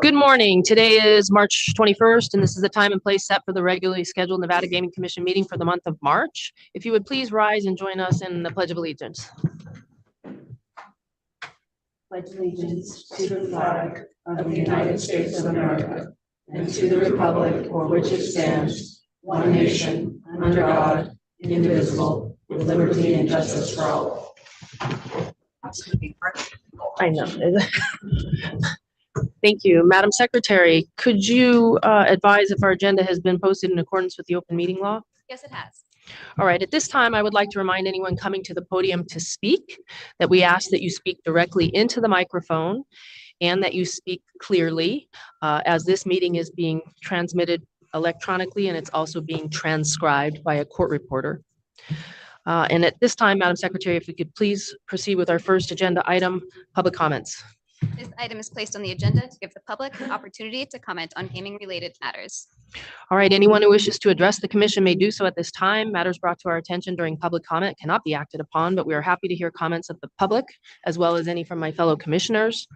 Good morning. Today is March 21st, and this is the time and place set for the regularly scheduled Nevada Gaming Commission meeting for the month of March. If you would please rise and join us in the Pledge of Allegiance. Pledge allegiance to the flag of the United States of America and to the republic for which it stands, one nation, under God, indivisible, with liberty and justice for all. I know. Thank you. Madam Secretary, could you advise if our agenda has been posted in accordance with the open meeting law? Yes, it has. All right, at this time, I would like to remind anyone coming to the podium to speak that we ask that you speak directly into the microphone and that you speak clearly, as this meeting is being transmitted electronically and it's also being transcribed by a court reporter. And at this time, Madam Secretary, if we could please proceed with our first agenda item, public comments. This item is placed on the agenda to give the public an opportunity to comment on gaming-related matters. All right, anyone who wishes to address the commission may do so at this time. Matters brought to our attention during public comment cannot be acted upon, but we are happy to hear comments of the public as well as any from my fellow commissioners.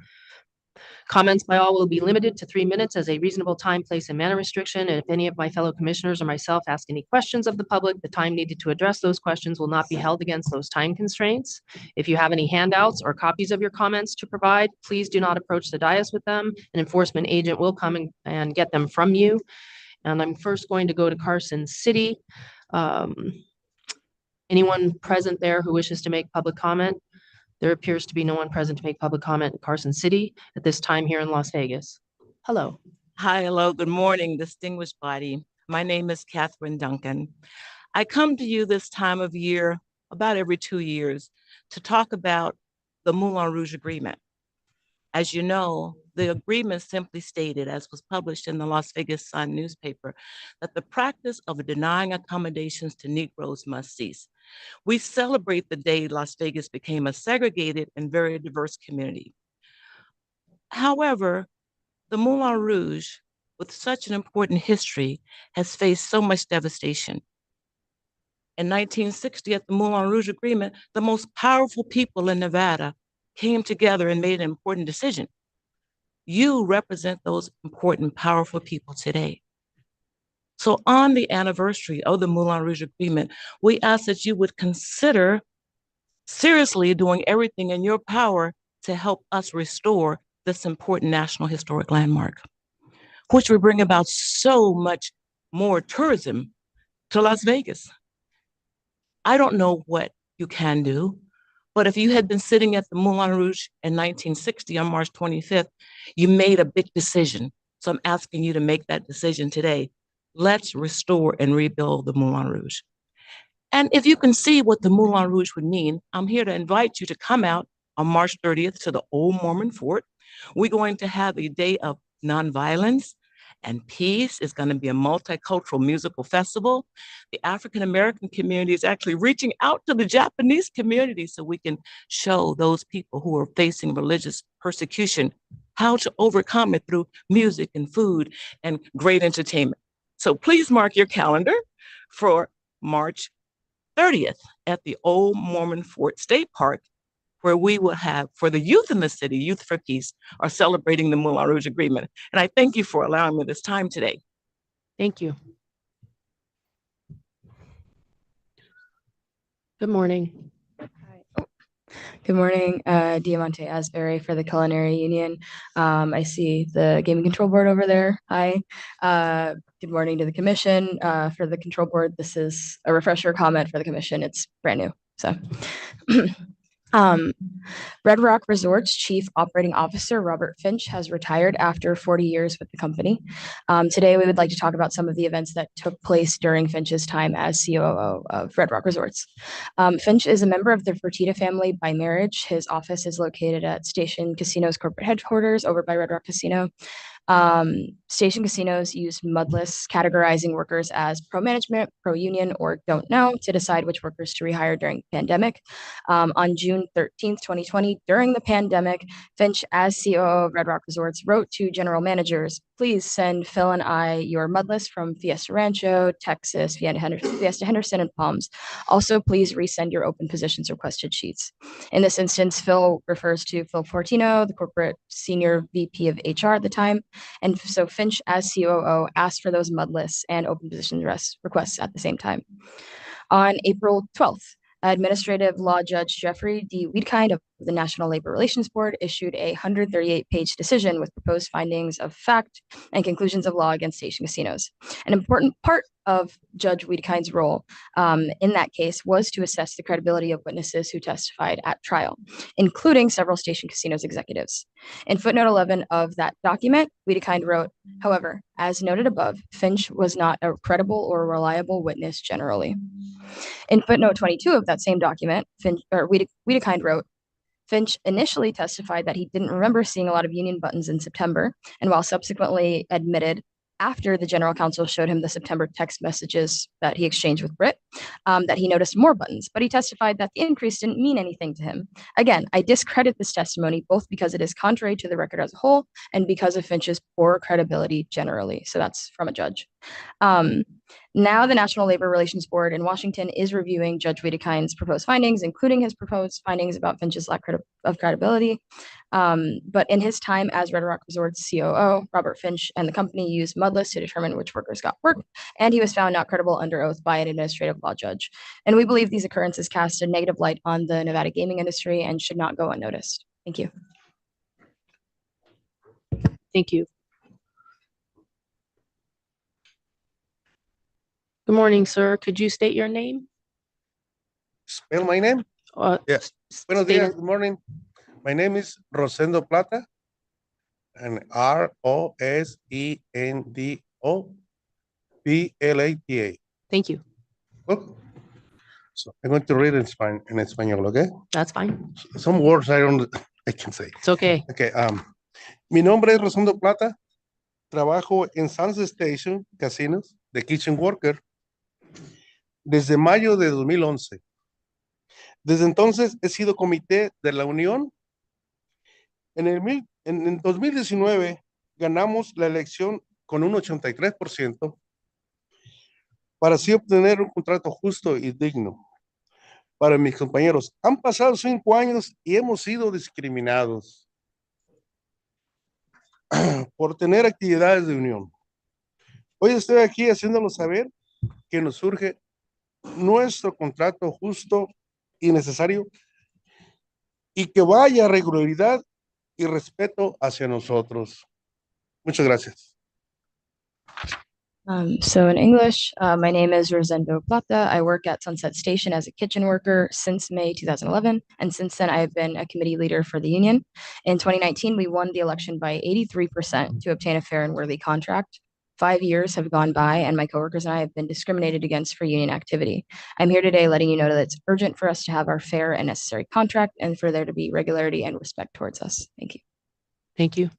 Comments by all will be limited to 3 minutes as a reasonable time, place, and manner restriction. And if any of my fellow commissioners or myself ask any questions of the public, the time needed to address those questions will not be held against those time constraints. If you have any handouts or copies of your comments to provide, please do not approach the dais with them. An enforcement agent will come and get them from you. And I'm first going to go to Carson City. Anyone present there who wishes to make public comment? There appears to be no one present to make public comment in Carson City at this time here in Las Vegas. Hello. Hi, hello, good morning, distinguished body. My name is Catherine Duncan. I come to you this time of year, about every 2 years, to talk about the Moulin Rouge Agreement. As you know, the agreement simply stated, as was published in the Las Vegas Sun newspaper, that the practice of denying accommodations to Negroes must cease. We celebrate the day Las Vegas became a segregated and very diverse community. However, the Moulin Rouge, with such an important history, has faced so much devastation. In 1960, at the Moulin Rouge Agreement, the most powerful people in Nevada came together and made an important decision. You represent those important, powerful people today. So on the anniversary of the Moulin Rouge Agreement, we ask that you would consider seriously doing everything in your power to help us restore this important national historic landmark, which will bring about so much more tourism to Las Vegas. I don't know what you can do, but if you had been sitting at the Moulin Rouge in 1960 on March 25th, you made a big decision. So I'm asking you to make that decision today. Let's restore and rebuild the Moulin Rouge. And if you can see what the Moulin Rouge would mean, I'm here to invite you to come out on March 30th to the Old Mormon Fort. We're going to have a day of nonviolence and peace. It's going to be a multicultural musical festival. The African-American community is actually reaching out to the Japanese community so we can show those people who are facing religious persecution how to overcome it through music and food and great entertainment. So please mark your calendar for March 30th at the Old Mormon Fort State Park, where we will have, for the youth in the city, Youth for Peace, are celebrating the Moulin Rouge Agreement. And I thank you for allowing me this time today. Thank you. Good morning. Good morning, Diamante Asbury for the Culinary Union. I see the Gaming Control Board over there. Hi. Good morning to the Commission. For the Control Board, this is a refresher comment for the Commission. It's brand new. So Red Rock Resorts Chief Operating Officer Robert Finch has retired after 40 years with the company. Today, we would like to talk about some of the events that took place during Finch's time as COO of Red Rock Resorts. Finch is a member of the Fertitta family by marriage. His office is located at Station Casino's corporate headquarters over by Red Rock Casino. Station casinos use mud lists categorizing workers as pro-management, pro-union, or don't know to decide which workers to rehire during the pandemic. On June 13th, 2020, during the pandemic, Finch, as COO of Red Rock Resorts, wrote to general managers please send Phil and I your mud list from Fiesta Rancho, Texas, Fiesta Henderson, and Palms. Also, please resend your open positions requested sheets. In this instance, Phil refers to Phil Fortino, the corporate senior VP of HR at the time. And so Finch, as COO, asked for those mud lists and open position requests at the same time. On April 12th, Administrative Law Judge Jeffrey D. Wiedkind of the National Labor Relations Board issued a 138-page decision with proposed findings of fact and conclusions of law against station casinos. An important part of Judge Wiedekind's role in that case was to assess the credibility of witnesses who testified at trial, including several station casinos executives. In footnote 11 of that document, Wiedekind wrote, however, as noted above, Finch was not a credible or reliable witness generally. In footnote 22 of that same document, Wiedekind wrote, Finch initially testified that he didn't remember seeing a lot of union buttons in September, and while subsequently admitted after the general counsel showed him the September text messages that he exchanged with Britt, that he noticed more buttons, but he testified that the increase didn't mean anything to him. Again, I discredit this testimony both because it is contrary to the record as a whole and because of Finch's poor credibility generally. So that's from a judge. Now the National Labor Relations Board in Washington is reviewing Judge Wiedekind's proposed findings, including his proposed findings about Finch's lack of credibility. But in his time as Red Rock Resorts COO, Robert Finch and the company used mud lists to determine which workers got work, and he was found not credible under oath by an administrative law judge. And we believe these occurrences cast a negative light on the Nevada gaming industry and should not go unnoticed. Thank you. Thank you. Good morning, sir. Could you state your name? Spell my name? Yes. Buenos state días. it. Good morning. My name is Rosendo Plata, and ROSENDOPLATA. Thank you. Look. So I'm going to read in español, okay? That's fine. Some words I can say. It's okay. Okay. Mi nombre es Rosendo Plata. Trabajo en Sunset Station Casinos de Kitchen Worker desde mayo de 2011. Desde entonces he sido comité de la Unión. En 2019 ganamos la elección con un 83% para así obtener un contrato justo y digno para mis compañeros. Han pasado 5 años y hemos sido discriminados por tener actividades de unión. Hoy estoy aquí haciéndolo saber que nos surge nuestro contrato justo y necesario y que vaya regularidad y respeto hacia nosotros. Muchas gracias. So in English, my name is Rosendo Plata. I work at Sunset Station as a kitchen worker since May 2011. And since then, I have been a committee leader for the union. In 2019, we won the election by 83% to obtain a fair and worthy contract. 5 years have gone by and my coworkers and I have been discriminated against for union activity. I'm here today letting you know that it's urgent for us to have our fair and necessary contract and for there to be regularity and respect towards us. Thank you. Thank you.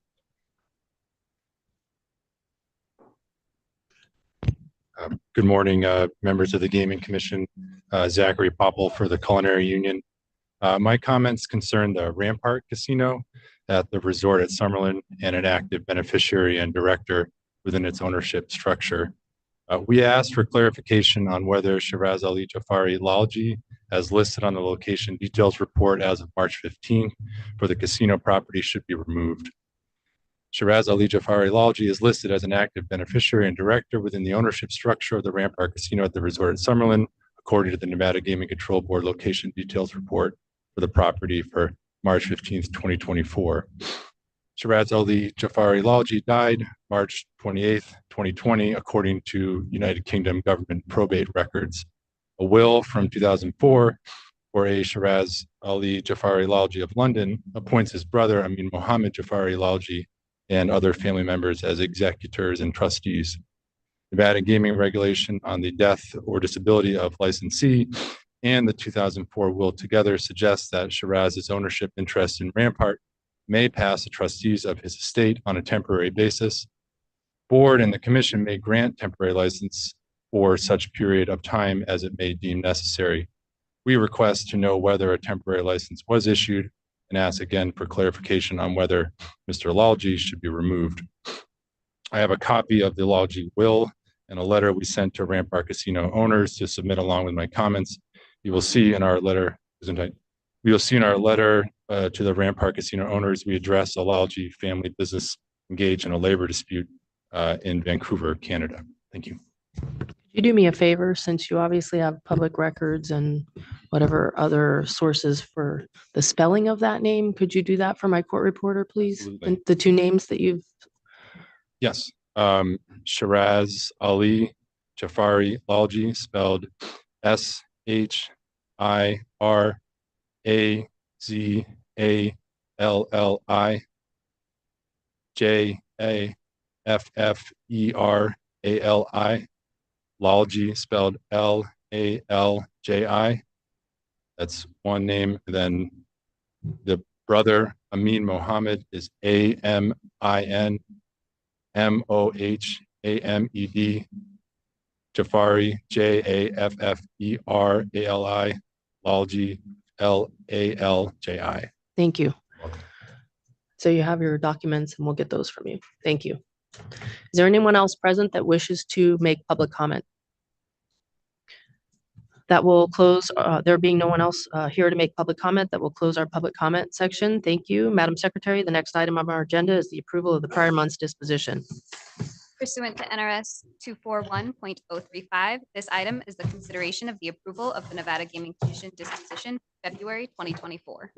Good morning, members of the Gaming Commission. Zachary Popple for the Culinary Union. My comments concern the Rampart Casino at the resort at Summerlin and an active beneficiary and director within its ownership structure. We asked for clarification on whether Shiraz Ali Jafari Lalji, as listed on the location details report as of March 15th for the casino property, should be removed. Shiraz Ali Jafari Lalji is listed as an active beneficiary and director within the ownership structure of the Rampart Casino at the resort at Summerlin, according to the Nevada Gaming Control Board location details report for the property for March 15th, 2024. Shiraz Ali Jafari Lalji died March 28th, 2020, according to United Kingdom government probate records. A will from 2004 for a Shiraz Ali Jafari Lalji of London appoints his brother Amin Mohammed Jafari Lalji and other family members as executors and trustees. Nevada gaming regulation on the death or disability of licensee and the 2004 will together suggests that Shiraz's ownership interest in Rampart may pass the trustees of his estate on a temporary basis. Board and the commission may grant temporary license for such period of time as it may deem necessary. We request to know whether a temporary license was issued and ask again for clarification on whether Mr. Lalji should be removed. I have a copy of the Logi will and a letter we sent to Rampart Casino owners to submit along with my comments. You will see in our letter, to the Rampart Casino owners, we address a Logi family business engaged in a labor dispute in Vancouver, Canada. Thank you. Could you do me a favor, since you obviously have public records and whatever other sources for the spelling of that name? Could you do that for my court reporter, please? Absolutely. And the two names that you've, Yes. Shiraz Ali Jafari Lalji, spelled SHIRAZALLI JAFFERALI. Lalji, spelled LALJI. That's one name. And then the brother Amin Mohammed is AMIN MOHAMED. Jafari, JAFFERALI. Lalji, LALJI. thank you. So you have your documents and we'll get those from you. Thank you. Is there anyone else present that wishes to make public comment? That will close, there being no one else here to make public comment, that will close our public comment section. Thank you. Madam Secretary, the next item on our agenda is the approval of the prior month's disposition. Pursuant to NRS 241.035, this item is the consideration of the approval of the Nevada Gaming Commission disposition, February 2024.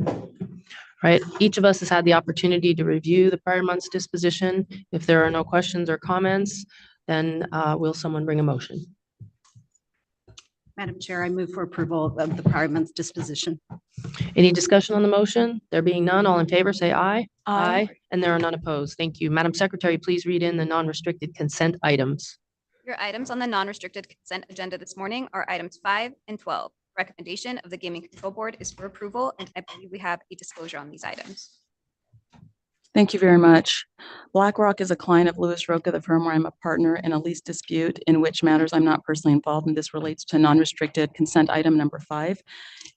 Right, each of us has had the opportunity to review the prior month's disposition. If there are no questions or comments, then will someone bring a motion? Madam Chair, I move for approval of the prior month's disposition. Any discussion on the motion? There being none, all in favor, say aye. Aye. And there are none opposed. Thank you. Madam Secretary, please read in the non-restricted consent items. Your items on the non-restricted consent agenda this morning are items 5 and 12. Recommendation of the Gaming Control Board is for approval, and I believe we have a disclosure on these items. Thank you very much. BlackRock is a client of Lewis Roca, the firm where I'm a partner in a lease dispute in which matters I'm not personally involved, and this relates to non-restricted consent item number 5.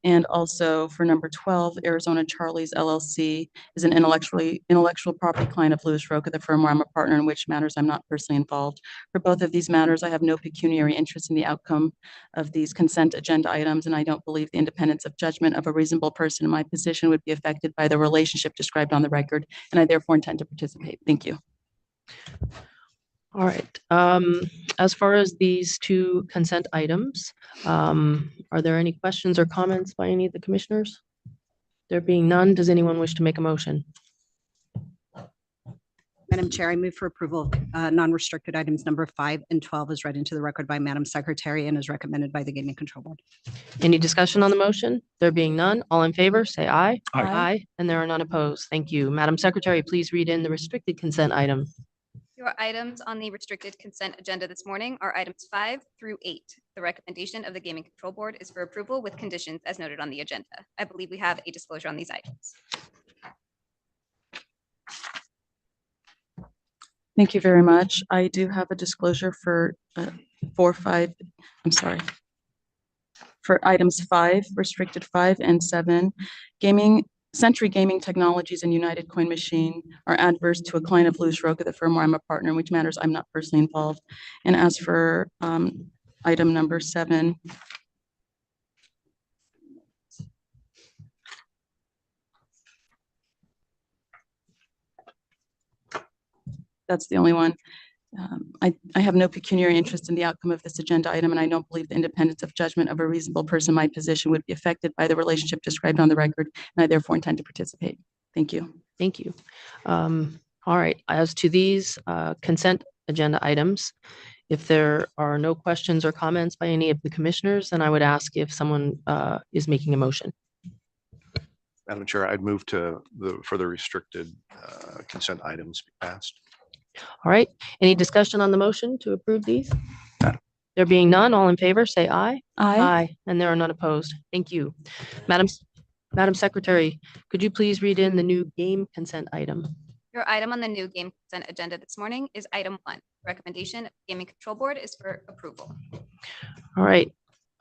And also for number 12, Arizona Charlie's LLC is an intellectual property client of Lewis Roca, the firm where I'm a partner in which matters I'm not personally involved. For both of these matters, I have no pecuniary interest in the outcome of these consent agenda items, and I don't believe the independence of judgment of a reasonable person in my position would be affected by the relationship described on the record, and I therefore intend to participate. Thank you. All right. As far as these two consent items, are there any questions or comments by any of the commissioners? There being none, does anyone wish to make a motion? Madam Chair, I move for approval of non-restricted items number 5 and 12 is read into the record by Madam Secretary and is recommended by the Gaming Control Board. Any discussion on the motion? There being none, all in favor, say aye. Aye. And there are none opposed. Thank you. Madam Secretary, please read in the restricted consent item. Your items on the restricted consent agenda this morning are items 5 through 8. The recommendation of the Gaming Control Board is for approval with conditions as noted on the agenda. I believe we have a disclosure on these items. Thank you very much. I do have a disclosure for 4, 5, I'm sorry. For items 5, restricted 5 and 7, Century Gaming Technologies and United Coin Machine are adverse to a client of Lewis Roca, the firm where I'm a partner, in which matters I'm not personally involved. And as for item number 7, that's the only one. I have no pecuniary interest in the outcome of this agenda item, and I don't believe the independence of judgment of a reasonable person in my position would be affected by the relationship described on the record, and I therefore intend to participate. Thank you. Thank you. All right. As to these consent agenda items, if there are no questions or comments by any of the commissioners, then I would ask if someone is making a motion. Madam Chair, I'd move to the further restricted consent items be passed. All right. Any discussion on the motion to approve these? There being none, all in favor, say aye. Aye. And there are none opposed. Thank you. Madam Secretary, could you please read in the new game consent item? Your item on the new game consent agenda this morning is item 1. Recommendation of Gaming Control Board is for approval. All right.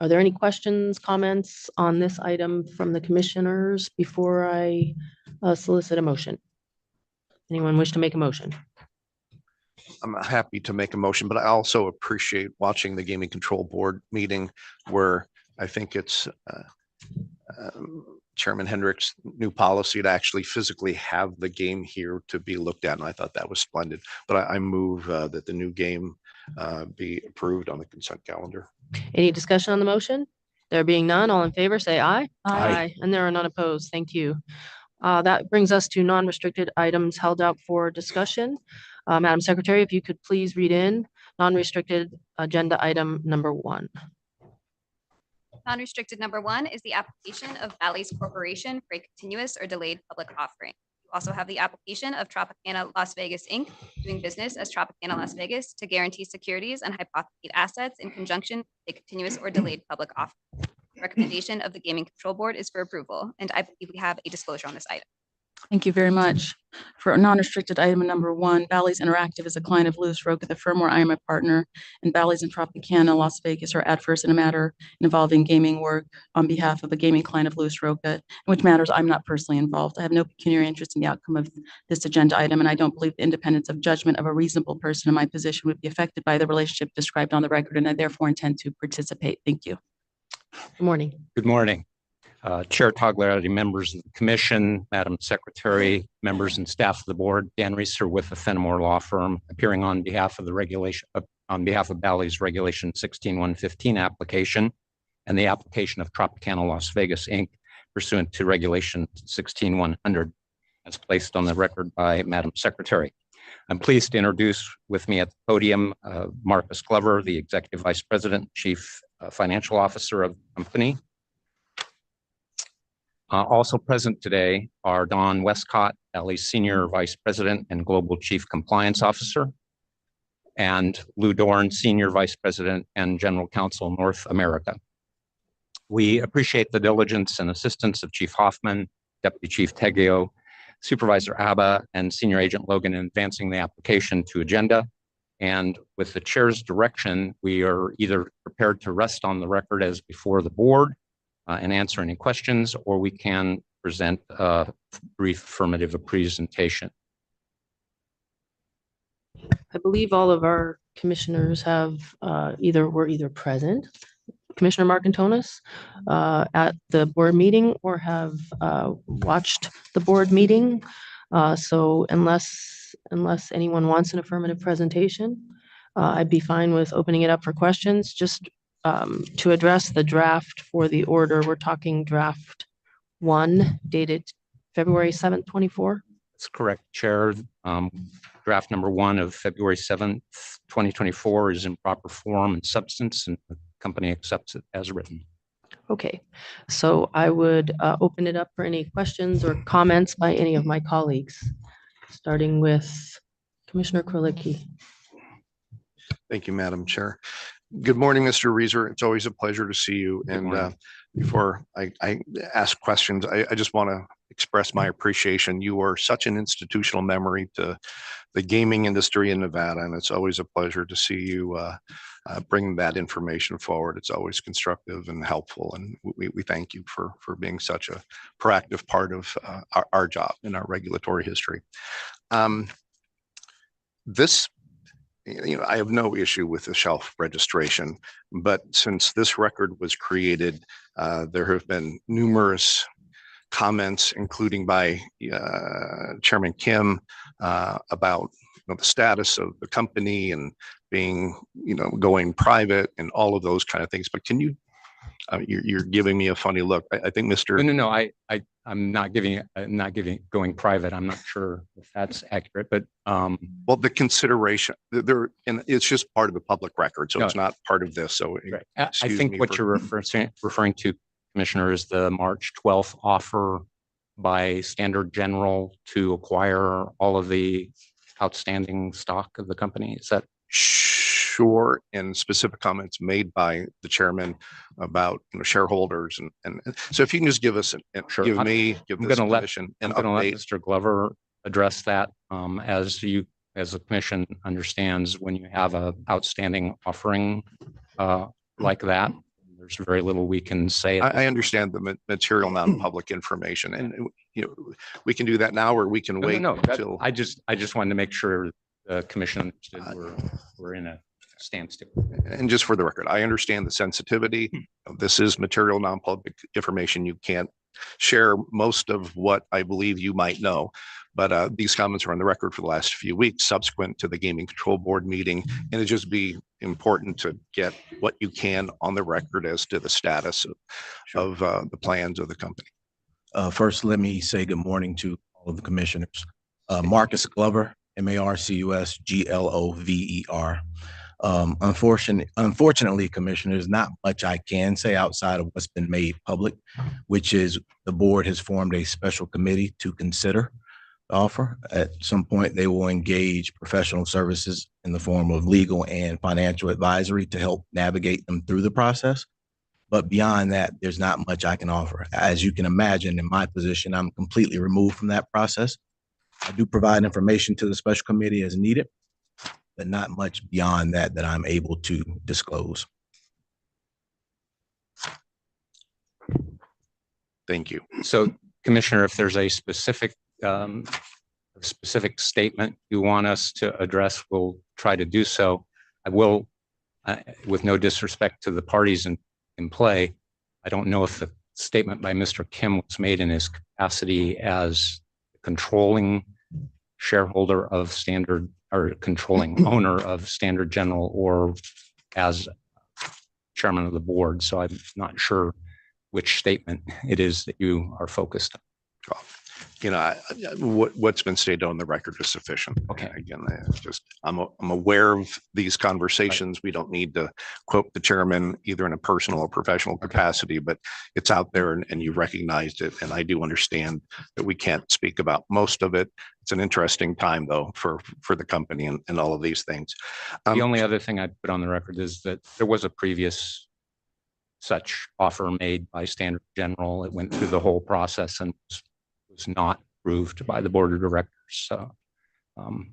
Are there any questions, comments on this item from the commissioners before I solicit a motion? Anyone wish to make a motion? I'm happy to make a motion, but I also appreciate watching the Gaming Control Board meeting where I think it's Chairman Hendrick's new policy to actually physically have the game here to be looked at. And I thought that was splendid. But I move that the new game be approved on the consent calendar. Any discussion on the motion? There being none, all in favor, say aye. Aye. And there are none opposed. Thank you. That brings us to non-restricted items held out for discussion. Madam Secretary, if you could please read in non-restricted agenda item number 1. Non-restricted number 1 is the application of Bally's Corporation for a continuous or delayed public offering. You also have the application of Tropicana Las Vegas, Inc., doing business as Tropicana Las Vegas to guarantee securities and hypothecate assets in conjunction with a continuous or delayed public offering. Recommendation of the Gaming Control Board is for approval, and I believe we have a disclosure on this item. Thank you very much. For non-restricted item number 1, Bally's Interactive is a client of Lewis Roca, the firm where I am a partner, and Bally's and Tropicana Las Vegas are adverse in a matter involving gaming work on behalf of a gaming client of Lewis Roca, in which matters I'm not personally involved. I have no pecuniary interest in the outcome of this agenda item, and I don't believe the independence of judgment of a reasonable person in my position would be affected by the relationship described on the record, and I therefore intend to participate. Thank you. Good morning. Good morning. Chair Togliatti, members of the commission, Madam Secretary, members and staff of the board, Dan Reeser with the Fenimore Law Firm, appearing on behalf of the on behalf of Bally's Regulation 16115 application and the application of Tropicana Las Vegas, Inc., pursuant to Regulation 16100, as placed on the record by Madam Secretary. I'm pleased to introduce with me at the podium Marcus Glover, the Executive Vice President, Chief Financial Officer of the company. Also present today are Don Westcott, Bally's Senior Vice President and Global Chief Compliance Officer, and Lou Dorn, Senior Vice President and General Counsel, North America. We appreciate the diligence and assistance of Chief Hoffman, Deputy Chief Teggio, Supervisor Abba, and Senior Agent Logan in advancing the application to agenda. And with the chair's direction, we are either prepared to rest on the record as before the board and answer any questions, or we can present a brief affirmative presentation. I believe all of our commissioners have were either present, Commissioner Marcantonis, at the board meeting or have watched the board meeting. So unless anyone wants an affirmative presentation, I'd be fine with opening it up for questions. Just to address the draft for the order, we're talking draft 1 dated February 7th, 24. That's correct, Chair. Draft number 1 of February 7th, 2024 is in proper form and substance, and the company accepts it as written. Okay, so I would open it up for any questions or comments by any of my colleagues, starting with Commissioner Krolicki. Thank you, Madam Chair. Good morning, Mr. Reeser. It's always a pleasure to see you. And before I ask questions, I just want to express my appreciation. You are such an institutional memory to the gaming industry in Nevada, and it's always a pleasure to see you bring that information forward. It's always constructive and helpful, and we thank you for being such a proactive part of our job in our regulatory history. I have no issue with the shelf registration, but since this record was created, there have been numerous comments, including by Chairman Kim, about the status of the company and being, going private and all of those kind of things. But can you, you're giving me a funny look. I think Mr. No, I'm not going private. I'm not sure if that's accurate, but well, the consideration there, and it's just part of the public record, so it's not part of this. So right. I think what you're referring to, Commissioner, is the March 12th offer by Standard General to acquire all of the outstanding stock of the company. Is that? Sure. And specific comments made by the chairman about shareholders and so if you can just give us Sure. give this commission an update. I'm going to let Mr. Glover address that. As the commission understands, when you have a outstanding offering like that, there's very little we can say. I understand the material non-public information, and we can do that now, or we can wait until. I just wanted to make sure the commission understood we're in a standstill. And just for the record, I understand the sensitivity. This is material non-public information. You can't share most of what I believe you might know. But these comments are on the record for the last few weeks subsequent to the Gaming Control Board meeting. And it'd just be important to get what you can on the record as to the status of the plans of the company. First, let me say good morning to all of the commissioners. Marcus Glover, Marcus Glover. Unfortunately, commissioners, not much I can say outside of what's been made public, which is the board has formed a special committee to consider the offer. At some point, they will engage professional services in the form of legal and financial advisory to help navigate them through the process. But beyond that, there's not much I can offer. As you can imagine, in my position, I'm completely removed from that process. I do provide information to the special committee as needed, but not much beyond that I'm able to disclose. Thank you. So, Commissioner, if there's a specific statement you want us to address, we'll try to do so. I will, with no disrespect to the parties in play, I don't know if the statement by Mr. Kim was made in his capacity as controlling shareholder of Standard or controlling owner of Standard General or as chairman of the board. So I'm not sure which statement it is that you are focused on. You know, what's been stated on the record is sufficient. Okay. Again, I'm aware of these conversations. We don't need to quote the chairman either in a personal or professional capacity, but it's out there and you recognized it. And I do understand that we can't speak about most of it. It's an interesting time though for the company and all of these things. The only other thing I'd put on the record is that there was a previous such offer made by Standard General. It went through the whole process and was not approved by the board of directors. So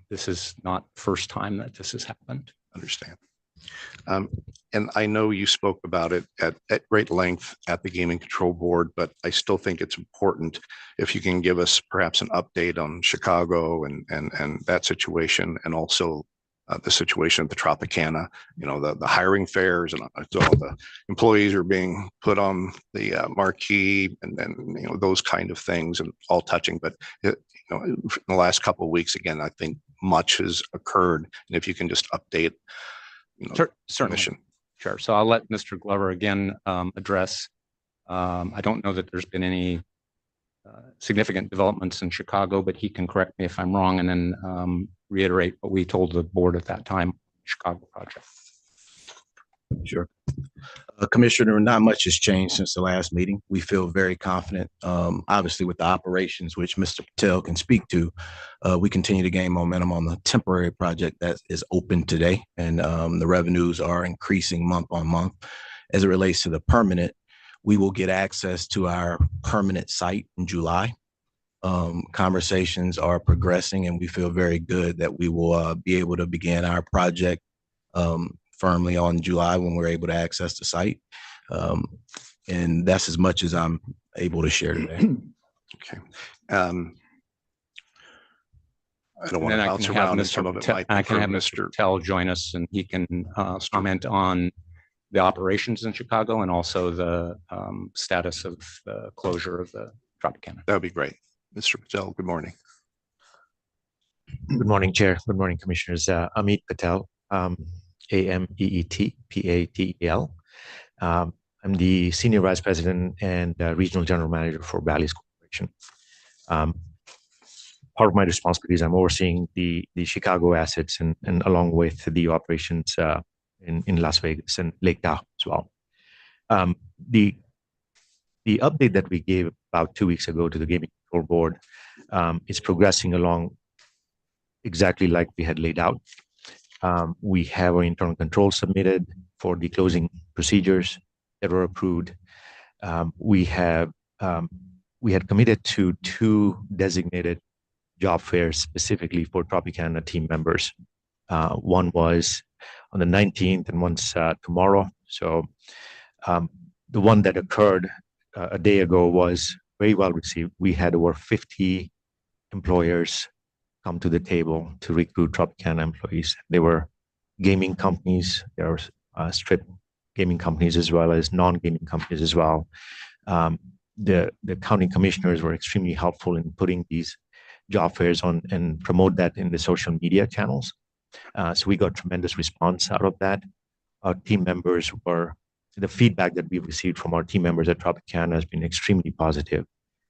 this is not the first time that this has happened. Understand. And I know you spoke about it at great length at the Gaming Control Board, but I still think it's important if you can give us perhaps an update on Chicago and that situation, and also the situation at the Tropicana, you know, the hiring fairs and so the employees are being put on the marquee and you know, those kind of things and all touching. But, you know, in the last couple of weeks, again, I think much has occurred. And if you can just update, you know, Certainly. Sure. So I'll let Mr. Glover again address. I don't know that there's been any significant developments in Chicago, but he can correct me if I'm wrong and then reiterate what we told the board at that time, Chicago project. Sure. Commissioner, not much has changed since the last meeting. We feel very confident, obviously with the operations, which Mr. Patel can speak to. We continue to gain momentum on the temporary project that is open today, and the revenues are increasing month on month. As it relates to the permanent, we will get access to our permanent site in July. Conversations are progressing and we feel very good that we will be able to begin our project firmly on July when we're able to access the site. And that's as much as I'm able to share today. Okay. I don't want to bounce around and some of it might I can have Mr. Patel join us and he can comment on the operations in Chicago and also the status of the closure of the Tropicana. That would be great. Mr. Patel, good morning. Good morning, Chair. Good morning, Commissioners. Amit Patel, AMEET PATEL. I'm the Senior Vice President and Regional General Manager for Bally's Corporation. Part of my responsibilities, I'm overseeing the Chicago assets and along with the operations in Las Vegas and Lake Tahoe as well. The update that we gave about 2 weeks ago to the Gaming Control Board is progressing along exactly like we had laid out. We have our internal controls submitted for the closing procedures that were approved. We had committed to 2 designated job fairs specifically for Tropicana team members. One was on the 19th and one's tomorrow. So the one that occurred a day ago was very well received. We had over 50 employers come to the table to recruit Tropicana employees. There were gaming companies, there were strip gaming companies as well as non-gaming companies as well. The county commissioners were extremely helpful in putting these job fairs on and promote that in the social media channels. So we got tremendous response out of that. Our team members the feedback that we've received from our team members at Tropicana has been extremely positive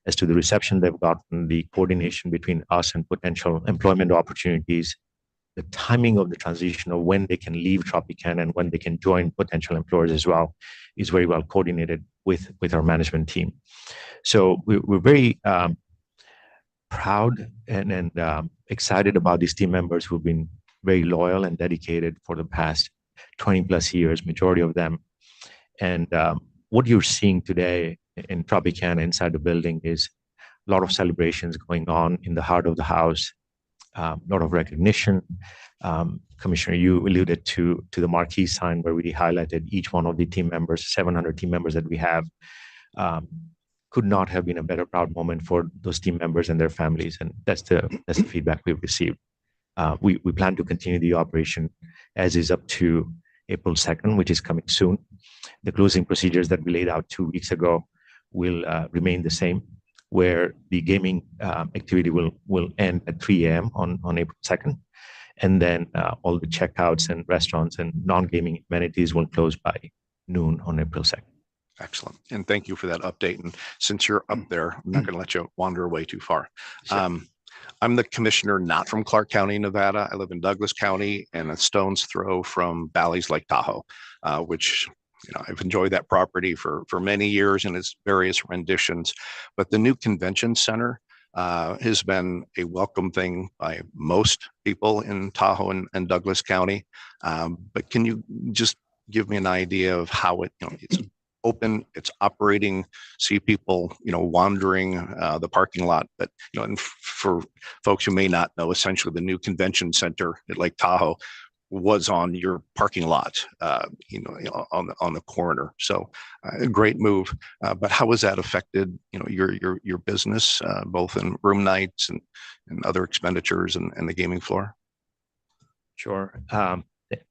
as to the reception they've gotten, the coordination between us and potential employment opportunities, the timing of the transition of when they can leave Tropicana and when they can join potential employers as well is very well coordinated with our management team. So we're very proud and excited about these team members who've been very loyal and dedicated for the past 20 plus years, majority of them. And what you're seeing today in Tropicana inside the building is a lot of celebrations going on in the heart of the house, a lot of recognition. Commissioner, you alluded to the marquee sign where we highlighted each one of the team members, 700 team members that we have. Could not have been a better proud moment for those team members and their families. And that's the feedback we've received. We plan to continue the operation as is up to April 2nd, which is coming soon. The closing procedures that we laid out 2 weeks ago will remain the same, where the gaming activity will end at 3 a.m. on April 2nd. And then all the checkouts and restaurants and non-gaming amenities will close by noon on April 2nd. Excellent. And thank you for that update. And since you're up there, I'm not going to let you wander away too far. Sure. I'm the commissioner not from Clark County, Nevada. I live in Douglas County and a stone's throw from Bally's Lake Tahoe, which I've enjoyed that property for many years in its various renditions. But the new convention center has been a welcome thing by most people in Tahoe and Douglas County. But can you just give me an idea of how it's open, it's operating, see people, wandering the parking lot. But, and for folks who may not know, essentially the new convention center at Lake Tahoe was on your parking lot, on the corner. So a great move. But how has that affected, your business, both in room nights and other expenditures and the gaming floor? Sure.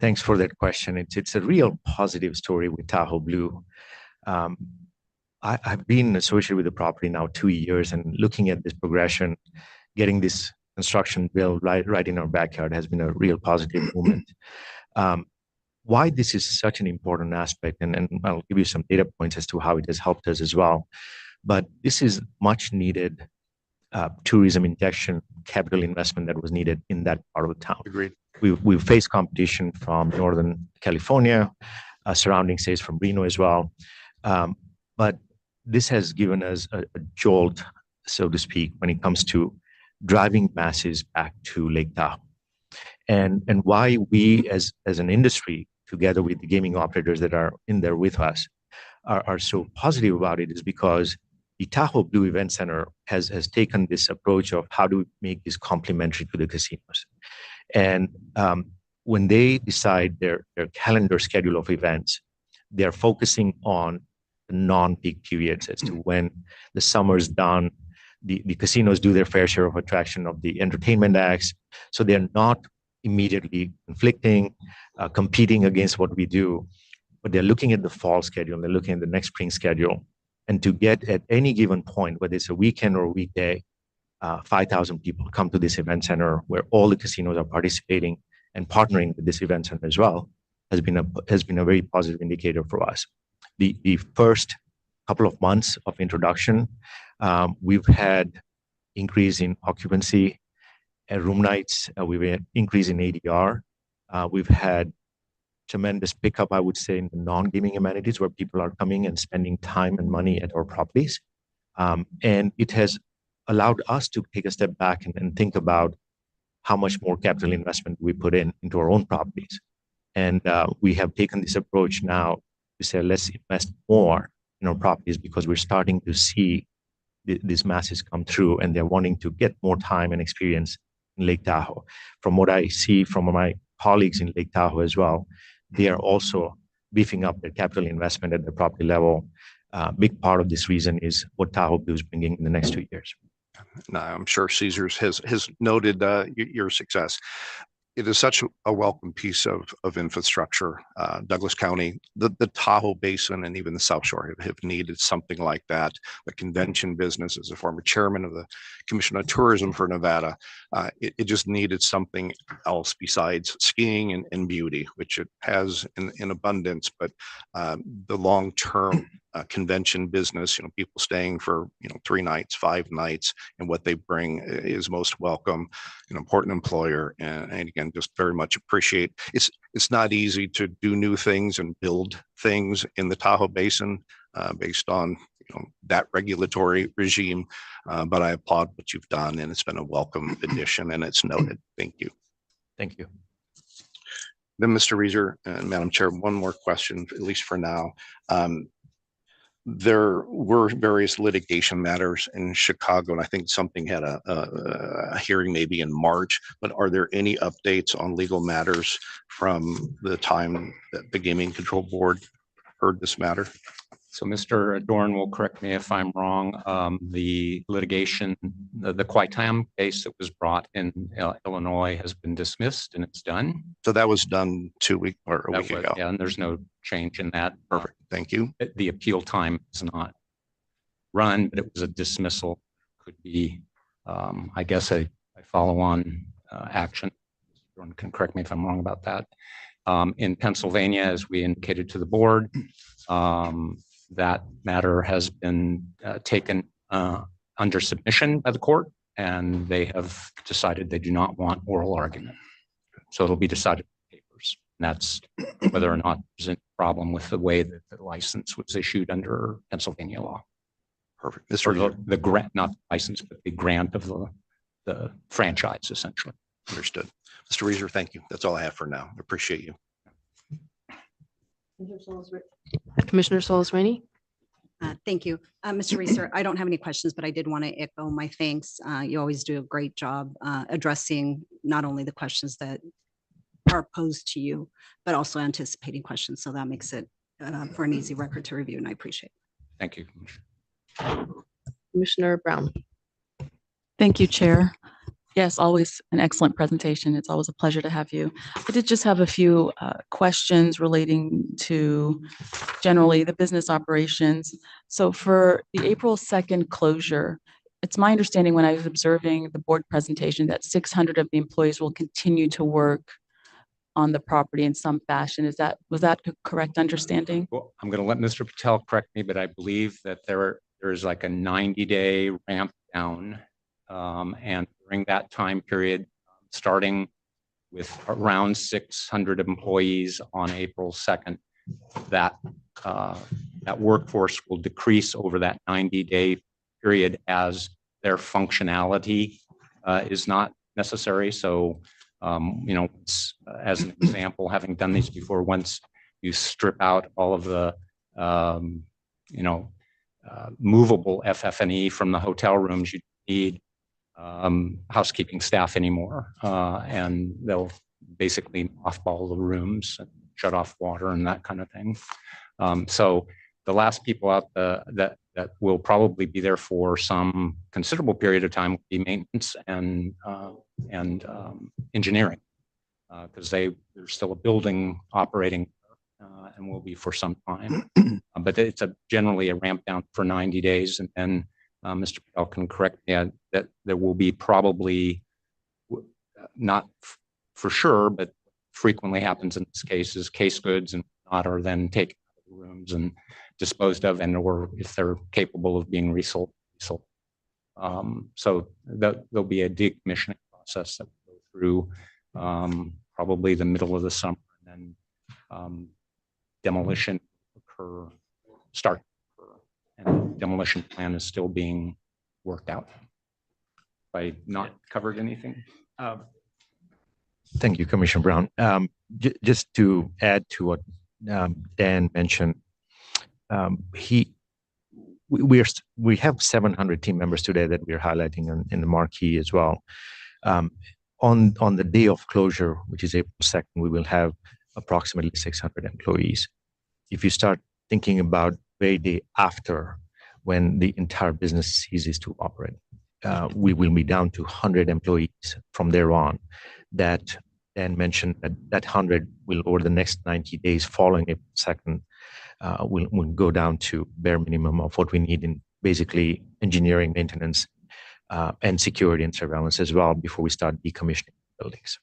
Thanks for that question. It's a real positive story with Tahoe Blue. I've been associated with the property now 2 years, and looking at this progression, getting this construction built right in our backyard has been a real positive moment. Why this is such an important aspect, and I'll give you some data points as to how it has helped us as well. But this is much needed tourism injection, capital investment that was needed in that part of the town. Agreed. We've faced competition from Northern California, surrounding states from Reno as well. But this has given us a jolt, so to speak, when it comes to driving masses back to Lake Tahoe. And why we as an industry, together with the gaming operators that are in there with us, are so positive about it is because the Tahoe Blue Event Center has taken this approach of how do we make this complementary to the casinos. And when they decide their calendar schedule of events, they're focusing on the non-peak periods as to when the summer's done. The casinos do their fair share of attraction of the entertainment acts. So they're not immediately conflicting, competing against what we do, but they're looking at the fall schedule, they're looking at the next spring schedule. And to get at any given point, whether it's a weekend or a weekday, 5,000 people come to this event center where all the casinos are participating and partnering with this event center as well, has been a very positive indicator for us. The first couple of months of introduction, we've had increase in occupancy at room nights. We've had increase in ADR. We've had tremendous pickup, I would say, in the non-gaming amenities where people are coming and spending time and money at our properties. And it has allowed us to take a step back and think about how much more capital investment we put into our own properties. And we have taken this approach now to say, let's invest more in our properties because we're starting to see these masses come through and they're wanting to get more time and experience in Lake Tahoe. From what I see from my colleagues in Lake Tahoe as well, they are also beefing up their capital investment at the property level. Big part of this reason is what Tahoe Blue is bringing in the next 2 years. And I'm sure Caesars has noted your success. It is such a welcome piece of infrastructure. Douglas County, the Tahoe Basin, and even the South Shore have needed something like that. The convention business, as a former chairman of the Commission on Tourism for Nevada, it just needed something else besides skiing and beauty, which it has in abundance. But the long-term convention business, people staying for 3 nights, 5 nights, and what they bring is most welcome. An important employer, and again, just very much appreciate. It's not easy to do new things and build things in the Tahoe Basin based on that regulatory regime, but I applaud what you've done, and it's been a welcome addition, and it's noted. Thank you. Thank you. Then, Mr. Reeser and Madam Chair, one more question, at least for now. There were various litigation matters in Chicago, and I think something had a hearing maybe in March, but are there any updates on legal matters from the time that the Gaming Control Board heard this matter? So Mr. Dorn will correct me if I'm wrong. The litigation, the Quaitam case that was brought in Illinois has been dismissed and it's done. So that was done 2 weeks or a week ago. Yeah, and there's no change in that. Perfect. Thank you. The appeal time is not run, but it was a dismissal. Could be, I guess, a follow-on action. Mr. Dorn can correct me if I'm wrong about that. In Pennsylvania, as we indicated to the board, that matter has been taken under submission by the court, and they have decided they do not want oral argument. So it'll be decided in papers. And that's whether or not there's a problem with the way that the license was issued under Pennsylvania law. Perfect. The grant, not the license, but the grant of the franchise, essentially. Understood. Mr. Reeser, thank you. That's all I have for now. I appreciate you. Commissioner Solis Rainey. Thank you. Mr. Reeser, I don't have any questions, but I did want to echo my thanks. You always do a great job addressing not only the questions that are posed to you, but also anticipating questions. So that makes it for an easy record to review, and I appreciate it. Thank you. Commissioner Brown. Thank you, Chair. Yes, always an excellent presentation. It's always a pleasure to have you. I did just have a few questions relating to generally the business operations. So for the April 2nd closure, it's my understanding when I was observing the board presentation that 600 of the employees will continue to work on the property in some fashion. Was that a correct understanding? Well, I'm going to let Mr. Patel correct me, but I believe that there's like a 90-day ramp down. And during that time period, starting with around 600 employees on April 2nd, that workforce will decrease over that 90-day period as their functionality is not necessary. So, as an example, having done these before, once you strip out all of the, movable FF&E from the hotel rooms, you need housekeeping staff anymore, and they'll basically mothball the rooms and shut off water and that kind of thing. So the last people out that will probably be there for some considerable period of time will be maintenance and engineering, because there's still a building operating and will be for some time. But it's generally a ramp down for 90 days, and then Mr. Patel can correct me that there will be probably, not for sure, but frequently happens in this case is case goods and not are then taken out of the rooms and disposed of, and or if they're capable of being resold. So there'll be a decommissioning process that will go through probably the middle of the summer, and then demolition start. And demolition plan is still being worked out. Have I not covered anything? Thank you, Commissioner Brown. Just to add to what Dan mentioned, we have 700 team members today that we're highlighting in the marquee as well. On the day of closure, which is April 2nd, we will have approximately 600 employees. If you start thinking about the day after, when the entire business ceases to operate, we will be down to 100 employees from there on. That Dan mentioned that 100 will, over the next 90 days following April 2nd, will go down to bare minimum of what we need in basically engineering, maintenance, and security and surveillance as well before we start decommissioning buildings.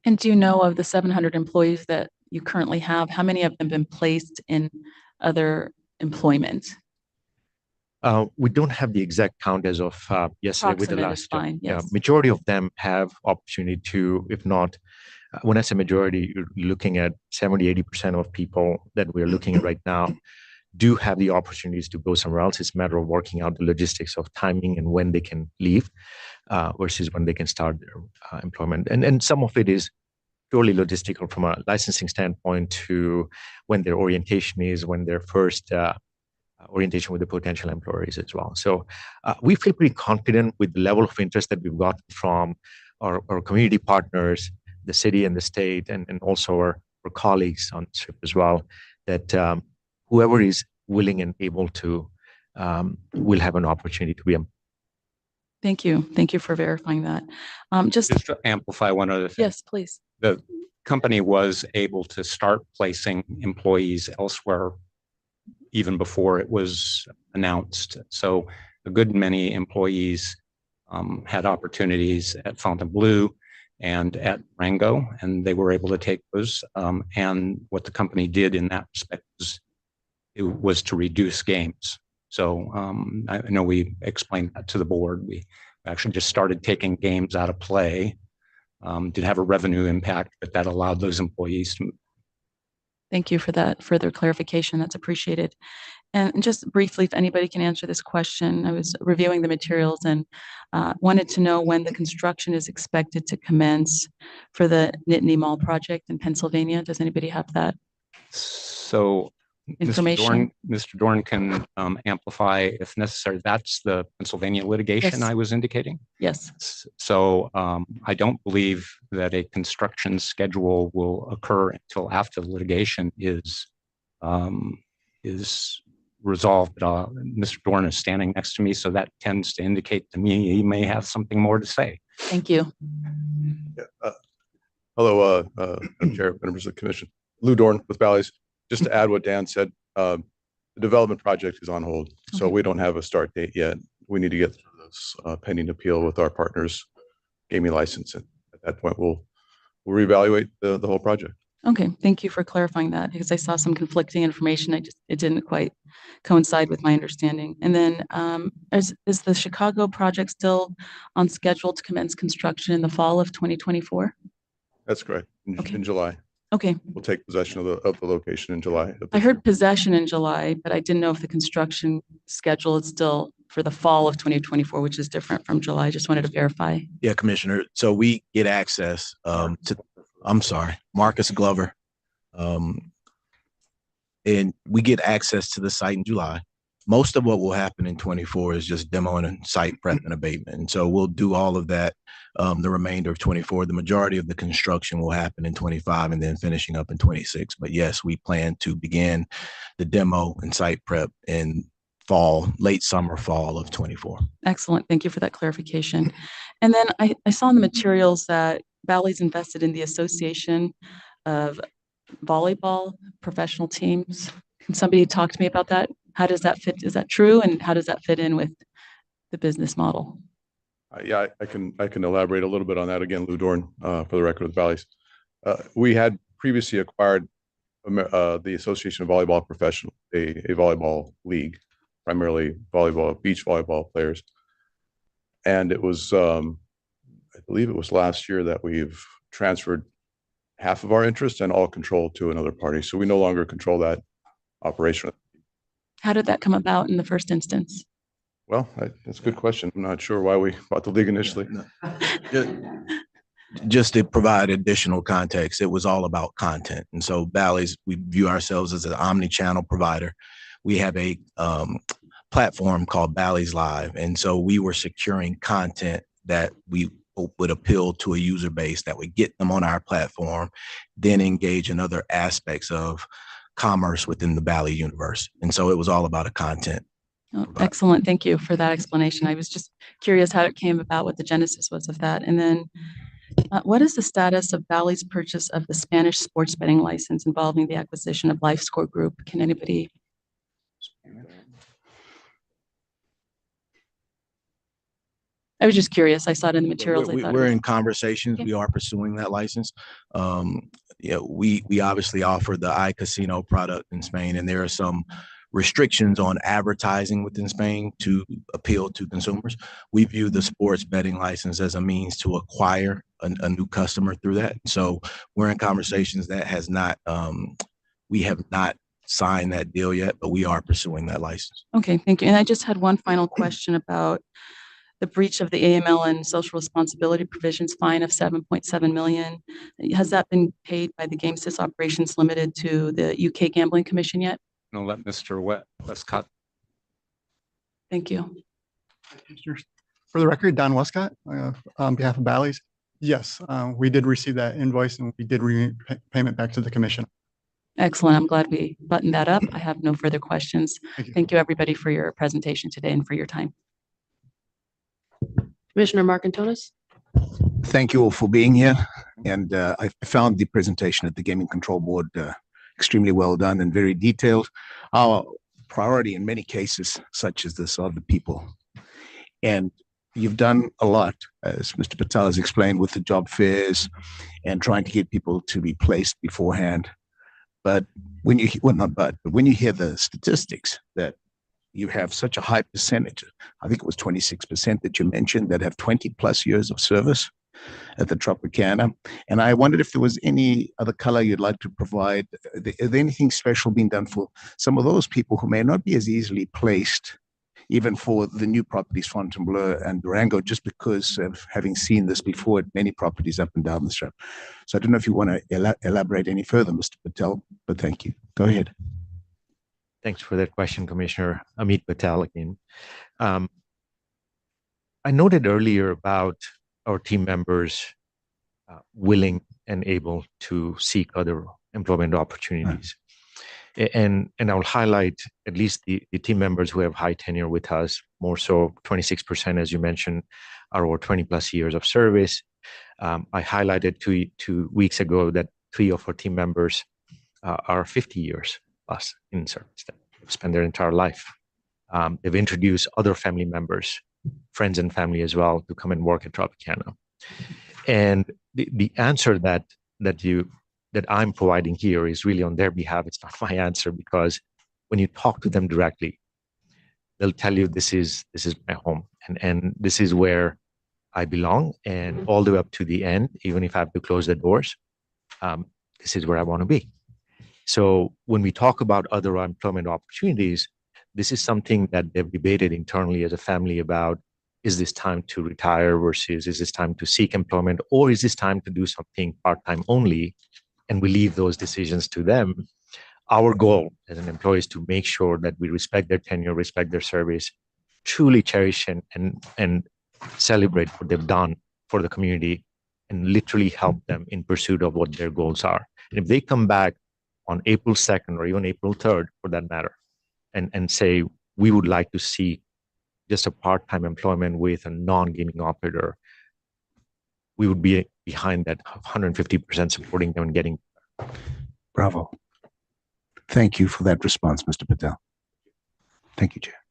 And do you know of the 700 employees that you currently have, how many of them have been placed in other employment? We don't have the exact count as of yesterday with the Approximate is last. fine, yes. Majority of them have opportunity to, if not, when I say majority, you're looking at 70-80% of people that we're looking at right now do have the opportunities to go somewhere else. It's a matter of working out the logistics of timing and when they can leave versus when they can start their employment. And some of it is purely logistical from a licensing standpoint to when their orientation is, when their first orientation with the potential employers as well. So we feel pretty confident with the level of interest that we've got from our community partners, the city and the state, and also our colleagues on the trip as well, that whoever is willing and able to will have an opportunity to be. Thank you. Thank you for verifying that. Just to amplify one other thing. Yes, please. The company was able to start placing employees elsewhere even before it was announced. So a good many employees had opportunities at Fontainebleau and at Rango, and they were able to take those. And what the company did in that respect was to reduce games. So I know we explained that to the board. We actually just started taking games out of play. Did have a revenue impact, but that allowed those employees to move. Thank you for that further clarification. That's appreciated. And just briefly, if anybody can answer this question, I was reviewing the materials and wanted to know when the construction is expected to commence for the Nittany Mall project in Pennsylvania. Does anybody have that So information? Mr. Dorn can amplify if necessary. That's the Pennsylvania litigation Yes. I was indicating. Yes. So I don't believe that a construction schedule will occur until after the litigation is resolved. But Mr. Dorn is standing next to me, so that tends to indicate to me he may have something more to say. Thank you. Yeah, hello, Madam Chair, members of the commission. Lou Dorn with Bally's. Just to add what Dan said, the development project is on hold, so we don't have a start date yet. We need to get through this pending appeal with our partners' gaming license, and at that point, we'll reevaluate the whole project. Okay, thank you for clarifying that because I saw some conflicting information. It didn't quite coincide with my understanding. And then is the Chicago project still on schedule to commence construction in the fall of 2024? That's correct, in July. Okay. We'll take possession of the location in July. I heard possession in July, but I didn't know if the construction schedule is still for the fall of 2024, which is different from July. I just wanted to verify. Yeah, Commissioner. So we get access to, I'm sorry, Marcus Glover. And we get access to the site in July. Most of what will happen in 24 is just demo and site prep and abatement. And so we'll do all of that the remainder of 24. The majority of the construction will happen in 25 and then finishing up in 26. But yes, we plan to begin the demo and site prep in late summer, fall of 24. Excellent. Thank you for that clarification. And then I saw in the materials that Bally's invested in the Association of Volleyball Professional Teams. Can somebody talk to me about that? How does that fit? Is that true? And how does that fit in with the business model? Yeah, I can elaborate a little bit on that again, Lou Dorn, for the record with Bally's. We had previously acquired the Association of Volleyball Professional, a volleyball league, primarily beach volleyball players. And it was, I believe it was last year that we've transferred half of our interest and all control to another party. So we no longer control that operation. How did that come about in the first instance? Well, that's a good question. I'm not sure why we bought the league initially. Just to provide additional context, it was all about content. And so Bally's, we view ourselves as an omni-channel provider. We have a platform called Bally's Live. And so we were securing content that we would appeal to a user base that would get them on our platform, then engage in other aspects of commerce within the Bally universe. And so it was all about a content. Oh, excellent. Thank you for that explanation. I was just curious how it came about, what the genesis was of that. And then what is the status of Bally's purchase of the Spanish sports betting license involving the acquisition of LifeScore Group? Can anybody? I was just curious. I saw it in the materials. We're in conversations. We are pursuing that license. Yeah, we obviously offer the iCasino product in Spain, and there are some restrictions on advertising within Spain to appeal to consumers. We view the sports betting license as a means to acquire a new customer through that. So we're in conversations. That has not, we have not signed that deal yet, but we are pursuing that license. Okay, thank you. And I just had one final question about the breach of the AML and social responsibility provisions fine of 7.7 million. Has that been paid by the Gamesys Operations Limited to the UK Gambling Commission yet? I'll let Mr. Westcott. Thank you. For the record, Don Westcott, on behalf of Bally's. Yes, we did receive that invoice and we did payment back to the commission. Excellent. I'm glad we buttoned that up. I have no further questions. Thank you, everybody, for your presentation today and for your time. Commissioner Marcantonis. Thank you all for being here. And I found the presentation at the Gaming Control Board extremely well done and very detailed. Our priority in many cases, such as this, are the people. And you've done a lot, as Mr. Patel has explained, with the job fairs and trying to get people to be placed beforehand. But when you, well, not but when you hear the statistics that you have such a high percentage, I think it was 26% that you mentioned, that have 20 plus years of service at the Tropicana. And I wondered if there was any other color you'd like to provide. Is there anything special being done for some of those people who may not be as easily placed, even for the new properties, Fontainebleau and Durango, just because of having seen this before at many properties up and down the strip? So I don't know if you want to elaborate any further, Mr. Patel, but thank you. Go ahead. Thanks for that question, Commissioner. Amit Patel again. I noted earlier about our team members willing and able to seek other employment opportunities. And I'll highlight at least the team members who have high tenure with us, more so 26%, as you mentioned, are over 20 plus years of service. I highlighted 2 weeks ago that 3 of our team members are 50 years plus in service, that spend their entire life. They've introduced other family members, friends and family as well, to come and work at Tropicana. And the answer that I'm providing here is really on their behalf. It's not my answer, because when you talk to them directly, they'll tell you this is my home, and this is where I belong, and all the way up to the end, even if I have to close the doors, this is where I want to be. So when we talk about other employment opportunities, this is something that they've debated internally as a family about, is this time to retire versus is this time to seek employment, or is this time to do something part-time only? And we leave those decisions to them. Our goal as an employee is to make sure that we respect their tenure, respect their service, truly cherish and celebrate what they've done for the community, and literally help them in pursuit of what their goals are. And if they come back on April 2nd or even April 3rd, for that matter, and say, we would like to see just a part-time employment with a non-gaming operator, we would be behind that 150% supporting them and getting. Bravo. Thank you for that response, Mr. Patel. Thank you, Chair.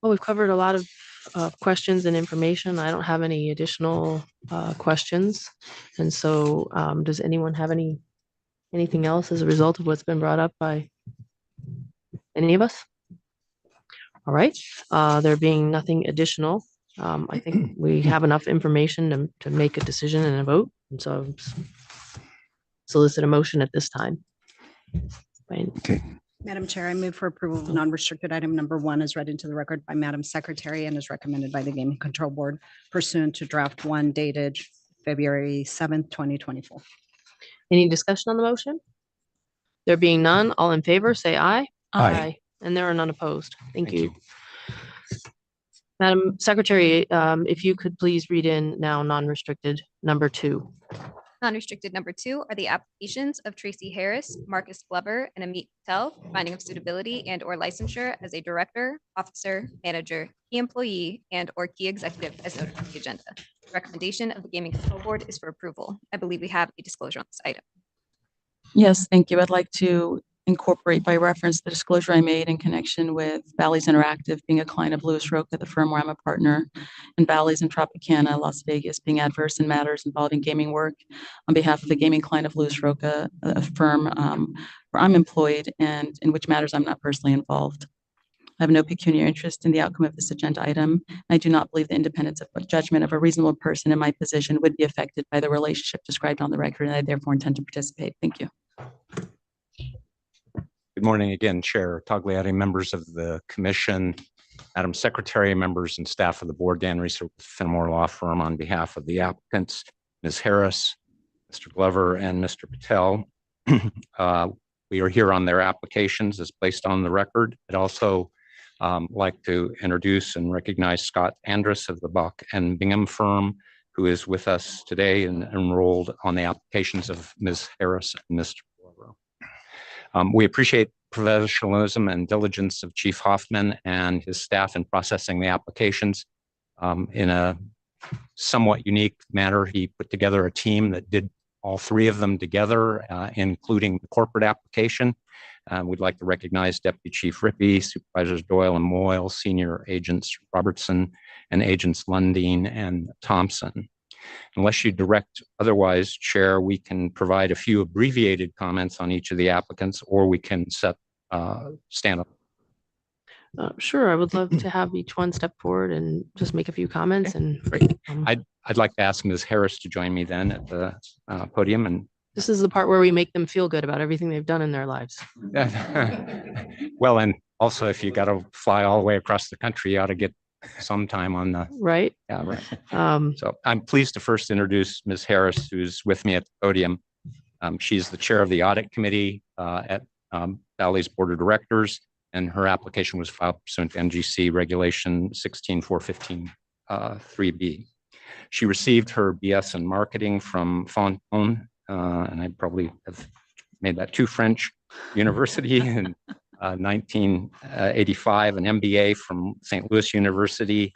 Well, we've covered a lot of questions and information. I don't have any additional questions. And so does anyone have anything else as a result of what's been brought up by any of us? All right. There being nothing additional, I think we have enough information to make a decision and a vote. And so solicit a motion at this time. Right. Okay. Madam Chair, I move for approval of non-restricted item number 1 as read into the record by Madam Secretary and is recommended by the Gaming Control Board pursuant to draft 1 dated February 7th, 2024. Any discussion on the motion? There being none, all in favor, say aye. Aye. And there are none opposed. Thank you. Madam Secretary, if you could please read in now non-restricted number 2. Non-restricted number 2 are the applications of Tracy Harris, Marcus Glover, and Amit Patel, finding of suitability and or licensure as a director, officer, manager, key employee, and or key executive as noted on the agenda. The recommendation of the Gaming Control Board is for approval. I believe we have a disclosure on this item. Yes, thank you. I'd like to incorporate by reference the disclosure I made in connection with Bally's Interactive being a client of Louis Roca, the firm where I'm a partner, and Bally's and Tropicana, Las Vegas, being adverse in matters involving gaming work on behalf of the gaming client of Louis Roca, a firm where I'm employed and in which matters I'm not personally involved. I have no pecuniary interest in the outcome of this agenda item. I do not believe the independence of judgment of a reasonable person in my position would be affected by the relationship described on the record, and I therefore intend to participate. Thank you. Good morning again, Chair Tagliati, members of the commission, Madam Secretary, members and staff of the board. Dan Reeser with Fenimore Law Firm on behalf of the applicants, Ms. Harris, Mr. Glover, and Mr. Patel. We are here on their applications as placed on the record. I'd also like to introduce and recognize Scott Andrus of the Buck and Bingham firm, who is with us today and enrolled on the applications of Ms. Harris and Mr. Glover. We appreciate professionalism and diligence of Chief Hoffman and his staff in processing the applications. In a somewhat unique manner, he put together a team that did all three of them together, including the corporate application. We'd like to recognize Deputy Chief Rippey, Supervisors Doyle and Moyle, Senior Agents Robertson, and Agents Lundeen and Thompson. Unless you direct otherwise, Chair, we can provide a few abbreviated comments on each of the applicants, or we can stand up. Sure, I would love to have each one step forward and just make a few comments. And I'd like to ask Ms. Harris to join me then at the podium. And this is the part where we make them feel good about everything they've done in their lives. Well, and also if you got to fly all the way across the country, you ought to get some time on the right. Yeah, right. So I'm pleased to first introduce Ms. Harris, who's with me at the podium. She's the chair of the audit committee at Bally's Board of Directors, and her application was filed pursuant to NGC Regulation 16415 3B. She received her BS in marketing from Fontaine, and I probably have made that too French, University in 1985, an MBA from St. Louis University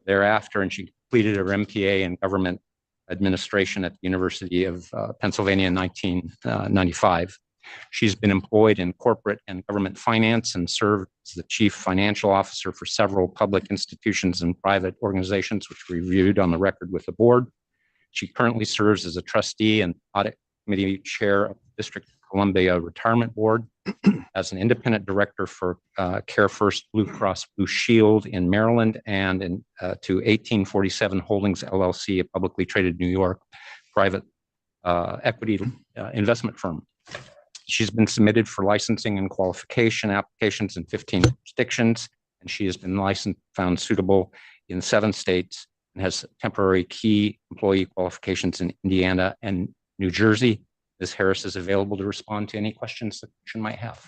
thereafter, and she completed her MPA in government administration at the University of Pennsylvania in 1995. She's been employed in corporate and government finance and served as the chief financial officer for several public institutions and private organizations, which we reviewed on the record with the board. She currently serves as a trustee and audit committee chair of the District of Columbia Retirement Board, as an independent director for Care First Blue Cross Blue Shield in Maryland, and to 1847 Holdings LLC, a publicly traded New York private equity investment firm. She's been submitted for licensing and qualification applications in 15 jurisdictions, and she has been licensed, found suitable in 7 states, and has temporary key employee qualifications in Indiana and New Jersey. Ms. Harris is available to respond to any questions the commission might have.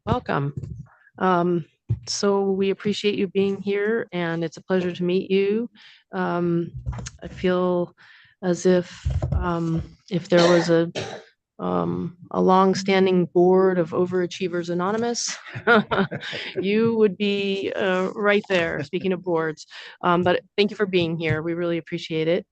Welcome. So we appreciate you being here, and it's a pleasure to meet you. I feel as if there was a long-standing board of Overachievers Anonymous, you would be right there, speaking of boards. But thank you for being here. We really appreciate it.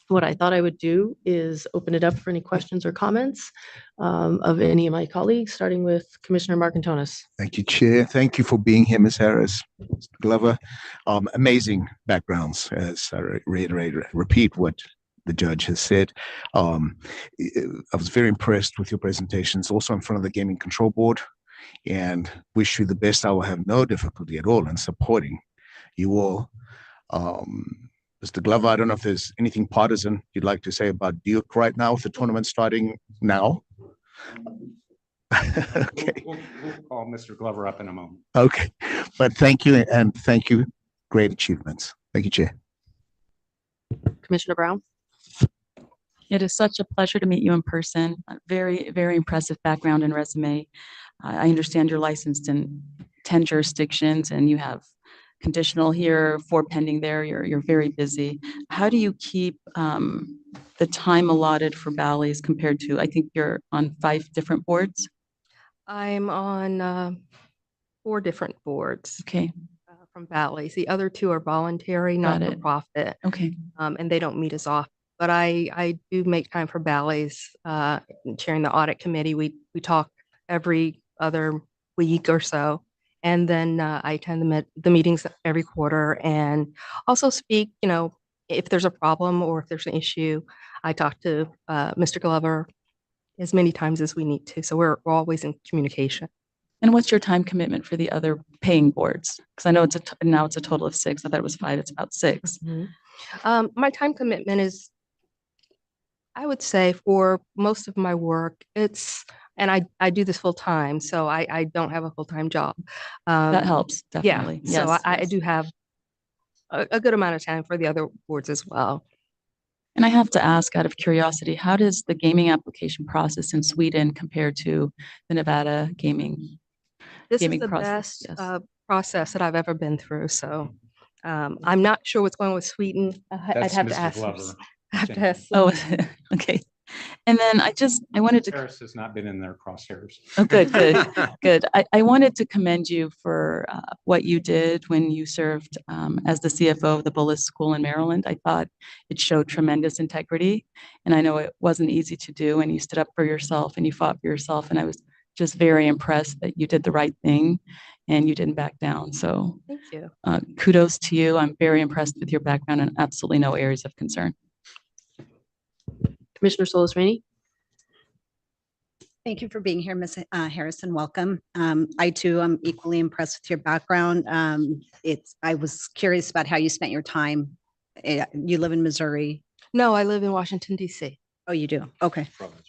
What I thought I would do is open it up for any questions or comments of any of my colleagues, starting with Commissioner Marcantonis. Thank you, Chair. Thank you for being here, Ms. Harris, Mr. Glover. Amazing backgrounds, as I repeat what the judge has said. I was very impressed with your presentations, also in front of the Gaming Control Board, and wish you the best. I will have no difficulty at all in supporting you all. Mr. Glover, I don't know if there's anything partisan you'd like to say about Duke right now, with the tournament starting now. Okay. We'll call Mr. Glover up in a moment. Okay, but thank you, and thank you. Great achievements. Thank you, Chair. Commissioner Brown. It is such a pleasure to meet you in person. A very, very impressive background and resume. I understand you're licensed in 10 jurisdictions, and you have conditional here, 4 pending there. You're very busy. How do you keep the time allotted for Bally's compared to, I think you're on 5 different boards? I'm on 4 different boards Okay, from Bally's. The other 2 are voluntary, Got not it. for profit, okay. and they don't meet as often. But I do make time for Bally's, chairing the audit committee. We talk every other week or so. And then I attend the meetings every quarter and also speak, if there's a problem or if there's an issue, I talk to Mr. Glover as many times as we need to. So we're always in communication. And what's your time commitment for the other paying boards? Because I know now it's a total of 6. I thought it was 5. It's about 6. My time commitment is, I would say, for most of my work, and I do this full time, so I don't have a full-time job. That helps, Yeah, definitely. so Yes, I yes. do have a good amount of time for the other boards as well. And I have to ask, out of curiosity, how does the gaming application process in Sweden compare to the Nevada gaming? This is Gaming the process, best yes. process that I've ever been through, so I'm not sure what's going on with Sweden. I'd have to ask. I have to ask. Oh, okay. And then I wanted to, Harris has not been in their crosshairs. oh, good, good, good. I wanted to commend you for what you did when you served as the CFO of the Bullis School in Maryland. I thought it showed tremendous integrity, and I know it wasn't easy to do, and you stood up for yourself and you fought for yourself, and I was just very impressed that you did the right thing and you didn't back down. So Thank you. Kudos to you. I'm very impressed with your background and absolutely no areas of concern. Commissioner Solis Rainey. Thank you for being here, Ms. Harrison. Welcome. I too am equally impressed with your background. I was curious about how you spent your time. You live in Missouri. No, I live in Washington, D.C. Oh, you do? Okay.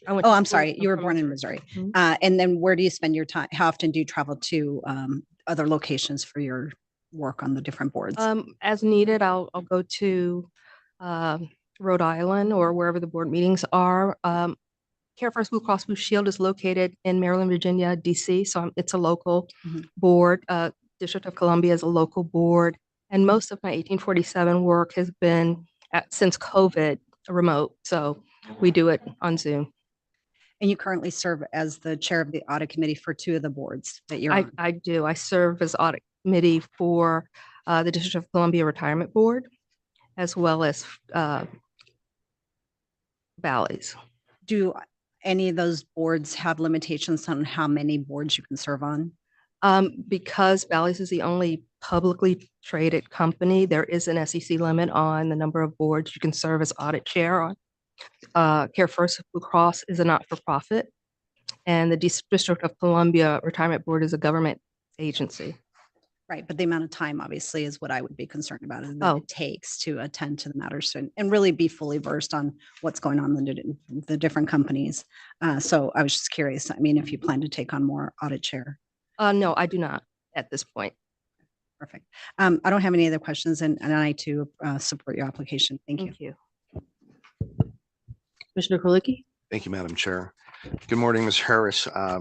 I went Oh, to I'm school sorry. You were born in Missouri. Mhm. And then where do you spend your time? How often do you travel to other locations for your work on the different boards? As needed, I'll go to Rhode Island or wherever the board meetings are. Care First Blue Cross Blue Shield is located in Maryland, Virginia, DC, so it's a local board. District of Columbia is a local board, and most of my 1847 work has been since COVID remote, so we do it on Zoom. And you currently serve as the chair of the audit committee for 2 of the boards that you're on. I do. I serve as audit committee for the District of Columbia Retirement Board, as well as Bally's. Do any of those boards have limitations on how many boards you can serve on? Because Bally's is the only publicly traded company, there is an SEC limit on the number of boards you can serve as audit chair on. Care First Blue Cross is a not-for-profit, and the District of Columbia Retirement Board is a government agency. Right, but the amount of time obviously is what I would be concerned about, is that Oh. it takes to attend to the matters and really be fully versed on what's going on in the different companies. So I was just curious, I mean, if you plan to take on more audit chair. No, I do not at this point. Perfect. I don't have any other questions, and I too support your application. Thank you. Thank you. Commissioner Kulicki? Thank you, Madam Chair. Good morning, Ms. Harris. I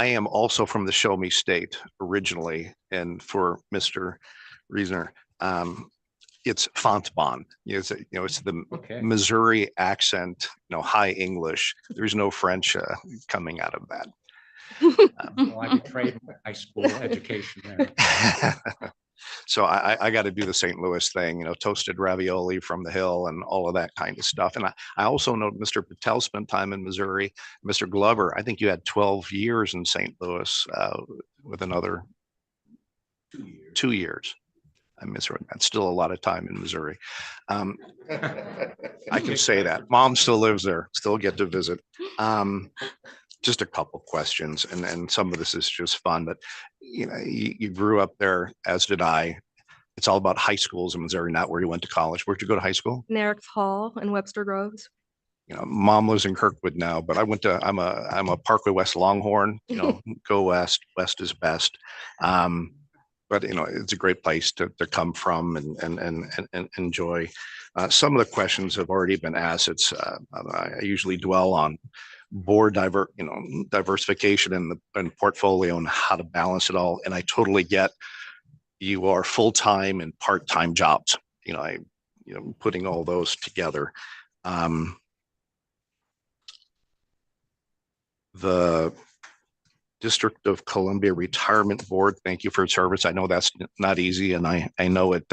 am also from the Show Me State originally, and for Mr. Reasoner, it's Fontbonne. It's the Missouri accent, high English. There's no French coming out of that. Well, I betrayed my high school education there. So I got to do the St. Louis thing, toasted ravioli from the hill and all of that kind of stuff. And I also know Mr. Patel spent time in Missouri. Mr. Glover, I think you had 12 years in St. Louis with another 2 years. I misread. That's still a lot of time in Missouri. I can say that. Mom still lives there, still get to visit. Just a couple questions, and some of this is just fun, but you grew up there, as did I. It's all about high schools in Missouri, not where you went to college. Where'd you go to high school? Narix Hall and Webster Groves. Mom lives in Kirkwood now, but I'm a Parkway West Longhorn. Go West. West is best. But it's a great place to come from and enjoy. Some of the questions have already been asked. I usually dwell on board diversification and portfolio and how to balance it all. And I totally get you are full-time and part-time jobs. Putting all those together. The District of Columbia Retirement Board, thank you for your service. I know that's not easy, and I know it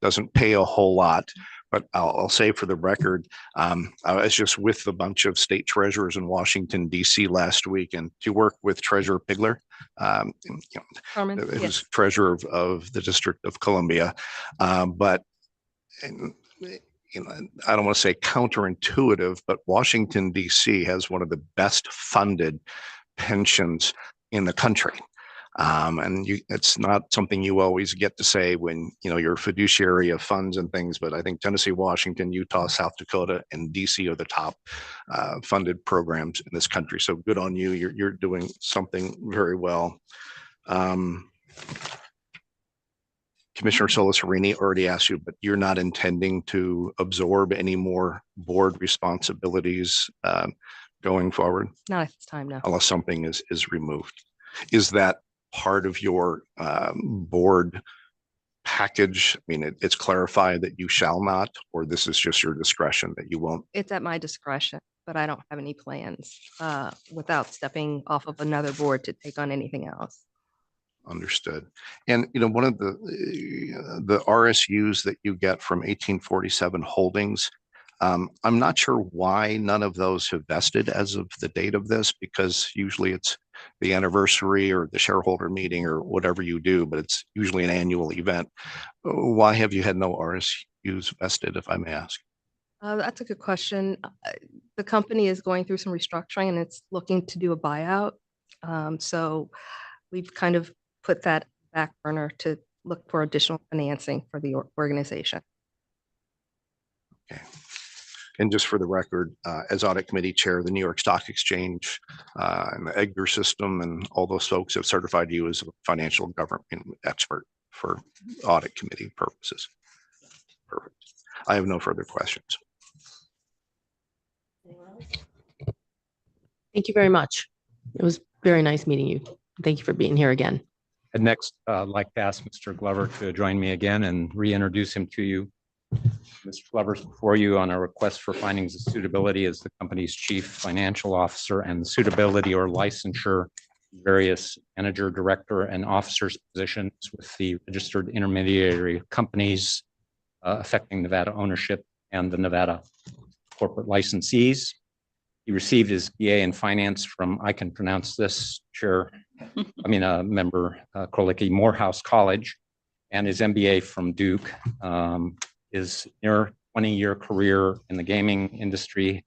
doesn't pay a whole lot, but I'll say for the record, I was just with a bunch of state treasurers in Washington, D.C. last week, and to work with Treasurer Pigler, who's treasurer of the District of Columbia, but I don't want to say counterintuitive, but Washington, D.C. has one of the best funded pensions in the country. It's not something you always get to say when, you're a fiduciary of funds and things, but I think Tennessee, Washington, Utah, South Dakota, and DC are the top funded programs in this country. So good on you. You're doing something very well. Commissioner Solasarini already asked you, but you're not intending to absorb any more board responsibilities going forward? Not at this time, no. Unless something is removed. Is that part of your board package? I mean, it's clarified that you shall not, or this is just your discretion that you won't? It's at my discretion, but I don't have any plans without stepping off of another board to take on anything else. Understood. And one of the RSUs that you get from 1847 Holdings, I'm not sure why none of those have vested as of the date of this, because usually it's the anniversary or the shareholder meeting or whatever you do, but it's usually an annual event. Why have you had no RSUs vested, if I may ask? That's a good question. The company is going through some restructuring and it's looking to do a buyout. So we've kind of put that back burner to look for additional financing for the organization. Okay. And just for the record, as audit committee chair, the New York Stock Exchange and the Edgar system and all those folks have certified you as a financial government expert for audit committee purposes. Perfect. I have no further questions. Thank you very much. It was very nice meeting you. Thank you for being here again. And next, I'd like to ask Mr. Glover to join me again and reintroduce him to you. Mr. Glover's before you on a request for findings of suitability as the company's chief financial officer and the suitability or licensure various manager, director, and officers positions with the registered intermediary companies affecting Nevada ownership and the Nevada corporate licensees. He received his BA in finance from, I can pronounce this, member Krolicki Morehouse College, and his MBA from Duke. His near 20-year career in the gaming industry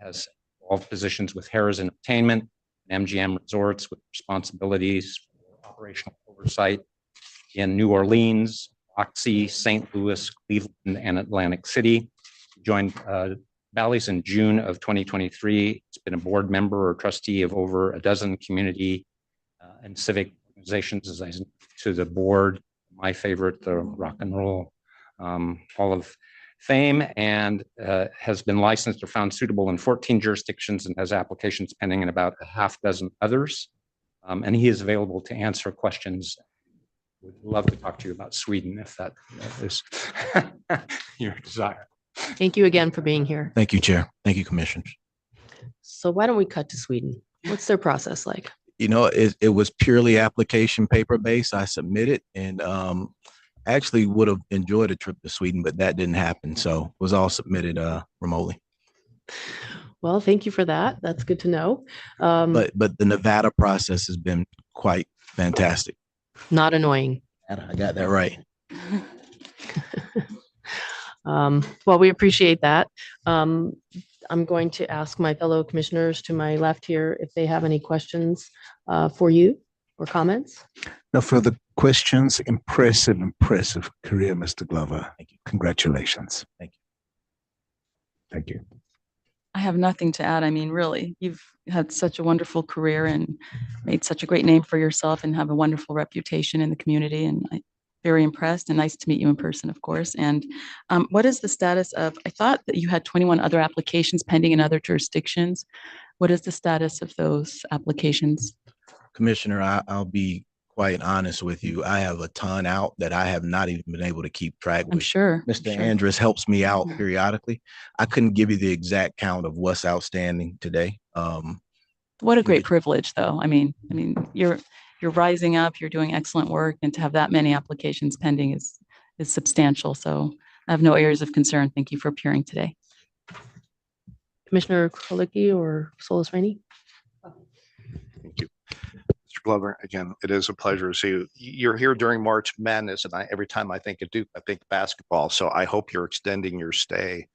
has involved positions with Harrah's Entertainment and MGM Resorts with responsibilities for operational oversight in New Orleans, Oxy, St. Louis, Cleveland, and Atlantic City. He joined Bally's in June of 2023. He's been a board member or trustee of over a dozen community and civic organizations, as I to the board. My favorite, the Rock and Roll Hall of Fame, and has been licensed or found suitable in 14 jurisdictions and has applications pending in about a half dozen others. And he is available to answer questions. Would love to talk to you about Sweden if that is your desire. Thank you again for being here. Thank you, Chair. Thank you, Commissioners. So why don't we cut to Sweden? What's their process like? It was purely application paper-based. I submitted and actually would have enjoyed a trip to Sweden, but that didn't happen. So it was all submitted remotely. Well, thank you for that. That's good to know. But the Nevada process has been quite fantastic. Not annoying. I got that right. Well, we appreciate that. I'm going to ask my fellow commissioners to my left here if they have any questions for you or comments. No further questions. Impressive career, Mr. Glover. Thank you. Congratulations. Thank you. Thank you. I have nothing to add. I mean, really, you've had such a wonderful career and made such a great name for yourself and have a wonderful reputation in the community. And I'm very impressed and nice to meet you in person, of course. And what is the status of, I thought that you had 21 other applications pending in other jurisdictions. What is the status of those applications? Commissioner, I'll be quite honest with you, I have a ton out that I have not even been able to keep track I'm with. sure. Mr. Sure. Andrus helps me out Mhm. periodically. I couldn't give you the exact count of what's outstanding today. What a great privilege, though. I mean, you're rising up, you're doing excellent work, and to have that many applications pending is substantial. So I have no areas of concern. Thank you for appearing today. Commissioner Krolicki or Solus Rainey? Thank you. Mr. Glover, again, it is a pleasure to see you. You're here during March Madness, and every time I think of Duke, I think basketball. So I hope you're extending your stay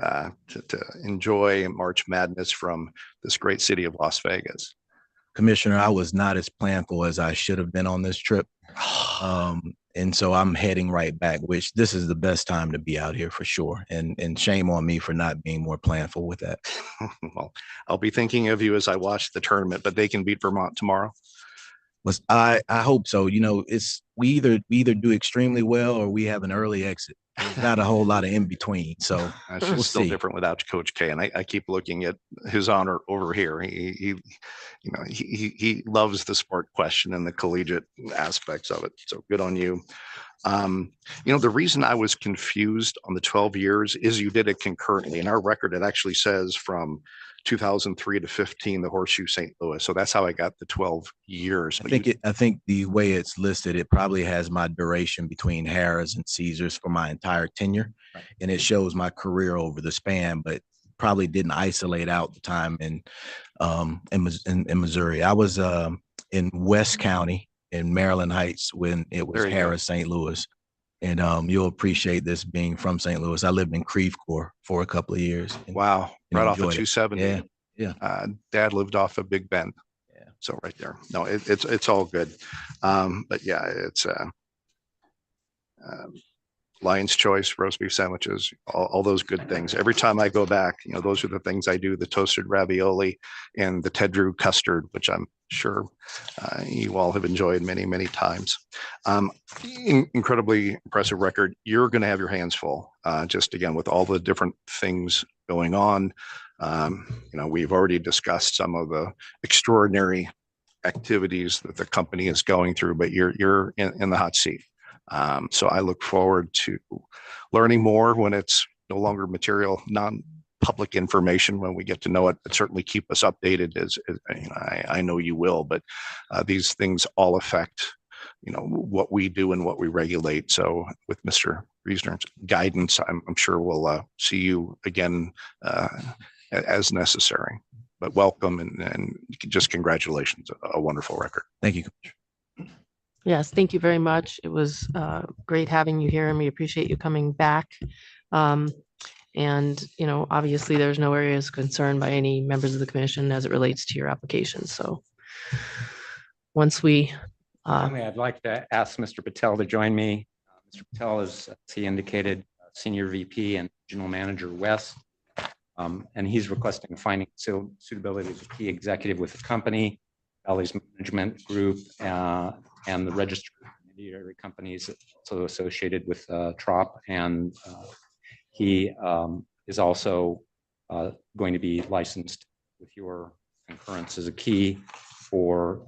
to enjoy March Madness from this great city of Las Vegas. Commissioner, I was not as planful as I should have been on this trip. And so I'm heading right back, which this is the best time to be out here for sure. And shame on me for not being more planful with that. Well, I'll be thinking of you as I watch the tournament, but they can beat Vermont tomorrow. I hope so. You know, we either do extremely well or we have an early exit. There's not a whole lot of in between. So It's we'll still see. different without Coach K. And I keep looking at his honor over here. He loves the sport question and the collegiate aspects of it. So good on you. The reason I was confused on the 12 years is you did it concurrently. In our record, it actually says from 2003 to 15, the Horseshoe St. Louis. So that's how I got the 12 years. I think the way it's listed, it probably has my duration between Harrah's and Caesars for my entire tenure. Right. And it shows my career over the span, but probably didn't isolate out the time in Missouri. I was in West County in Maryland Heights when it was Harrah's St. Louis. And you'll appreciate this being from St. Louis. I lived in Creve Coeur for a couple of years. Wow. Right off of 270. Yeah. Yeah. Dad lived off of Big Bend. Yeah. So right there. No, it's all good. But yeah, it's Lion's Choice, roast beef sandwiches, all those good things. Every time I go back, those are the things I do, the toasted ravioli and the Ted Drew custard, which I'm sure you all have enjoyed many, many times. Incredibly impressive record. You're going to have your hands full, just again, with all the different things going on. We've already discussed some of the extraordinary activities that the company is going through, but you're in the hot seat. So I look forward to learning more when it's no longer material, non-public information, when we get to know it. But certainly keep us updated as I know you will, but these things all affect, what we do and what we regulate. So with Mr. Reisner's guidance, I'm sure we'll see you again as necessary. But welcome and just congratulations, a wonderful record. Thank you. Yes, thank you very much. It was great having you here and we appreciate you coming back. And, obviously there's no areas of concern by any members of the commission as it relates to your application. So once we... I'd like to ask Mr. Patel to join me. Mr. Patel is, as he indicated, Senior VP and Regional Manager West. And he's requesting finding suitability as a key executive with the company, Bally's Management Group, and the registered intermediary companies also associated with TROP. And he is also going to be licensed with your concurrence as a key for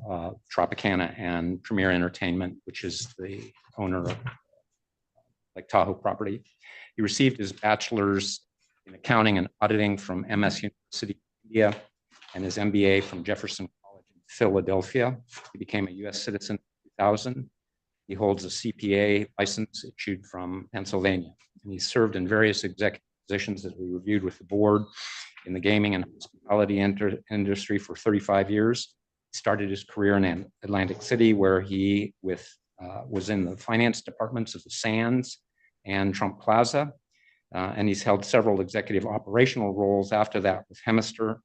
Tropicana and Premier Entertainment, which is the owner of Lake Tahoe property. He received his bachelor's in accounting and auditing from MS University, India, and his MBA from Jefferson College in Philadelphia. He became a U.S. citizen in 2000. He holds a CPA license issued from Pennsylvania, and he served in various executive positions that we reviewed with the board in the gaming and hospitality industry for 35 years. He started his career in Atlantic City, where he was in the finance departments of the Sands and Trump Plaza. And he's held several executive operational roles after that with Hemister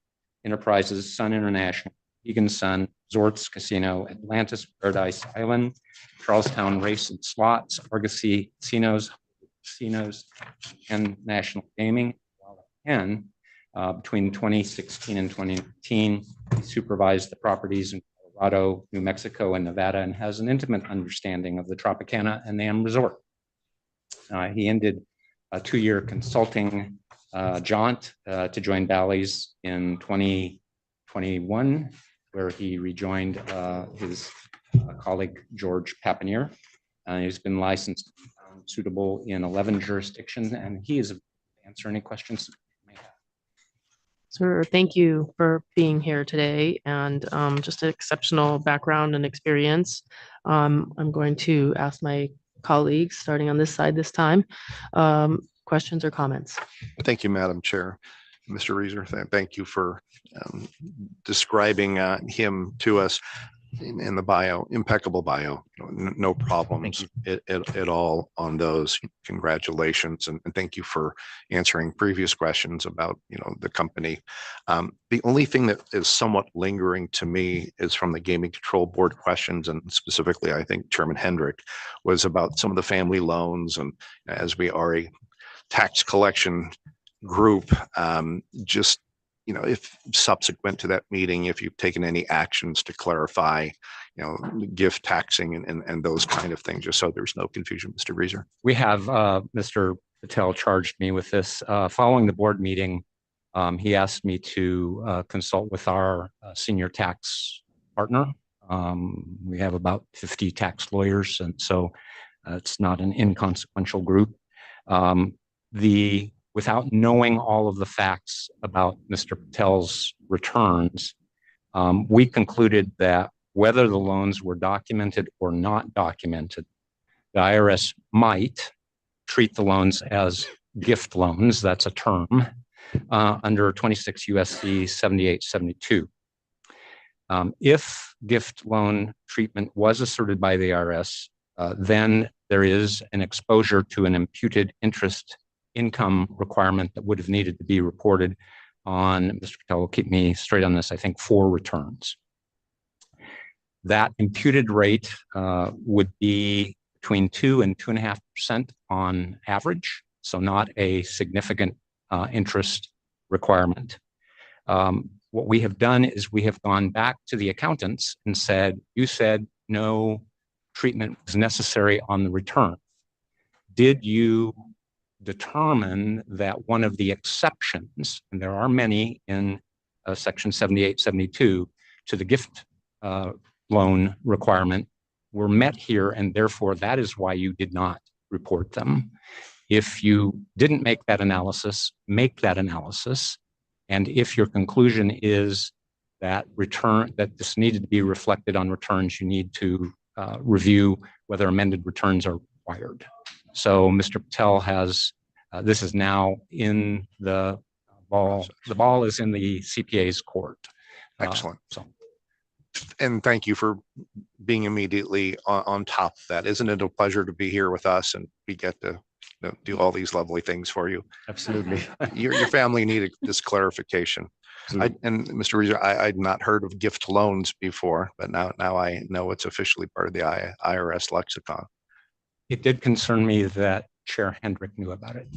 Enterprises, Sun International, Egan Sun, Resorts Casino, Atlantis Paradise Island, Charlestown Race and Slots, Argosy Casinos, and National Gaming. And between 2016 and 2019, he supervised the properties in Colorado, New Mexico, and Nevada, and has an intimate understanding of the Tropicana and NAM Resort. He ended a 2-year consulting jaunt to join Bally's in 2021, where he rejoined his colleague George Papanier. He's been licensed suitable in 11 jurisdictions, and he is answer any questions you may have. Sir, thank you for being here today and just an exceptional background and experience. I'm going to ask my colleagues, starting on this side this time, questions or comments. Thank you, Madam Chair. Mr. Reeser, thank you for describing him to us in the bio, impeccable bio, no problems at all on those. Congratulations, and thank you for answering previous questions about the company. The only thing that is somewhat lingering to me is from the Gaming Control Board questions, and specifically, I think Chairman Hendrick was about some of the family loans, and as we are a tax collection group, just if subsequent to that meeting, if you've taken any actions to clarify, gift taxing and those kind of things, just so there's no confusion, Mr. Reeser. We have Mr. Patel charged me with this. Following the board meeting, he asked me to consult with our senior tax partner. We have about 50 tax lawyers, and so it's not an inconsequential group. Without knowing all of the facts about Mr. Patel's returns, we concluded that whether the loans were documented or not documented, the IRS might treat the loans as gift loans. That's a term under 26 USC 7872. If gift loan treatment was asserted by the IRS, then there is an exposure to an imputed interest income requirement that would have needed to be reported on, Mr. Patel will keep me straight on this, I think 4 returns. That imputed rate would be between 2 and 2.5% on average, so not a significant interest requirement. What we have done is we have gone back to the accountants and said, you said no treatment was necessary on the return. Did you determine that one of the exceptions, and there are many in section 7872 to the gift loan requirement, were met here, and therefore that is why you did not report them? If you didn't make that analysis, make that analysis. And if your conclusion is that this needed to be reflected on returns, you need to review whether amended returns are required. So Mr. Patel has, this is now in the ball is in the CPA's court. Excellent. And thank you for being immediately on top of that. Isn't it a pleasure to be here with us and we get to do all these lovely things for you? Absolutely. Your family needed this clarification. And Mr. Reeser, I'd not heard of gift loans before, but now I know it's officially part of the IRS lexicon. It did concern me that Chair Hendrick knew about it.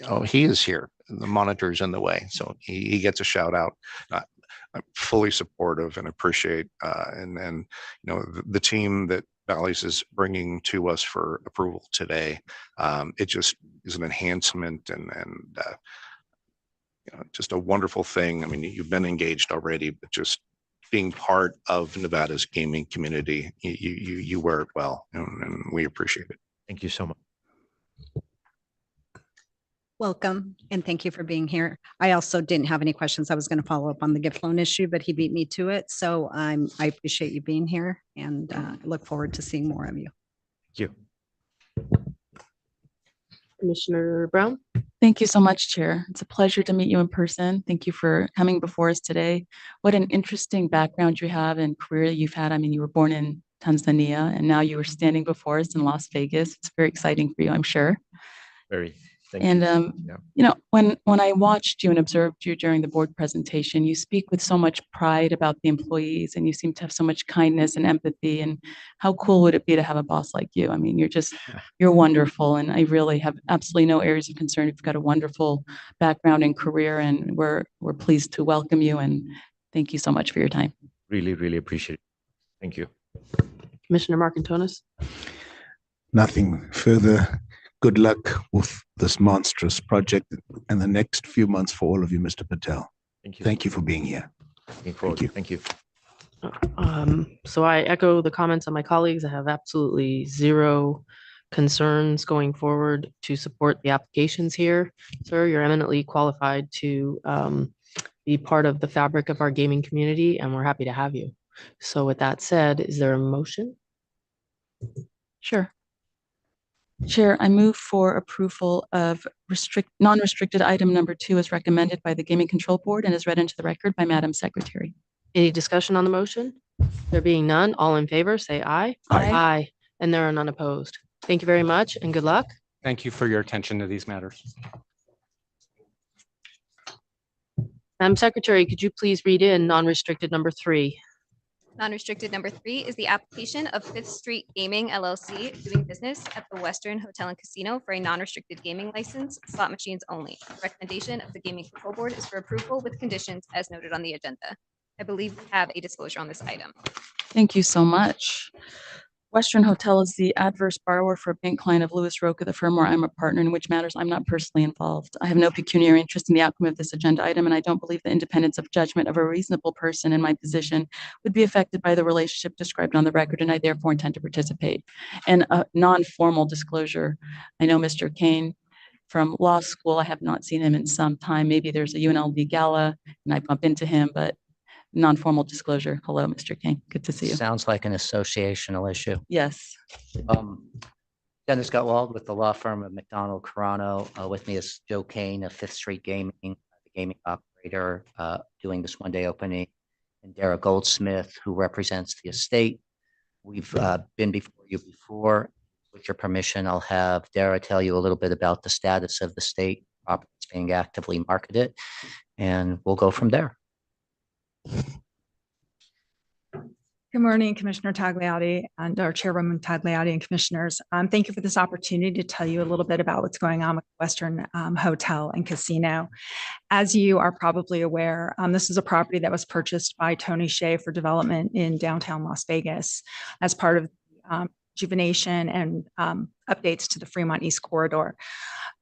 Oh, he is here. The monitor's in the way, so he gets a shout out. I'm fully supportive and appreciate and the team that Bally's is bringing to us for approval today. It just is an enhancement and just a wonderful thing. I mean, you've been engaged already, but just being part of Nevada's gaming community, you wear it well, and we appreciate it. Thank you so much. Welcome, and thank you for being here. I also didn't have any questions. I was going to follow up on the gift loan issue, but he beat me to it. So I appreciate you being here and look forward to seeing more of you. Thank you. Commissioner Brown. Thank you so much, Chair. It's a pleasure to meet you in person. Thank you for coming before us today. What an interesting background you have and career you've had. I mean, you were born in Tanzania and now you are standing before us in Las Vegas. It's very exciting for you, I'm sure. Very. And, when I watched you and observed you during the board presentation, you speak with so much pride about the employees and you seem to have so much kindness and empathy. And how cool would it be to have a boss like you? I mean, you're wonderful. And I really have absolutely no areas of concern. You've got a wonderful background and career, and we're pleased to welcome you. And thank you so much for your time. Really, really appreciate it. Thank you. Commissioner Marcantonis. Nothing further. Good luck with this monstrous project and the next few months for all of you, Mr. Patel. Thank you. Thank you for being here. Thank you. Thank you. So I echo the comments of my colleagues. I have absolutely zero concerns going forward to support the applications here. Sir, you're eminently qualified to be part of the fabric of our gaming community, and we're happy to have you. So with that said, is there a motion? Sure. Chair, I move for approval of non-restricted item number 2 as recommended by the Gaming Control Board and is read into the record by Madam Secretary. Any discussion on the motion? There being none, all in favor, say aye. Aye. Aye. And there are none opposed. Thank you very much and good luck. Thank you for your attention to these matters. Madam Secretary, could you please read in non-restricted number 3? Non-restricted number 3 is the application of Fifth Street Gaming LLC doing business at the Western Hotel and Casino for a non-restricted gaming license, slot machines only. Recommendation of the Gaming Control Board is for approval with conditions as noted on the agenda. I believe we have a disclosure on this item. Thank you so much. Western Hotel is the adverse borrower for a bank client of Lewis Roca, the firm where I'm a partner, in which matters I'm not personally involved. I have no pecuniary interest in the outcome of this agenda item, and I don't believe the independence of judgment of a reasonable person in my position would be affected by the relationship described on the record, and I therefore intend to participate. And a non-formal disclosure, I know Mr. Kane from law school. I have not seen him in some time. Maybe there's a UNLV gala and I bump into him, but non-formal disclosure. Hello, Mr. King. Good to see you. Sounds like an associational issue. Yes. Dennis Gutwald with the law firm of McDonald Carano. With me is Joe Kane of Fifth Street Gaming, the gaming operator doing this one-day opening, and Dara Goldsmith, who represents the estate. We've been before you before. With your permission, I'll have Dara tell you a little bit about the status of the state properties being actively marketed, and we'll go from there. Good morning, Commissioner Tagliati and our Chairwoman Tagliati and Commissioners. Thank you for this opportunity to tell you a little bit about what's going on with Western Hotel and Casino. As you are probably aware, this is a property that was purchased by Tony Hsieh for development in downtown Las Vegas as part of rejuvenation and updates to the Fremont East Corridor.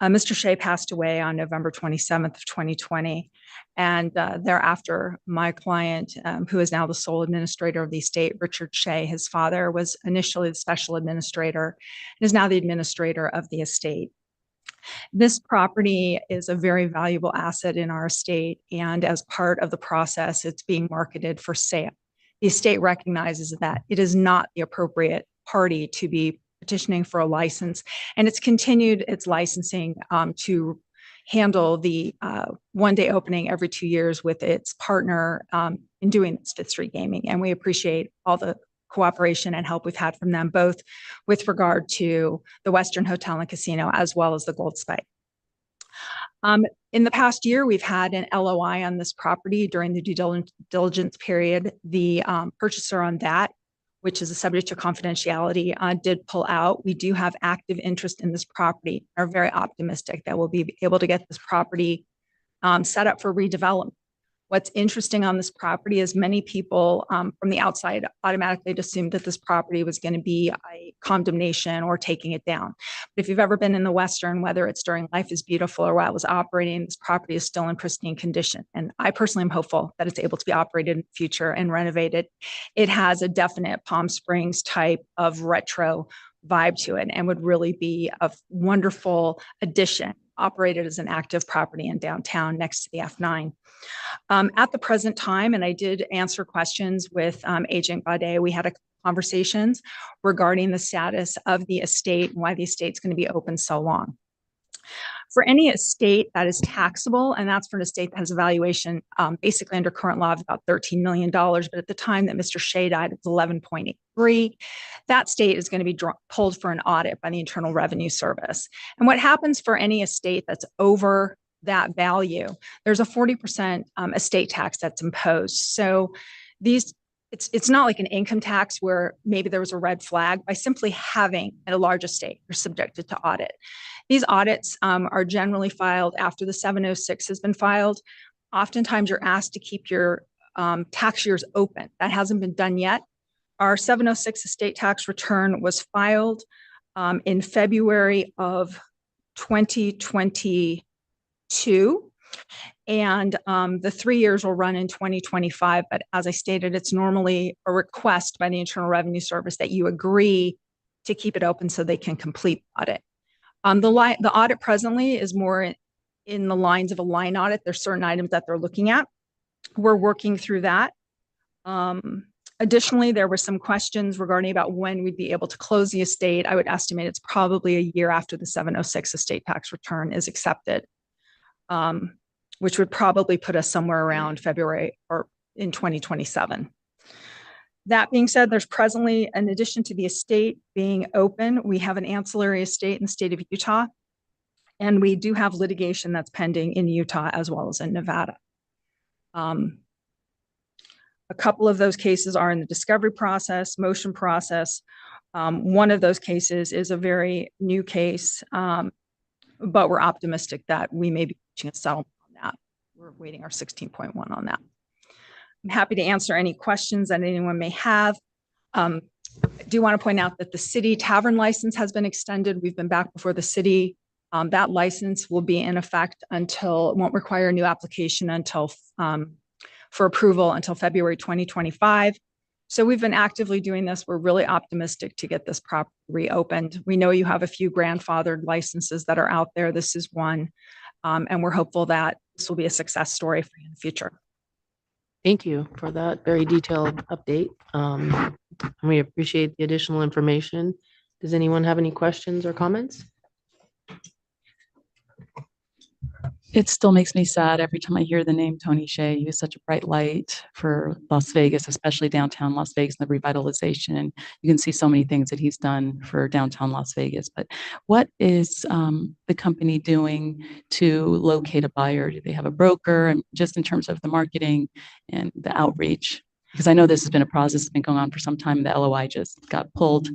Mr. Hsieh passed away on November 27th of 2020. And thereafter, my client, who is now the sole administrator of the estate, Richard Hsieh, his father was initially the special administrator and is now the administrator of the estate. This property is a very valuable asset in our estate, and as part of the process, it's being marketed for sale. The estate recognizes that it is not the appropriate party to be petitioning for a license, and it's continued its licensing to handle the one-day opening every 2 years with its partner in doing this, Fifth Street Gaming. And we appreciate all the cooperation and help we've had from them, both with regard to the Western Hotel and Casino, as well as the Gold Spike. In the past year, we've had an LOI on this property during the due diligence period. The purchaser on that, which is a subject to confidentiality, did pull out. We do have active interest in this property, are very optimistic that we'll be able to get this property set up for redevelopment. What's interesting on this property is many people from the outside automatically assumed that this property was going to be a condemnation or taking it down. But if you've ever been in the Western, whether it's during Life is Beautiful or while it was operating, this property is still in pristine condition. And I personally am hopeful that it's able to be operated in the future and renovated. It has a definite Palm Springs type of retro vibe to it and would really be a wonderful addition, operated as an active property in downtown next to the F9. At the present time, and I did answer questions with Agent Bade, we had a conversations regarding the status of the estate and why the estate's going to be open so long. For any estate that is taxable, and that's for an estate that has a valuation basically under current law of about $13 million, but at the time that Mr. Hsieh died, it was 11.83. That estate is going to be pulled for an audit by the Internal Revenue Service. And what happens for any estate that's over that value, there's a 40% estate tax that's imposed. So it's not like an income tax where maybe there was a red flag. By simply having a large estate, you're subjected to audit. These audits are generally filed after the 706 has been filed. Oftentimes you're asked to keep your tax years open. That hasn't been done yet. Our 706 estate tax return was filed in February of 2022. And the 3 years will run in 2025. But as I stated, it's normally a request by the Internal Revenue Service that you agree to keep it open so they can complete the audit. The audit presently is more in the lines of a line audit. There's certain items that they're looking at. We're working through that. Additionally, there were some questions regarding about when we'd be able to close the estate. I would estimate it's probably a year after the 706 estate tax return is accepted, which would probably put us somewhere around February or in 2027. That being said, there's presently, in addition to the estate being open, we have an ancillary estate in the state of Utah, and we do have litigation that's pending in Utah as well as in Nevada. A couple of those cases are in the discovery process, motion process. One of those cases is a very new case, but we're optimistic that we may be reaching a settlement on that. We're waiting our 16.1 on that. I'm happy to answer any questions that anyone may have. I do want to point out that the city tavern license has been extended. We've been back before the city. That license will be in effect until, it won't require a new application until for approval until February 2025. So we've been actively doing this. We're really optimistic to get this property reopened. We know you have a few grandfathered licenses that are out there. This is one, and we're hopeful that this will be a success story for you in the future. Thank you for that very detailed update. We appreciate the additional information. Does anyone have any questions or comments? It still makes me sad every time I hear the name Tony Hsieh. He was such a bright light for Las Vegas, especially downtown Las Vegas and the revitalization. And you can see so many things that he's done for downtown Las Vegas. But what is the company doing to locate a buyer? Do they have a broker? And just in terms of the marketing and the outreach? Because I know this has been a process that's been going on for some time. The LOI just got pulled.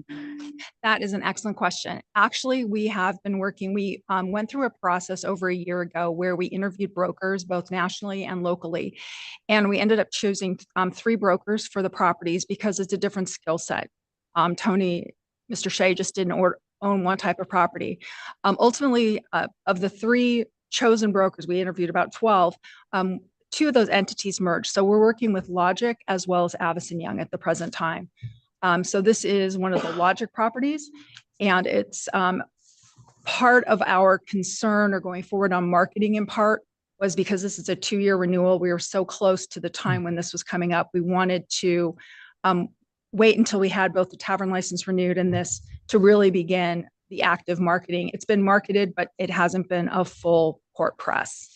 That is an excellent question. Actually, we have been working. We went through a process over a year ago where we interviewed brokers, both nationally and locally. And we ended up choosing 3 brokers for the properties because it's a different skill set. Mr. Hsieh just didn't own one type of property. Ultimately, of the 3 chosen brokers, we interviewed about 12. 2 of those entities merged. So we're working with Logic as well as Avison Young at the present time. So this is one of the Logic properties, and it's part of our concern or going forward on marketing in part was because this is a 2-year renewal. We were so close to the time when this was coming up. We wanted to wait until we had both the tavern license renewed and this to really begin the active marketing. It's been marketed, but it hasn't been a full court press,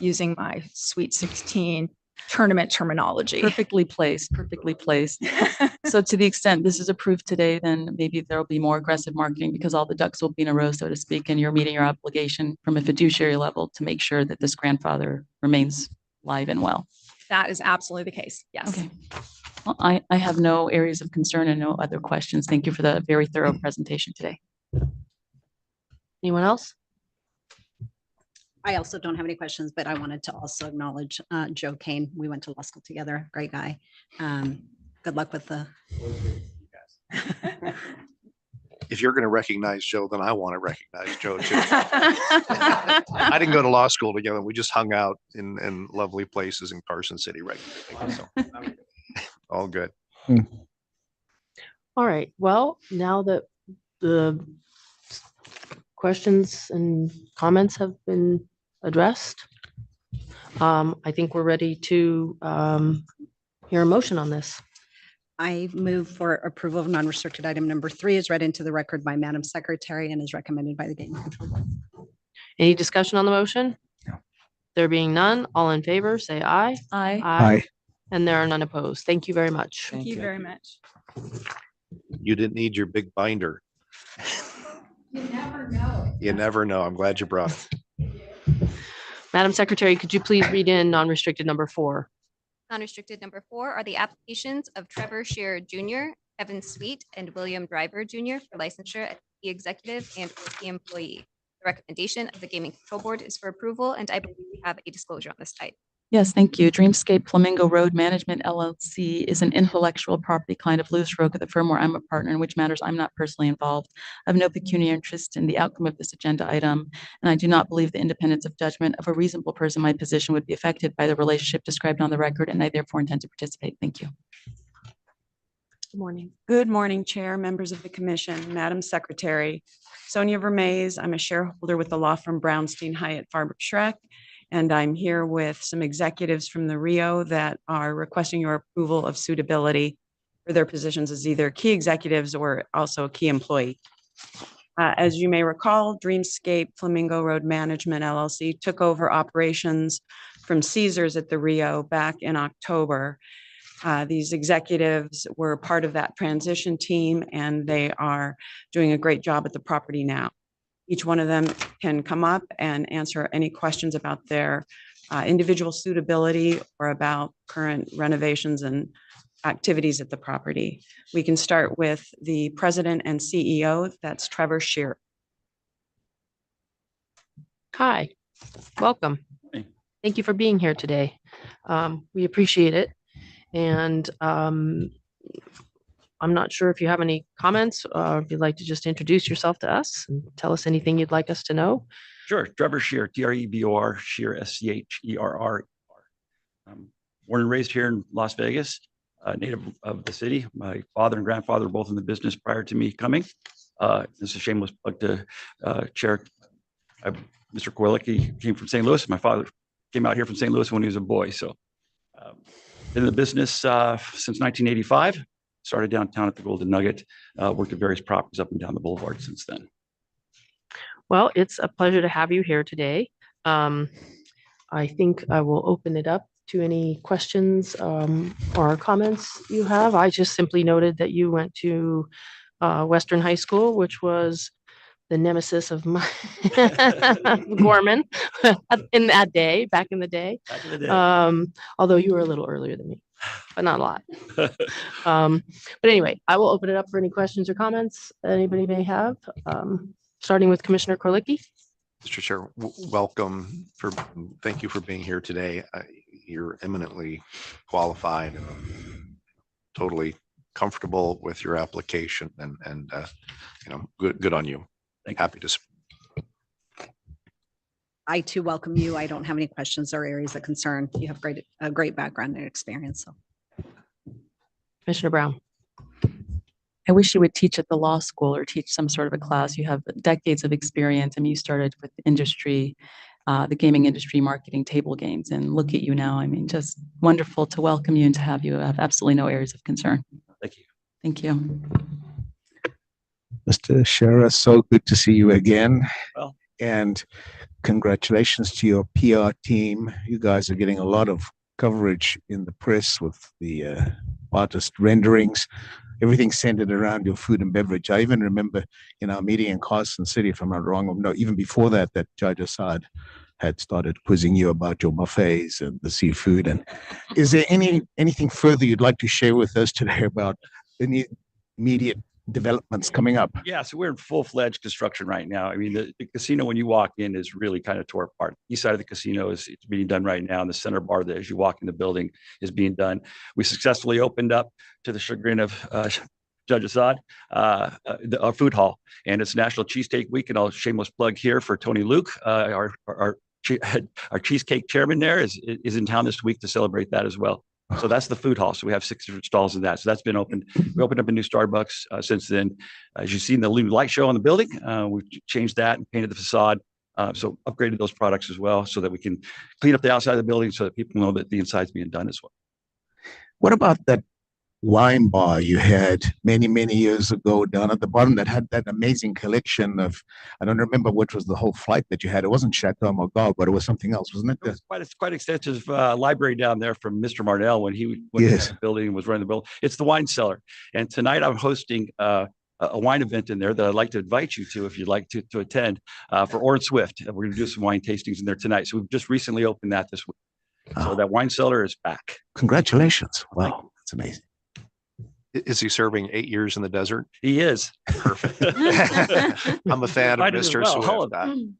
using my Sweet 16 tournament terminology. Perfectly placed, perfectly placed. So to the extent this is approved today, then maybe there'll be more aggressive marketing because all the ducks will be in a row, so to speak, and you're meeting your obligation from a fiduciary level to make sure that this grandfather remains live and well. That is absolutely the case. Yes. Okay. Well, I have no areas of concern and no other questions. Thank you for the very thorough presentation today. Anyone else? I also don't have any questions, but I wanted to also acknowledge Joe Kane. We went to law school together. Great guy. Good luck with the. If you're going to recognize Joe, then I want to recognize Joe too. I didn't go to law school together. We just hung out in lovely places in Carson City regularly. So all good. All right. Well, now that the questions and comments have been addressed, I think we're ready to hear a motion on this. I move for approval of non-restricted item number 3 is read into the record by Madam Secretary and is recommended by the Gaming Control Board. Any discussion on the motion? No. There being none, all in favor, say aye. Aye. Aye. And there are none opposed. Thank you very much. Thank you very much. You didn't need your big binder. You never know. You never know. I'm glad you brought it. Madam Secretary, could you please read in non-restricted number 4? Non-restricted number 4 are the applications of Trevor Shearer Jr., Evan Sweet, and William Driver Jr. for licensure as the executive and the employee. The recommendation of the Gaming Control Board is for approval, and I believe we have a disclosure on this item. Yes, thank you. Dreamscape Flamingo Road Management LLC is an intellectual property client of Lewis Roca, the firm where I'm a partner, in which matters I'm not personally involved. I have no pecuniary interest in the outcome of this agenda item, and I do not believe the independence of judgment of a reasonable person in my position would be affected by the relationship described on the record, and I therefore intend to participate. Thank you. Good morning. Good morning, Chair, members of the Commission, Madam Secretary. Sonia Vermaze, I'm a shareholder with the law firm Brownstein Hyatt Farber Schreck, and I'm here with some executives from the Rio that are requesting your approval of suitability for their positions as either key executives or also a key employee. As you may recall, Dreamscape Flamingo Road Management LLC took over operations from Caesars at the Rio back in October. These executives were part of that transition team, and they are doing a great job at the property now. Each one of them can come up and answer any questions about their individual suitability or about current renovations and activities at the property. We can start with the president and CEO. That's Trevor Shear. Hi, welcome. Thank you for being here today. We appreciate it. And I'm not sure if you have any comments or if you'd like to just introduce yourself to us and tell us anything you'd like us to know. Sure. Trevor Shear, T-R-E-B-O-R, Shear, S-C-H-E-R-R. Born and raised here in Las Vegas, native of the city. My father and grandfather were both in the business prior to me coming. This is a shameless plug to Chair. Mr. Kowalik came from St. Louis. My father came out here from St. Louis when he was a boy. So been in the business since 1985. Started downtown at the Golden Nugget, worked at various properties up and down the boulevard since then. Well, it's a pleasure to have you here today. I think I will open it up to any questions or comments you have. I just simply noted that you went to Western High School, which was the nemesis of my Gorman in that day, back in the day. Back in the day. Although you were a little earlier than me, but not a lot. But anyway, I will open it up for any questions or comments anybody may have, starting with Commissioner Korlicki. Mr. Chair, welcome. Thank you for being here today. You're eminently qualified and totally comfortable with your application, and good on you. Happy to. I too welcome you. I don't have any questions or areas of concern. You have a great background and experience. So, Commissioner Brown. I wish you would teach at the law school or teach some sort of a class. You have decades of experience. I mean, you started with industry, the gaming industry, marketing table games, and look at you now. I mean, just wonderful to welcome you and to have you have absolutely no areas of concern. Thank you. Thank you. Mr. Scherer, so good to see you again. Well, and congratulations to your PR team. You guys are getting a lot of coverage in the press with the artist renderings. Everything centered around your food and beverage. I even remember in our meeting in Carson City, if I'm not wrong, no, even before that, that Judge Assad had started quizzing you about your buffets and the seafood. And is there anything further you'd like to share with us today about any immediate developments coming up? Yeah, so we're in full-fledged construction right now. I mean, the casino, when you walk in, is really kind of tore apart. East side of the casino it's being done right now, and the center bar that as you walk in the building is being done. We successfully opened up, to the chagrin of Judge Assad, our food hall, and it's National Cheesesteak Week, and I'll shameless plug here for Tony Luke, our cheesecake chairman there is in town this week to celebrate that as well. So that's the food hall. So we have 6 different stalls in that. So that's been opened. We opened up a new Starbucks since then. As you've seen the new light show on the building, we've changed that and painted the facade. So upgraded those products as well so that we can clean up the outside of the building so that people know that the inside's being done as well. What about that wine bar you had many, many years ago down at the bottom that had that amazing collection of, I don't remember what was the whole flight that you had. It wasn't Chateau Margaux, but it was something else, wasn't it? It was quite extensive library down there from Mr. Marnell when he Yes. had the building and was running the building. It's the wine cellar. And tonight I'm hosting a wine event in there that I'd like to invite you to if you'd like to attend for Orrin Swift. We're going to do some wine tastings in there tonight. So we've just recently opened that this week. So that wine cellar is back. Congratulations. Wow, that's amazing. Is he serving 8 years in the desert? He is. Perfect. I'm a fan of I did as Mr. well. Swift. Hold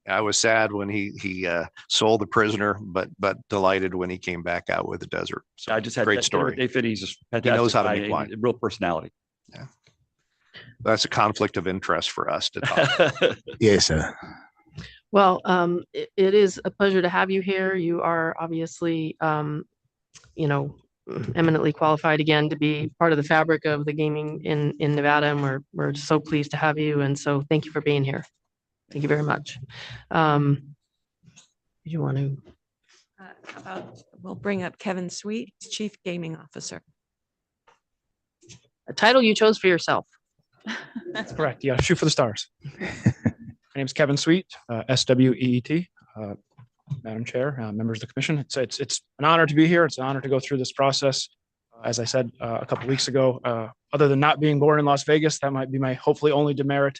I was sad when he sold the prisoner, but delighted when he came back out with the desert. So I just had great dinner story. with Dave Fitty. He's a He fantastic knows how to guy, make wine. Real personality. Yeah. That's a conflict of interest for us to talk. Yes, sir. Well, it is a pleasure to have you here. You are obviously, eminently qualified again to be part of the fabric of the gaming in Nevada, and we're so pleased to have you. And so thank you for being here. Thank you very much. Did you want to? How about we'll bring up Kevin Sweet, Chief Gaming Officer. A title you chose for yourself. That's correct. Yeah, shoot for the stars. My name is Kevin Sweet, SWEET. Madam Chair, members of the commission. It's an honor to be here. It's an honor to go through this process. As I said a couple of weeks ago, other than not being born in Las Vegas, that might be my hopefully only demerit.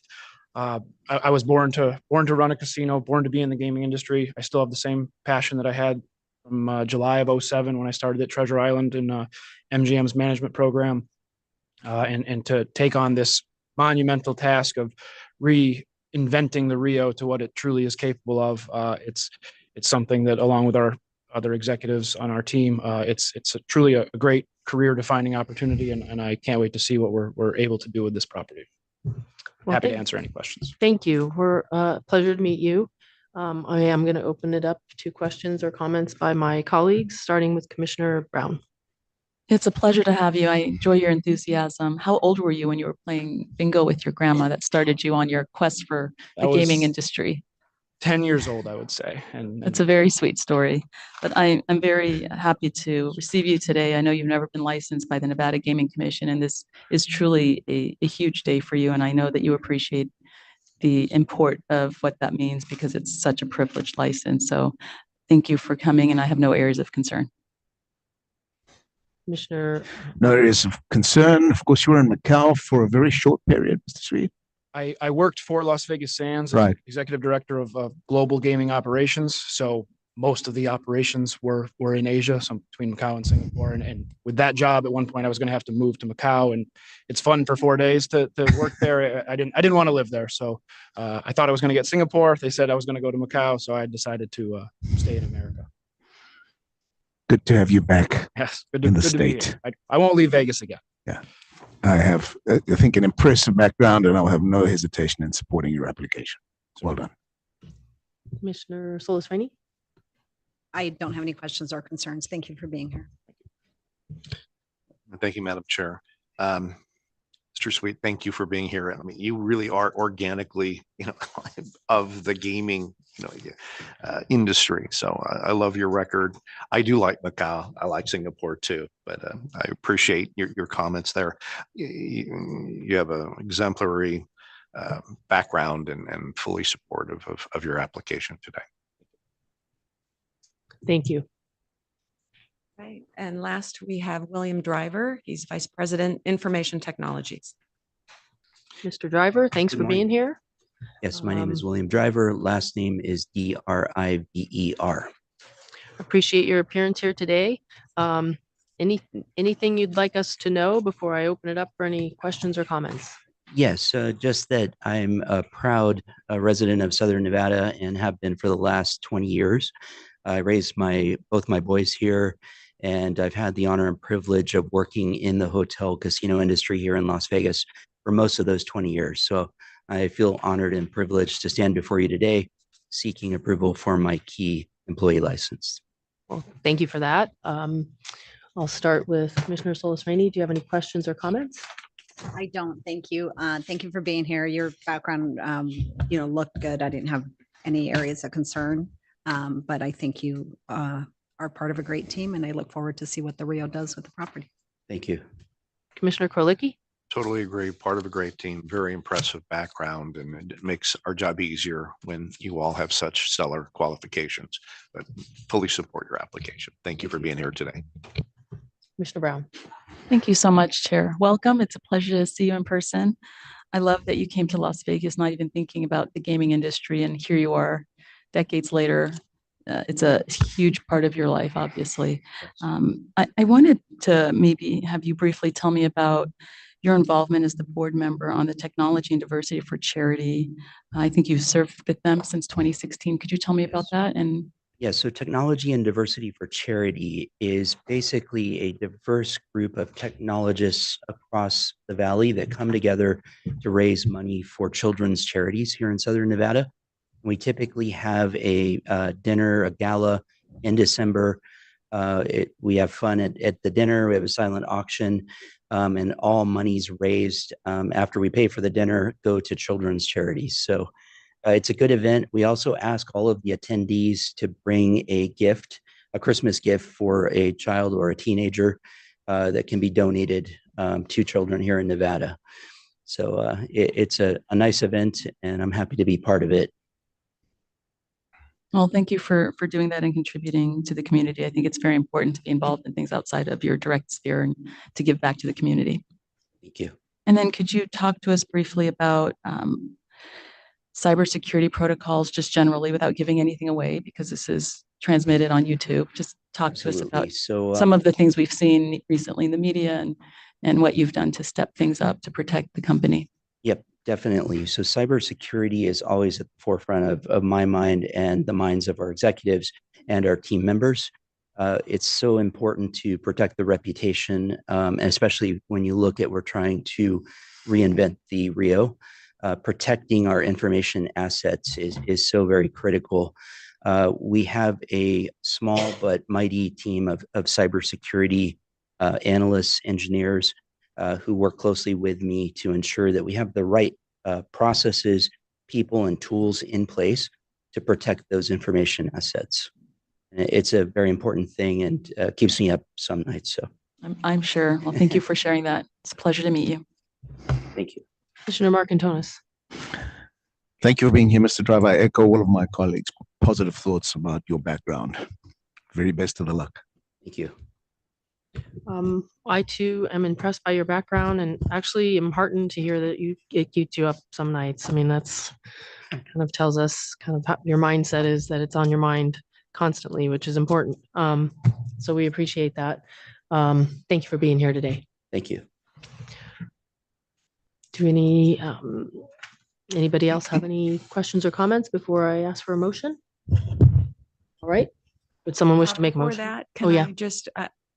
I was born to run a casino, born to be in the gaming industry. I still have the same passion that I had from July of 2007 when I started at Treasure Island in MGM's management program, and to take on this monumental task of reinventing the Rio to what it truly is capable of. It's something that, along with our other executives on our team, it's truly a great career defining opportunity, and I can't wait to see what we're able to do with this property. Well, Happy to answer any questions. Thank you. We're pleasure to meet you. I am going to open it up to questions or comments by my colleagues, starting with Commissioner Brown. It's a pleasure to have you. I enjoy your enthusiasm. How old were you when you were playing bingo with your grandma that started you on your quest for the gaming industry? 10 years old, I would say. And It's a very sweet story, but I'm very happy to receive you today. I know you've never been licensed by the Nevada Gaming Commission, and this is truly a huge day for you. And I know that you appreciate the import of what that means because it's such a privileged license. So thank you for coming, and I have no areas of concern. Commissioner. No areas of concern. Of course, you were in Macau for a very short period, Mr. Sweet. I worked for Las Vegas Sands, as Right. executive director of global gaming operations. So most of the operations were in Asia, some between Macau and Singapore. And with that job, at one point, I was going to have to move to Macau, and it's fun for 4 days to work there. I didn't want to live there, so I thought I was going to get Singapore. They said I was going to go to Macau, so I decided to stay in America. Good to have you back. Yes, in the good to be state. here. I won't leave Vegas again. Yeah. I have, I think, an impressive background, and I'll have no hesitation in supporting your application. Well done. Commissioner Solis-Rainey. I don't have any questions or concerns. Thank you for being here. Thank you, Madam Chair. Mr. Sweet, thank you for being here. I mean, you really are organically, of the gaming, industry. So I love your record. I do like Macau. I like Singapore too, but I appreciate your comments there. You have an exemplary background and fully supportive of your application today. Thank you. Right. And last, we have William Driver. He's Vice President, Information Technologies. Mr. Driver, thanks Good for morning. being here. Yes, my name is William Driver. Last name is Driver. Appreciate your appearance here today. Anything you'd like us to know before I open it up for any questions or comments? Yes, just that I'm a proud resident of Southern Nevada and have been for the last 20 years. I raised both my boys here, and I've had the honor and privilege of working in the hotel casino industry here in Las Vegas for most of those 20 years. So I feel honored and privileged to stand before you today seeking approval for my key employee license. Well, thank you for that. I'll start with Commissioner Solis-Rainey. Do you have any questions or comments? I don't. Thank you. Thank you for being here. Your background, looked good. I didn't have any areas of concern, but I think you are part of a great team, and I look forward to see what the Rio does with the property. Thank you. Commissioner Krolicki. Totally agree. Part of a great team, very impressive background, and it makes our job easier when you all have such stellar qualifications. But fully support your application. Thank you for being here today. Commissioner Brown. Thank you so much, Chair. Welcome. It's a pleasure to see you in person. I love that you came to Las Vegas, not even thinking about the gaming industry, and here you are decades later it's a huge part of your life, obviously. I wanted to maybe have you briefly tell me about your involvement as the board member on the Technology and Diversity for Charity. I think you've served with them since 2016. Could you tell me about that? And Yeah, so Technology and Diversity for Charity is basically a diverse group of technologists across the valley that come together to raise money for children's charities here in Southern Nevada. We typically have a dinner, a gala in December. We have fun at the dinner. We have a silent auction, and all monies raised after we pay for the dinner go to children's charities. So it's a good event. We also ask all of the attendees to bring a gift, a Christmas gift for a child or a teenager that can be donated to children here in Nevada. So it's a nice event, and I'm happy to be part of it. well, thank you for doing that and contributing to the community. I think it's very important to be involved in things outside of your direct sphere and to give back to the community. Thank you. And then could you talk to us briefly about cybersecurity protocols, just generally, without giving anything away, because this is transmitted on YouTube? Just talk to us about some of the things we've seen recently in the media and what you've done to step things up to protect the company. Yep, definitely. So cybersecurity is always at the forefront of my mind and the minds of our executives and our team members. It's so important to protect the reputation, and especially when you look at we're trying to reinvent the Rio. Protecting our information assets is so very critical. We have a small but mighty team of cybersecurity analysts, engineers who work closely with me to ensure that we have the right processes, people, and tools in place to protect those information assets. It's a very important thing and keeps me up some nights. So I'm sure. Well, thank you for sharing that. It's a pleasure to meet you. Thank you. Commissioner Marcantonis. Thank you for being here, Mr. Driver. I echo all of my colleagues' positive thoughts about your background. Very best of the luck. Thank you. I too am impressed by your background and actually am heartened to hear that it keeps you up some nights. I mean, that's kind of tells us kind of how your mindset is, that it's on your mind constantly, which is important. So we appreciate that. Thank you for being here today. Thank you. Do anybody else have any questions or comments before I ask for a motion? All right. Would someone wish to make a Before motion? that, Oh, can yeah. I just,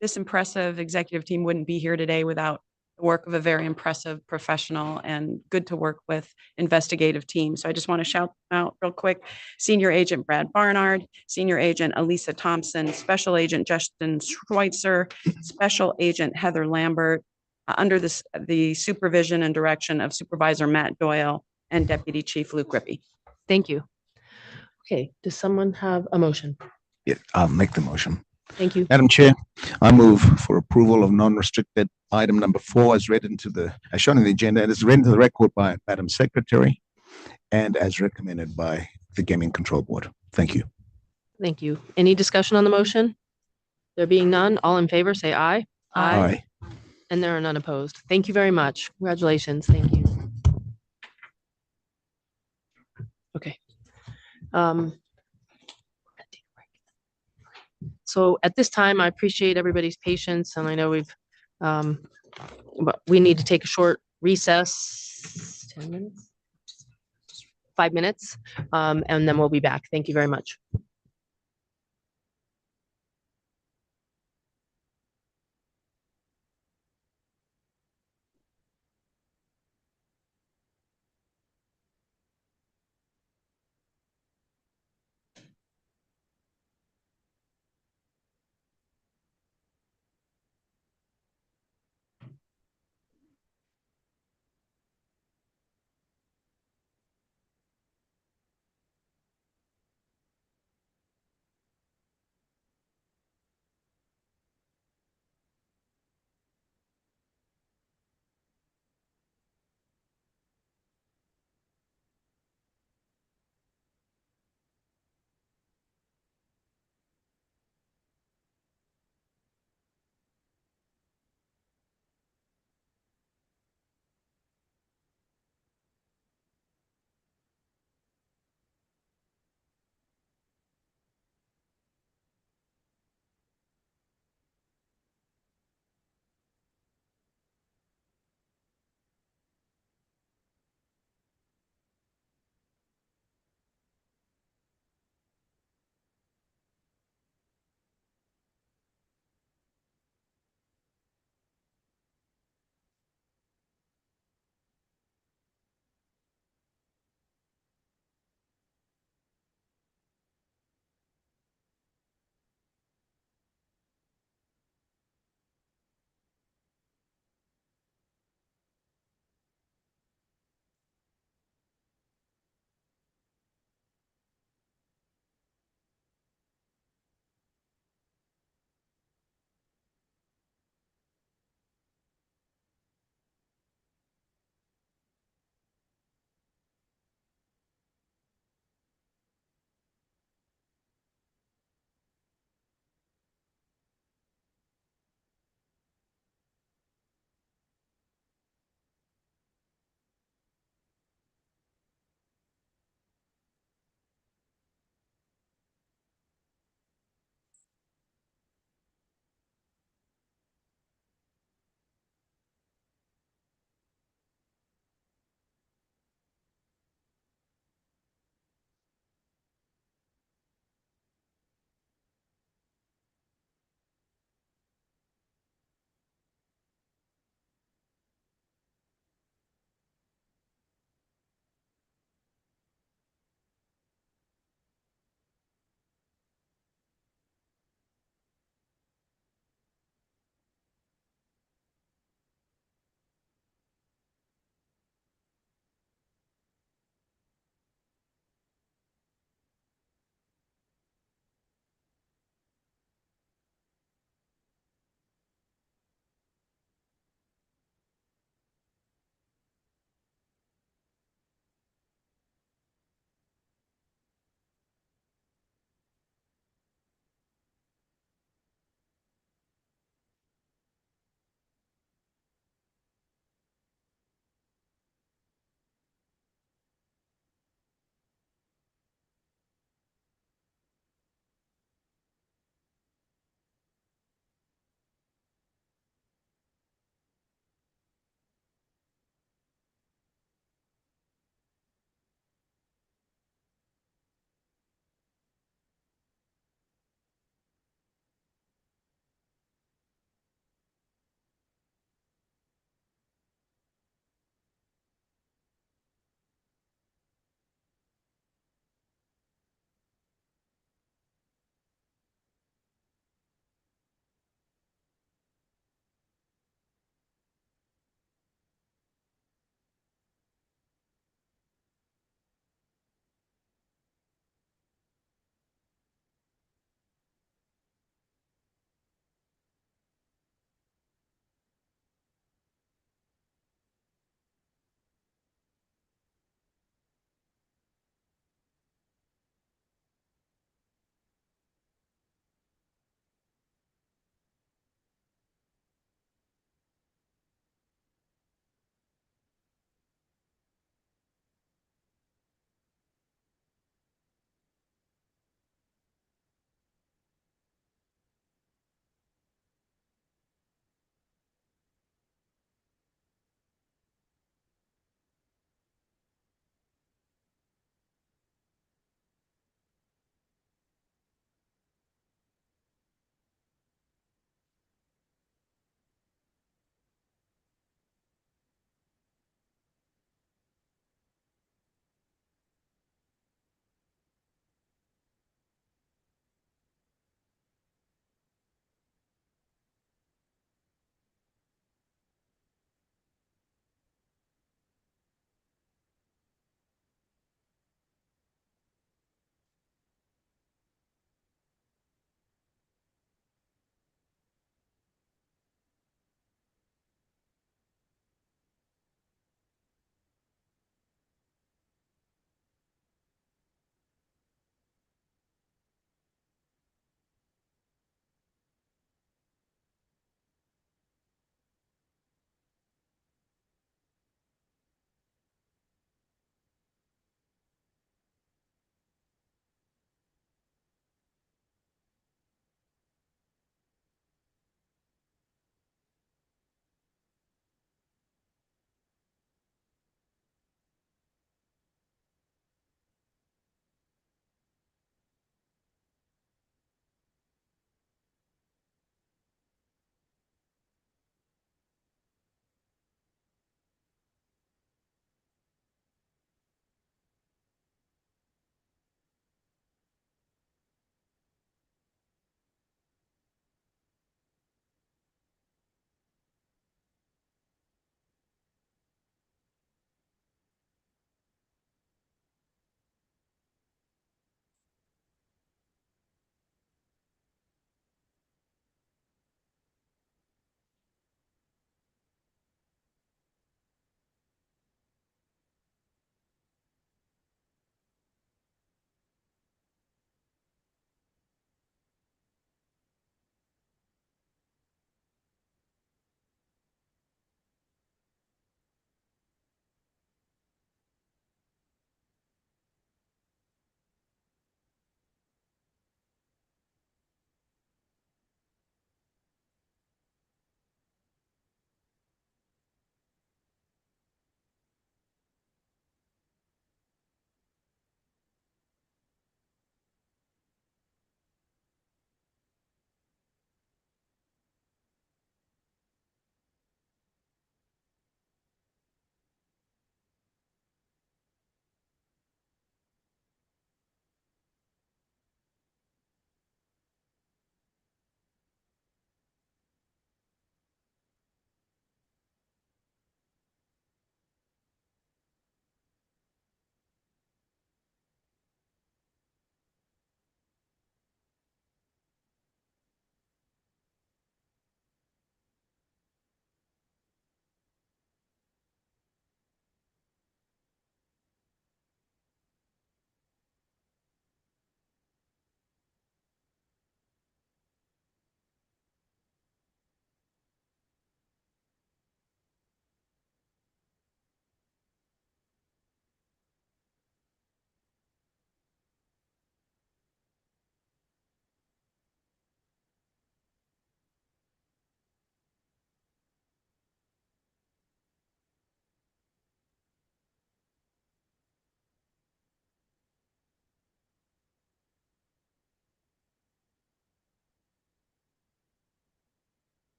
this impressive executive team wouldn't be here today without the work of a very impressive professional and good to work with investigative team. So I just want to shout out real quick. Senior Agent Brad Barnard, Senior Agent Elisa Thompson, Special Agent Justin Schweitzer, Special Agent Heather Lambert, under the supervision and direction of Supervisor Matt Doyle and Deputy Chief Luke Rippey. Thank you. Okay, does someone have a motion? Yeah, I'll make the motion. Thank you. Madam Chair, I move for approval of non-restricted item number 4 as read as shown in the agenda and is read into the record by Madam Secretary and as recommended by the Gaming Control Board. Thank you. Thank you. Any discussion on the motion? There being none, all in favor, say aye. Aye. And there are none opposed. Thank you very much. Congratulations. Thank you. Okay. So at this time, I appreciate everybody's patience, and I know but we need to take a short recess, 10 minutes, 5 minutes, and then we'll be back. Thank you very much.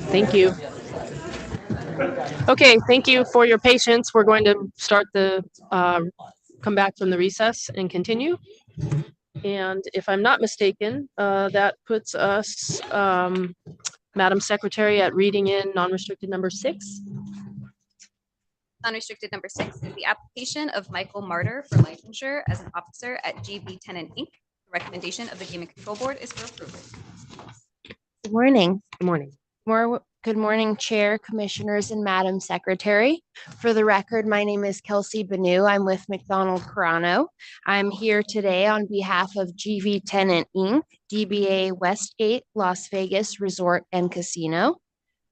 Thank you. Okay, thank you for your patience. We're going to start the, come back from the recess and continue. And if I'm not mistaken, that puts us, Madam Secretary, at reading in non-restricted number 6. Unrestricted number 6 is the application of Michael Martyr for licensure as an officer at GV Tenant Inc. The recommendation of the Gaming Control Board is for approval. Good morning. Good morning. Good morning, Chair, Commissioners, and Madam Secretary. For the record, my name is Kelsey Banu. I'm with McDonald Carano. I'm here today on behalf of GV Tenant Inc., DBA Westgate, Las Vegas Resort and Casino.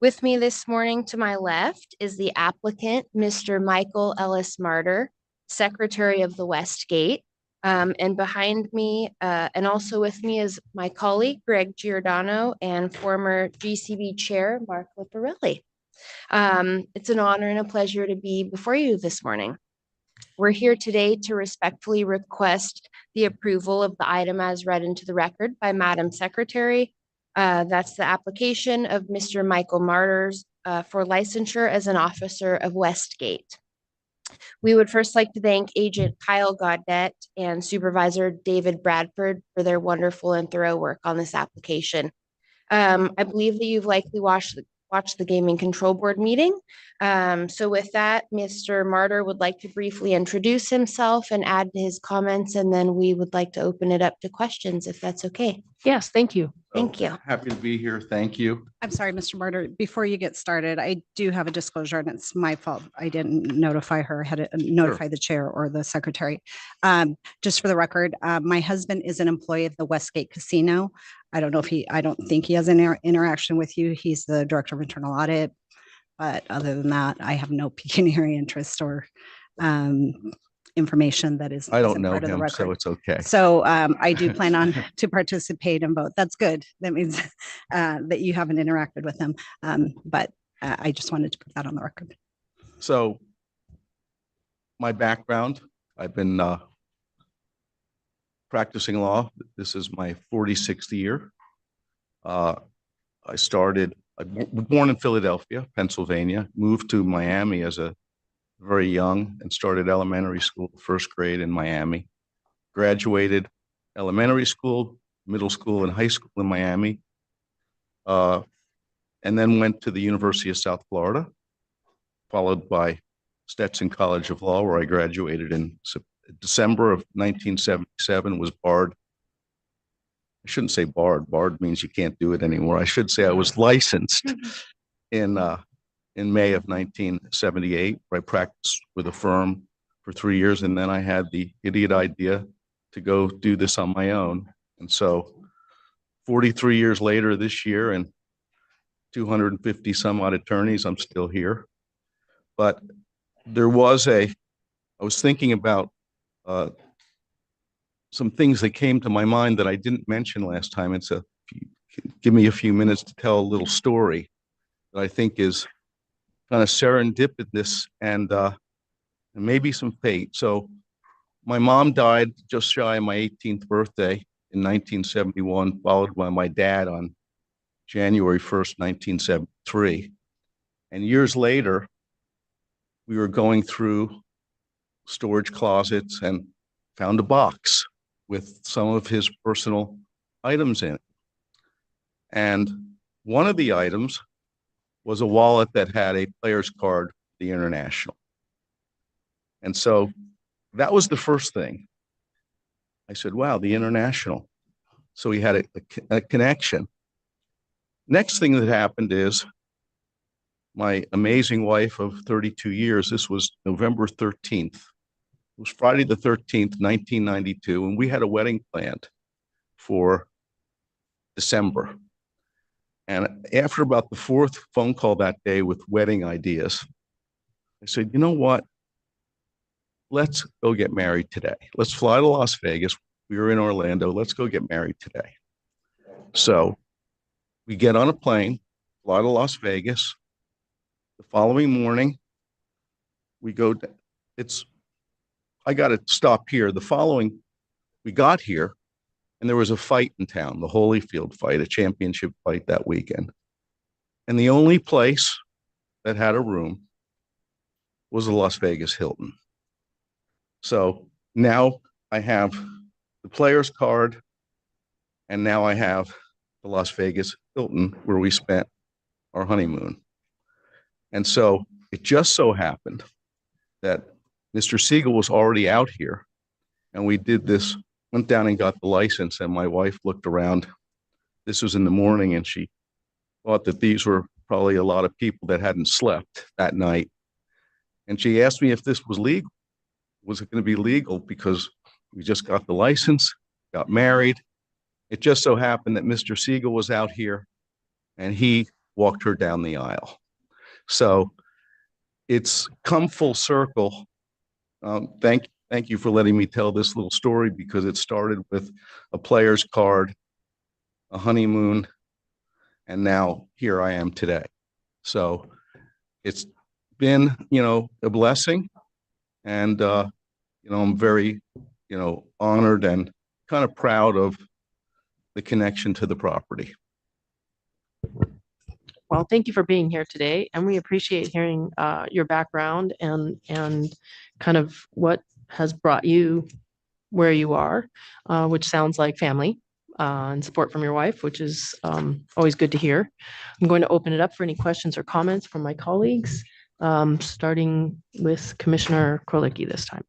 With me this morning to my left is the applicant, Mr. Michael Ellis Martyr, Secretary of the Westgate. And behind me, and also with me is my colleague, Greg Giordano, and former GCB Chair, Mark Liparelli. It's an honor and a pleasure to be before you this morning. We're here today to respectfully request the approval of the item as read into the record by Madam Secretary. That's the application of Mr. Michael Martyr's for licensure as an officer of Westgate. We would first like to thank Agent Kyle Gaudette and Supervisor David Bradford for their wonderful and thorough work on this application. I believe that you've likely watched the Gaming Control Board meeting. So with that, Mr. Martyr would like to briefly introduce himself and add to his comments, and then we would like to open it up to questions if that's okay. Yes, thank you. Thank you. Happy to be here. Thank you. I'm sorry, Mr. Martyr, before you get started, I do have a disclosure and it's my fault. I didn't notify her, had to notify the chair or the secretary. Just for the record, my husband is an employee of the Westgate Casino. I don't think he has an interaction with you. He's the director of internal audit. But other than that, I have no pecuniary interest or information that is. I don't isn't know part of the him, so record. it's okay. So I do plan on to participate and vote. That's good. That means that you haven't interacted with him. But I just wanted to put that on the record. So my background, I've been practicing law. This is my 46th year. I was born in Philadelphia, Pennsylvania, moved to Miami as a very young and started elementary school, first grade in Miami. Graduated elementary school, middle school, and high school in Miami. And then went to the University of South Florida, followed by Stetson College of Law, where I graduated in December of 1977, was barred. I shouldn't say barred. Barred means you can't do it anymore. I should say I was licensed in May of 1978, where I practiced with a firm for 3 years. And then I had the idiot idea to go do this on my own. And so 43 years later this year and 250 some odd attorneys, I'm still here. But I was thinking about some things that came to my mind that I didn't mention last time. If you give me a few minutes to tell a little story that I think is kind of serendipitous and maybe some fate. So my mom died just shy of my 18th birthday in 1971, followed by my dad on January 1st, 1973. And years later, we were going through storage closets and found a box with some of his personal items in it. And one of the items was a wallet that had a player's card, the International. And so that was the first thing. I said, wow, the International. So he had a connection. Next thing that happened is my amazing wife of 32 years, this was November 13th. It was Friday the 13th, 1992, and we had a wedding planned for December. And after about the fourth phone call that day with wedding ideas, I said, you know what? Let's go get married today. Let's fly to Las Vegas. We were in Orlando. Let's go get married today. So we get on a plane, fly to Las Vegas. The following morning, we go, I got to stop here. We got here, and there was a fight in town, the Holyfield fight, a championship fight that weekend. And the only place that had a room was the Las Vegas Hilton. So now I have the player's card, and now I have the Las Vegas Hilton where we spent our honeymoon. And so it just so happened that Mr. Siegel was already out here, and we did this, went down and got the license, and my wife looked around. This was in the morning, and she thought that these were probably a lot of people that hadn't slept that night. And she asked me if this was legal. Was it going to be legal? Because we just got the license, got married. It just so happened that Mr. Siegel was out here, and he walked her down the aisle. So it's come full circle. Thank you for letting me tell this little story, because it started with a player's card, a honeymoon, and now here I am today. So it's been, a blessing, and I'm very, honored and kind of proud of the connection to the property. Well, thank you for being here today, and we appreciate hearing your background and kind of what has brought you where you are, which sounds like family and support from your wife, which is always good to hear. I'm going to open it up for any questions or comments from my colleagues, starting with Commissioner Krolicki this time.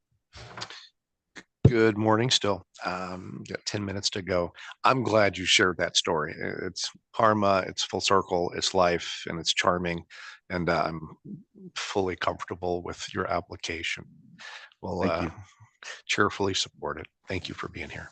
Good morning still. Got 10 minutes to go. I'm glad you shared that story. It's karma, it's full circle, it's life, and it's charming. And I'm fully comfortable with your application. Well, cheerfully support it. Thank you for being here.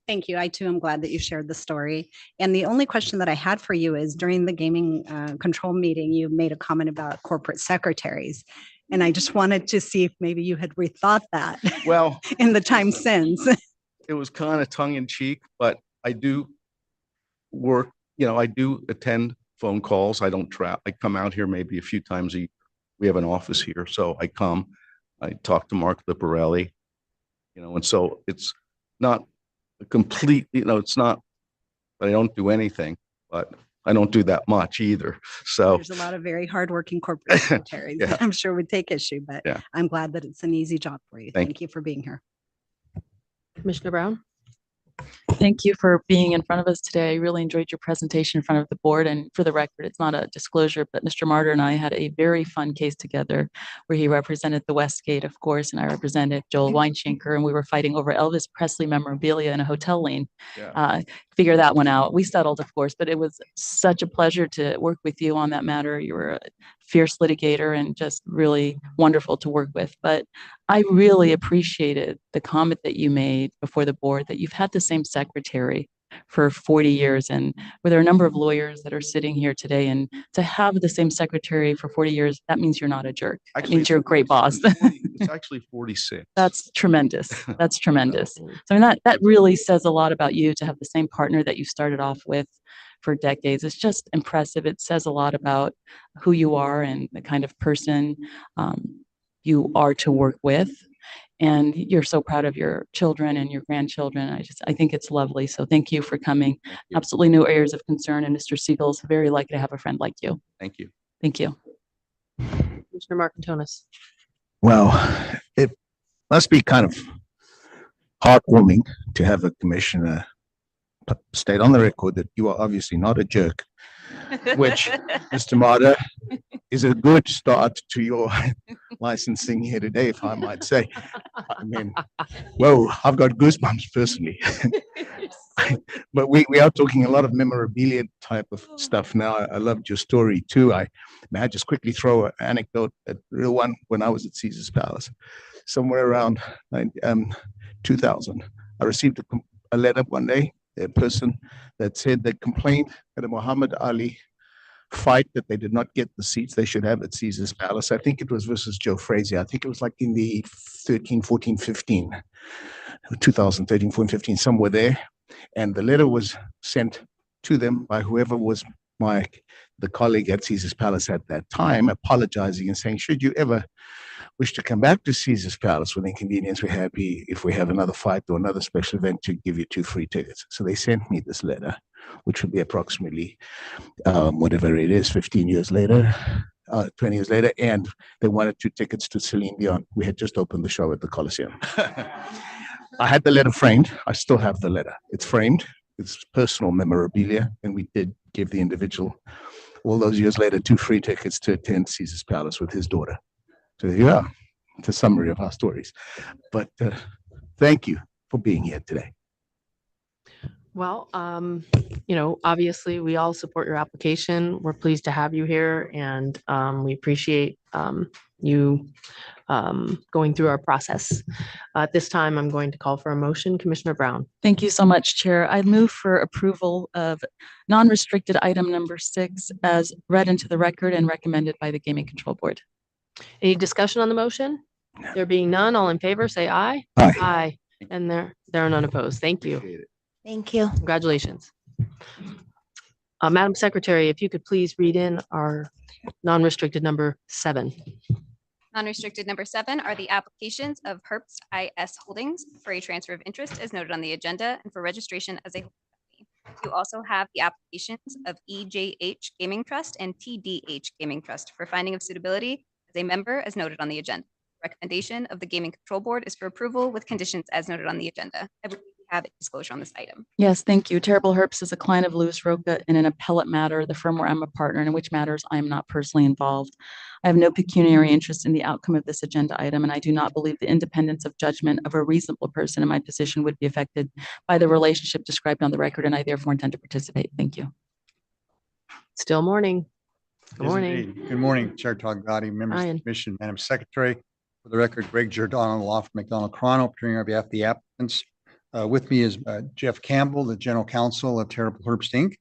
Thank you. I too am glad that you shared the story. And the only question that I had for you is, during the gaming control meeting, you made a comment about corporate secretaries. And I just wanted to see if maybe you had rethought that. Well, in the time since. It was kind of tongue in cheek, but I do work, I do attend phone calls. I don't travel. I come out here maybe a few times a year. We have an office here, so I come, I talk to Mark Liparelli, and so it's not a complete, it's not that I don't do anything, but I don't do that much either. So there's a lot of very hardworking corporate secretaries that I'm sure would take issue, but I'm glad that it's an easy job for you. Thank you for being here. Commissioner Brown. Thank you for being in front of us today. I really enjoyed your presentation in front of the board. And for the record, it's not a disclosure, but Mr. Martyr and I had a very fun case together where he represented the Westgate, of course, and I represented Joel Weinschenker, and we were fighting over Elvis Presley memorabilia in a hotel lane. Figure that one out. We settled, of course, but it was such a pleasure to work with you on that matter. You were a fierce litigator and just really wonderful to work with. But I really appreciated the comment that you made before the board that you've had the same secretary for 40 years. And where there are a number of lawyers that are sitting here today, and to have the same secretary for 40 years, that means you're not a jerk. That means you're a great boss. It's actually 46. That's tremendous. That's tremendous. So I mean, that really says a lot about you, to have the same partner that you started off with for decades. It's just impressive. It says a lot about who you are and the kind of person you are to work with. And you're so proud of your children and your grandchildren. I think it's lovely. So thank you for coming. Absolutely no areas of concern. And Mr. Siegel's very lucky to have a friend like you. Thank you. Thank you. Commissioner Marcantonis. Well, it must be kind of heartwarming to have a commissioner state on the record that you are obviously not a jerk, which, Mr. Martyr, is a good start to your licensing here today, if I might say. I mean, whoa, I've got goosebumps personally. But we are talking a lot of memorabilia type of stuff now. I loved your story too. May I just quickly throw an anecdote, a real one. When I was at Caesar's Palace, somewhere around 2000, I received a letter one day, a person that said they complained at a Muhammad Ali fight that they did not get the seats they should have at Caesar's Palace. I think it was versus Joe Frazier. I think it was like in the 13, 14, 15, 2013, 14, 15, somewhere there. And the letter was sent to them by whoever was the colleague at Caesar's Palace at that time, apologizing and saying, should you ever wish to come back to Caesar's Palace with inconvenience, we're happy if we have another fight or another special event to give you 2 free tickets. So they sent me this letter, which will be approximately whatever it is, 15 years later, 20 years later, and they wanted 2 tickets to Celine Dion. We had just opened the show at the Coliseum. I had the letter framed. I still have the letter. It's framed. It's personal memorabilia, and we did give the individual all those years later 2 free tickets to attend Caesar's Palace with his daughter. So there you are. It's a summary of our stories. But thank you for being here today. Well, obviously we all support your application. We're pleased to have you here, and we appreciate you going through our process. At this time, I'm going to call for a motion. Commissioner Brown. Thank you so much, Chair. I move for approval of non-restricted item number 6 as read into the record and recommended by the Gaming Control Board. Any discussion on the motion? There being none, all in favor, say aye. Aye. Aye. And there are none opposed. Thank you. Thank you. Congratulations. Madam Secretary, if you could please read in our non-restricted number 7. Non-restricted number 7 are the applications of Herbst IS Holdings for a transfer of interest as noted on the agenda and for registration as a holding company. You also have the applications of EJH Gaming Trust and TDH Gaming Trust for finding of suitability as a member as noted on the agenda. Recommendation of the Gaming Control Board is for approval with conditions as noted on the agenda. I believe we have a disclosure on this item. Yes, thank you. Terrible Herbst is a client of Louis Roca in an appellate matter, the firm where I'm a partner, and in which matters I am not personally involved. I have no pecuniary interest in the outcome of this agenda item, and I do not believe the independence of judgment of a reasonable person in my position would be affected by the relationship described on the record, and I therefore intend to participate. Thank you. Still morning. Good Yes, morning. indeed. Good morning, Chair Togliatti, members of Ryan. the commission, Madam Secretary. For the record, Greg Giordano, law firm McDonald Carano, appearing on behalf of the applicants. With me is Jeff Campbell, the general counsel of Terrible Herbst Inc.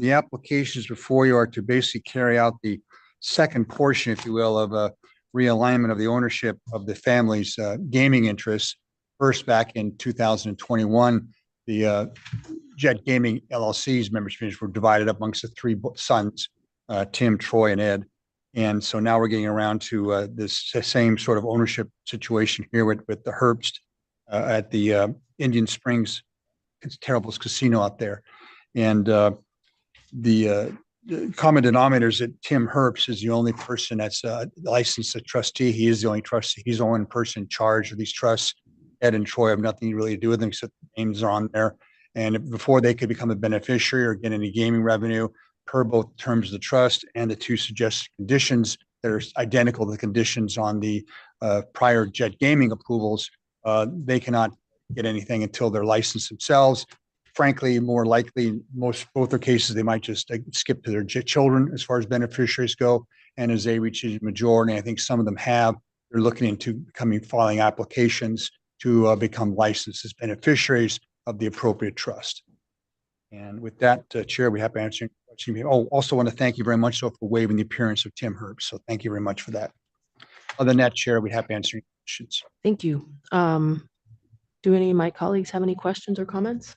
The applications before you are to basically carry out the second portion, if you will, of a realignment of the ownership of the family's gaming interests. First, back in 2021, the Jet Gaming LLC's membership were divided up amongst the 3 sons, Tim, Troy, and Ed. And so now we're getting around to this same sort of ownership situation here with the Herbst at the Indian Springs, it's Terrible's casino out there. And the common denominator is that Tim Herbst is the only person that's licensed a trustee. He is the only trustee. He's the only person in charge of these trusts. Ed and Troy have nothing really to do with them except the names are on there. And before they could become a beneficiary or get any gaming revenue, per both terms of the trust and the 2 suggested conditions that are identical to the conditions on the prior Jet Gaming approvals, they cannot get anything until they're licensed themselves. Frankly, more likely, both their cases, they might just skip to their children as far as beneficiaries go. And as they reach a majority, I think some of them have, they're looking into filing applications to become licensed as beneficiaries of the appropriate trust. And with that, Chair, we have to answer. Oh, also want to thank you very much for waiving the appearance of Tim Herbst. So thank you very much for that. Other than that, Chair, we'd have to answer any questions. Thank you. Do any of my colleagues have any questions or comments?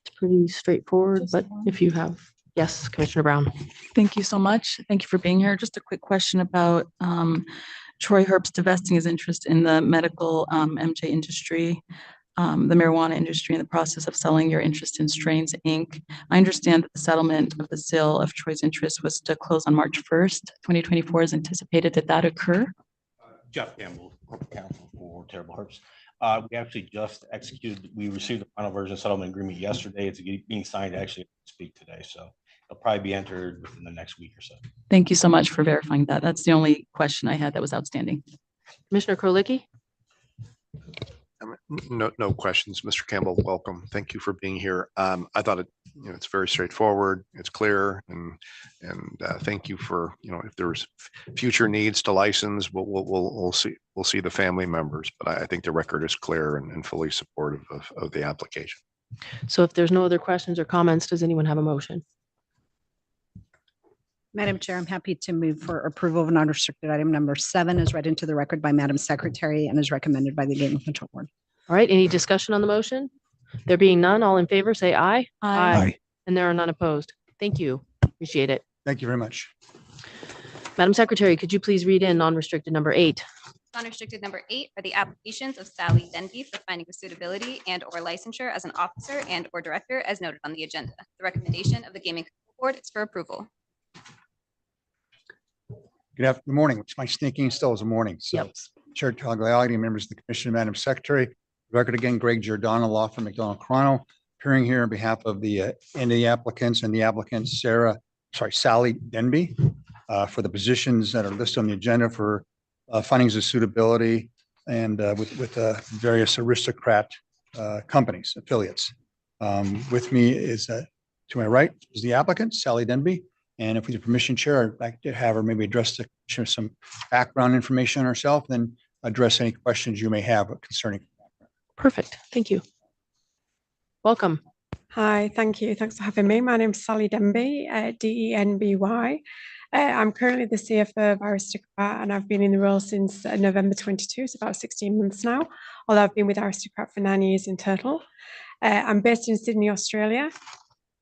It's pretty straightforward, but if you have, yes, Commissioner Brown. Thank you so much. Thank you for being here. Just a quick question about Troy Herbst divesting his interest in the medical MJ industry. The marijuana industry in the process of selling your interest in Strains Inc. I understand that the settlement of the sale of Troy's interest was to close on March 1st, 2024 is anticipated. Did that occur? Jeff Campbell, corporate counsel for Terrible Herbst. We actually just executed, we received the final version of settlement agreement yesterday. It's being signed actually as we speak today. So it'll probably be entered within the next week or so. Thank you so much for verifying that. That's the only question I had that was outstanding. Commissioner Krolicki? No questions, Mr. Campbell. Welcome. Thank you for being here. I thought it's very straightforward. It's clear, and thank you for if there's future needs to license, we'll see the family members. But I think the record is clear and fully supportive of the application. So if there's no other questions or comments, does anyone have a motion? Madam Chair, I'm happy to move for approval of non-restricted item number 7 as read into the record by Madam Secretary and is recommended by the Gaming Control Board. All right, any discussion on the motion? There being none, all in favor, say aye. Aye. And there are none opposed. Thank you. Appreciate it. Thank you very much. Madam Secretary, could you please read in non-restricted number 8? Non-restricted number 8 are the applications of Sally Denby for finding of suitability and/or licensure as an officer and/or director as noted on the agenda. The recommendation of the Gaming Control Board is for approval. Good morning. It's my sneaking still is a morning. So Yep. Chair Tagliati, members of the commission, Madam Secretary, record again, Greg Giordano, law firm McDonald Carano, appearing here on behalf of the applicants and the applicant Sally Denby for the positions that are listed on the agenda for findings of suitability and with various aristocrat companies, affiliates. With me is to my right is the applicant, Sally Denby. And if with your permission, Chair, I'd like to have her maybe address the commission with some background information on herself, then address any questions you may have concerning. Perfect. Thank you. Welcome. Hi, thank you. Thanks for having me. My name's Sally Denby, Denby. I'm currently the CFO of Aristocrat, and I've been in the role since November 22, so about 16 months now, although I've been with Aristocrat for 9 years in total. I'm based in Sydney, Australia.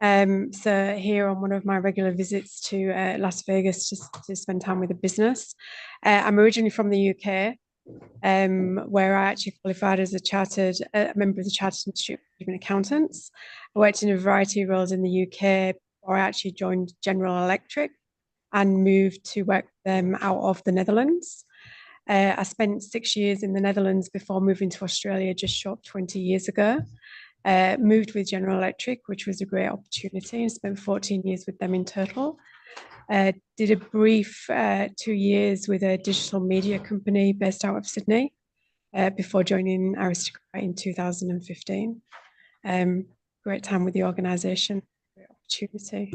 So here on one of my regular visits to Las Vegas to spend time with the business. I'm originally from the UK, where I actually qualified as a member of the Chartered Institute of Management Accountants. I worked in a variety of roles in the UK before I actually joined General Electric and moved to work with them out of the Netherlands. I spent 6 years in the Netherlands before moving to Australia just short of 20 years ago. Moved with General Electric, which was a great opportunity, and spent 14 years with them in total. Did a brief 2 years with a digital media company based out of Sydney before joining Aristocrat in 2015. Great time with the organisation, great opportunity.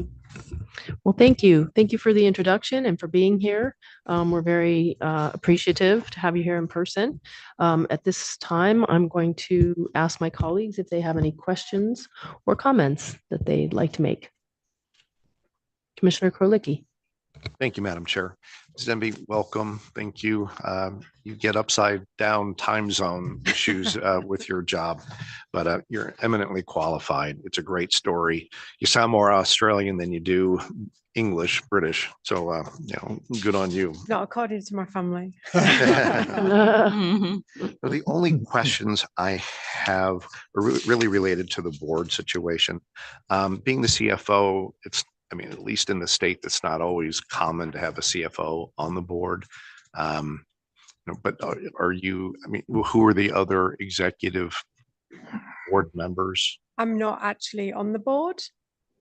Well, thank you. Thank you for the introduction and for being here. We're very appreciative to have you here in person. At this time, I'm going to ask my colleagues if they have any questions or comments that they'd like to make. Commissioner Krolicki. Thank you, Madam Chair. Ms. Denby, welcome. Thank you. You get upside down time zone issues with your job, but you're eminently qualified. It's a great story. You sound more Australian than you do English, British. So, good on you. Not according to my family. The only questions I have are really related to the board situation. Being the CFO, at least in the state, that's not always common to have a CFO on the board. But are you, who are the other executive board members? I'm not actually on the board.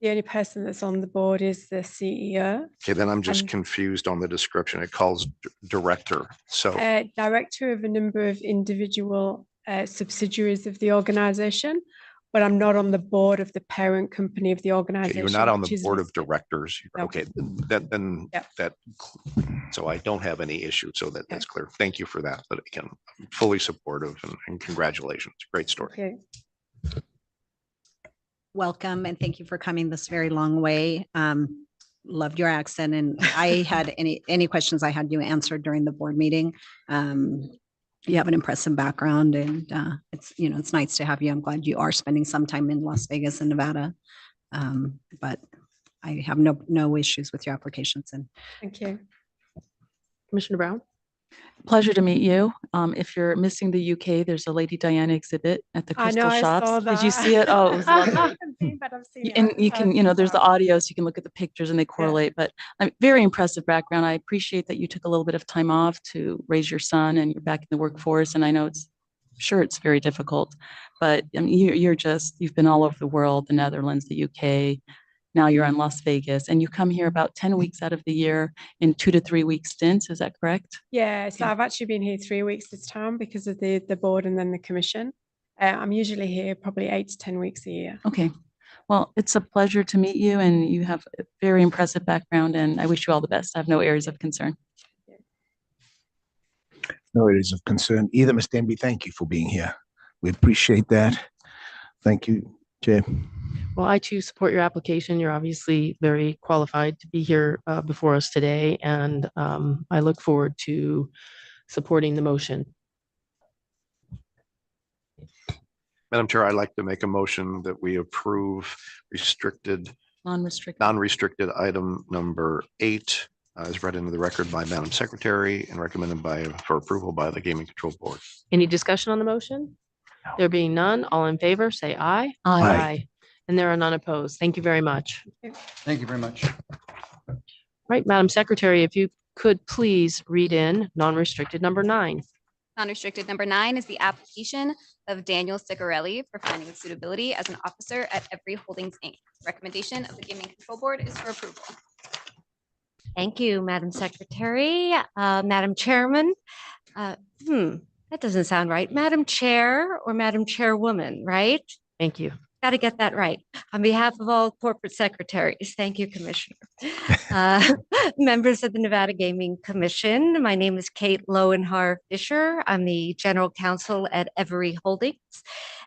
The only person that's on the board is the CEO. Okay, then I'm just confused on the description. It calls director. So director of a number of individual subsidiaries of the organization, but I'm not on the board of the parent company of the organization. Okay, you're not on the board of directors. No. Okay, so I don't have any issue. So that's clear. Thank you for that. But again, I'm fully supportive and congratulations. Great story. Okay. Welcome, and thank you for coming this very long way. Loved your accent, and I had any questions I had you answered during the board meeting. You have an impressive background, and it's nice to have you. I'm glad you are spending some time in Las Vegas and Nevada, but I have no issues with your applications. And thank you, Commissioner Brown. Pleasure to meet you. If you're missing the UK, there's a Lady Diana exhibit at the Crystal Shops. Did you see it? Oh, it was lovely. And you can, there's the audio, so you can look at the pictures and they correlate. But I'm very impressive background. I appreciate that you took a little bit of time off to raise your son and you're back in the workforce. And I know it's very difficult, but you've been all over the world, the Netherlands, the UK. Now you're in Las Vegas, and you come here about 10 weeks out of the year in 2 to 3 week stints. Is that correct? Yeah, so I've actually been here 3 weeks this time because of the board and then the commission. I'm usually here probably 8 to 10 weeks a year. Okay. Well, it's a pleasure to meet you, and you have a very impressive background, and I wish you all the best. I have no areas of concern. No areas of concern either, Ms. Denby. Thank you for being here. We appreciate that. Thank you, Chair. Well, I too support your application. You're obviously very qualified to be here before us today, and I look forward to supporting the motion. Madam Chair, I'd like to make a motion that we approve non-restricted item number 8 as read into the record by Madam Secretary and recommended for approval by the Gaming Control Board. Any discussion on the motion? There being none, all in favor, say aye. Aye. And there are none opposed. Thank you very much. Thank you very much. Right, Madam Secretary, if you could please read in non-restricted number 9. Non-restricted number 9 is the application of Daniel Sicarelli for finding of suitability as an officer at Everi Holdings, Inc. Recommendation of the Gaming Control Board is for approval. Thank you, Madam Secretary. Madam Chairman, that doesn't sound right. Madam Chair or Madam Chairwoman, right? Thank you. Got to get that right. On behalf of all corporate secretaries, thank you, Commissioner. Members of the Nevada Gaming Commission, my name is Kate Lowenhar Fisher. I'm the General Counsel at Everi Holdings.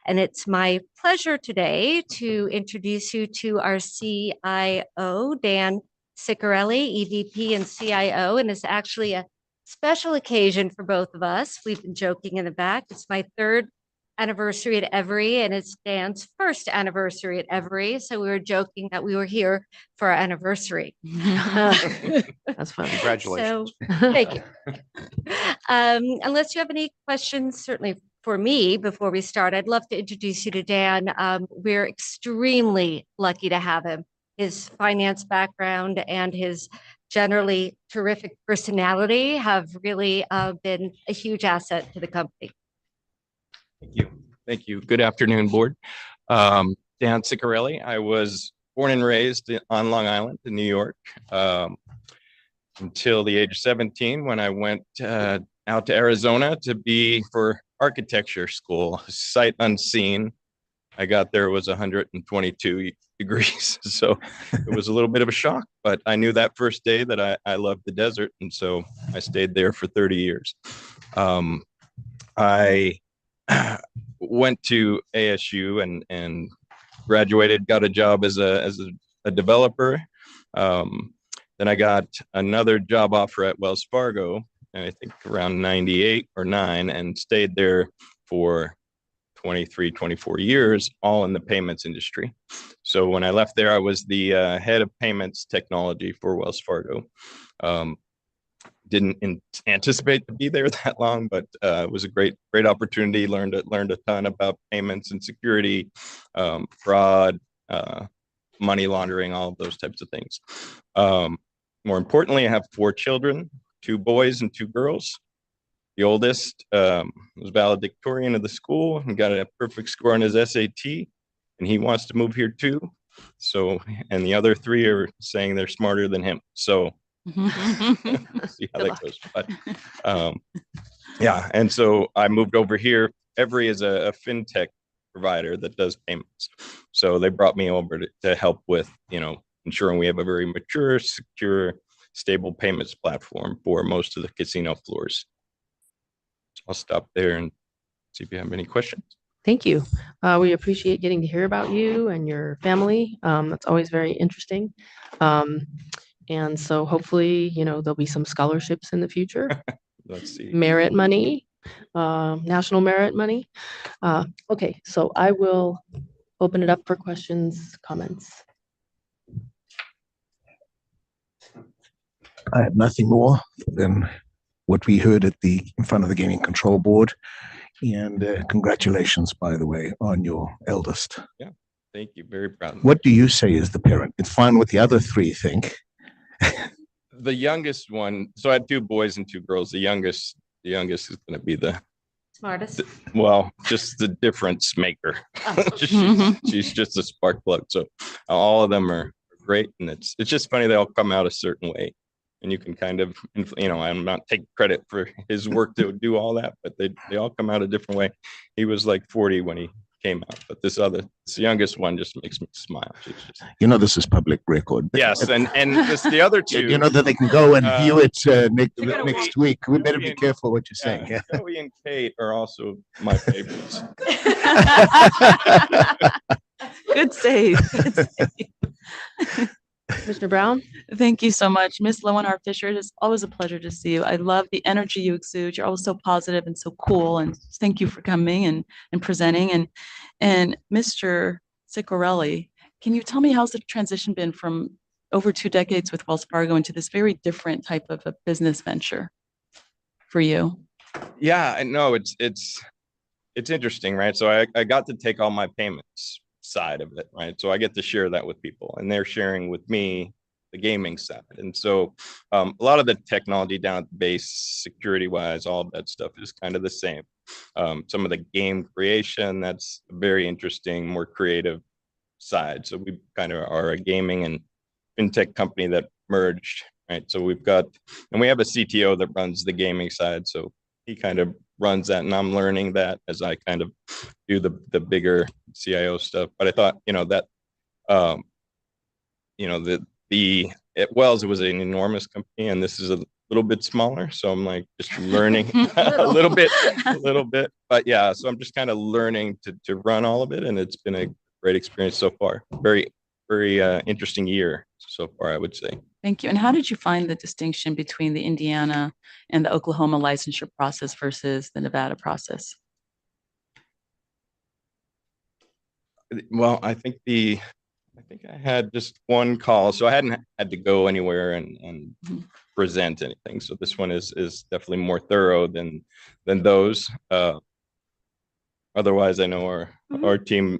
And it's my pleasure today to introduce you to our CIO, Dan Sicarelli, EVP and CIO, and it's actually a special occasion for both of us. We've been joking in the back. It's my 3rd anniversary at Everi, and it's Dan's 1st anniversary at Everi. So we were joking that we were here for our anniversary. That's fun. Congratulations. So, thank you. Unless you have any questions, certainly for me, before we start, I'd love to introduce you to Dan. We're extremely lucky to have him. His finance background and his generally terrific personality have really been a huge asset to the company. Thank you. Thank you. Good afternoon, board. Dan Sicarelli. I was born and raised on Long Island in New York until the age of 17 when I went out to Arizona to be for architecture school, sight unseen. I got there, it was 122 degrees. So it was a little bit of a shock, but I knew that first day that I loved the desert. And so I stayed there for 30 years. I went to ASU and graduated, got a job as a developer. Then I got another job offer at Wells Fargo, I think around 98 or 9, and stayed there for 23, 24 years, all in the payments industry. So when I left there, I was the head of payments technology for Wells Fargo. Didn't anticipate to be there that long, but it was a great opportunity. Learned a ton about payments and security, fraud, money laundering, all of those types of things. More importantly, I have 4 children, 2 boys and 2 girls. The oldest was valedictorian of the school and got a perfect score on his SAT, and he wants to move here too. So, and the other 3 are saying they're smarter than him. So see how that goes. But yeah, and so I moved over here. Everi is a fintech provider that does payments. So they brought me over to help with, ensuring we have a very mature, secure, stable payments platform for most of the casino floors. So I'll stop there and see if you have any questions. Thank you. We appreciate getting to hear about you and your family. That's always very interesting. And so hopefully, there'll be some scholarships in the future. Let's see. Merit money, national merit money. Okay, so I will open it up for questions, comments. I have nothing more than what we heard in front of the Gaming Control Board. And congratulations, by the way, on your eldest. Yeah, thank you. Very proud. What do you say as the parent? It's fine what the other 3 think. The youngest one, so I had 2 boys and 2 girls. The youngest is going to be the Smartest. Just the difference maker. She's just a spark plug. So all of them are great, and it's just funny they all come out a certain way, and you can kind of, I'm not taking credit for his work to do all that, but they all come out a different way. He was like 40 when he came out, but this youngest one just makes me smile. This is public record. Yes, and this, the other 2. That they can go and view it next week. We better be careful what you're saying. Yeah. Joey and Kate are also my favorites. Good save. Mr. Brown? Thank you so much. Ms. Lowenhar Fisher, it is always a pleasure to see you. I love the energy you exude. You're always so positive and so cool. And thank you for coming and presenting. And Mr. Sicarelli, can you tell me how's the transition been from over 2 decades with Wells Fargo into this very different type of a business venture for you? Yeah, I know it's interesting, right? So I got to take all my payments side of it, right? So I get to share that with people, and they're sharing with me the gaming side. And so a lot of the technology down at the base, security wise, all of that stuff is kind of the same. Some of the game creation, that's very interesting, more creative side. So we kind of are a gaming and fintech company that merged, right? So we have a CTO that runs the gaming side. So he kind of runs that, and I'm learning that as I kind of do the bigger CIO stuff. But I thought, that, at Wells, it was an enormous company, and this is a little bit smaller. So I'm like just learning a little bit. But yeah, so I'm just kind of learning to run all of it, and it's been a great experience so far. Very, very interesting year so far, I would say. Thank you. And how did you find the distinction between the Indiana and the Oklahoma licensure process versus the Nevada process? Well, I think I had just one call, so I hadn't had to go anywhere and present anything. So this one is definitely more thorough than those. Otherwise, I know our team,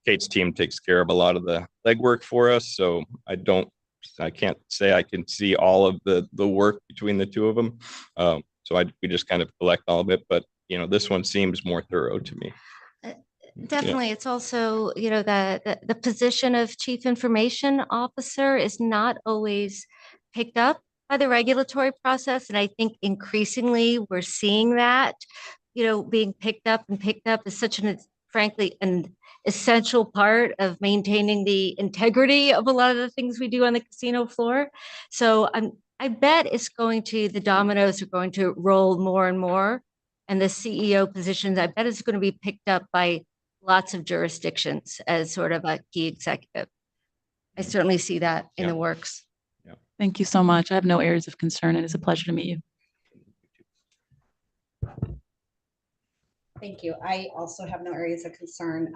Kate's team, takes care of a lot of the legwork for us. So I can't say I can see all of the work between the two of them. So we just kind of collect all of it. But this one seems more thorough to me. Definitely. It's also, the position of chief information officer is not always picked up by the regulatory process. And I think increasingly we're seeing that, being picked up is such frankly, an essential part of maintaining the integrity of a lot of the things we do on the casino floor. So I bet the dominoes are going to roll more and more. And the CEO positions, I bet it's going to be picked up by lots of jurisdictions as sort of a key executive. I certainly see that in the works. Thank you so much. I have no areas of concern, and it's a pleasure to meet you. Thank you. I also have no areas of concern.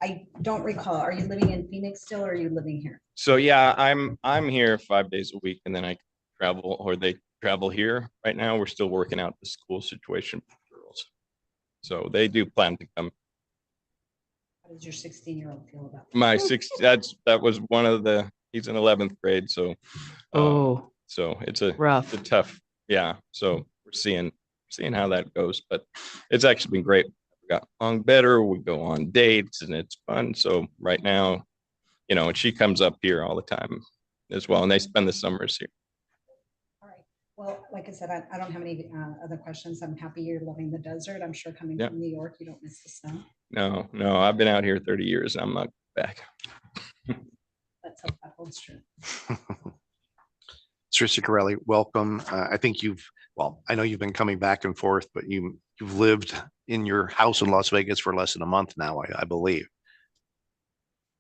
I don't recall, are you living in Phoenix still, or are you living here? So yeah, I'm here 5 days a week, and then I travel, or they travel here. Right now, we're still working out the school situation for girls. So they do plan to come. How does your 16-year-old feel about that? My that was one of he's in 11th grade. So, so it's rough. It's a tough, yeah. So we're seeing how that goes, but it's actually been great. We got along better. We go on dates, and it's fun. So right now, and she comes up here all the time as well, and they spend the summers here. All right. Well, like I said, I don't have any other questions. I'm happy you're loving the desert. I'm sure coming from New York, you don't miss the snow. No, I've been out here 30 years. And I'm not back. Let's hope that holds true. Mr. Ciccarelli, welcome. I think I know you've been coming back and forth, but you've lived in your house in Las Vegas for less than a month now, I believe.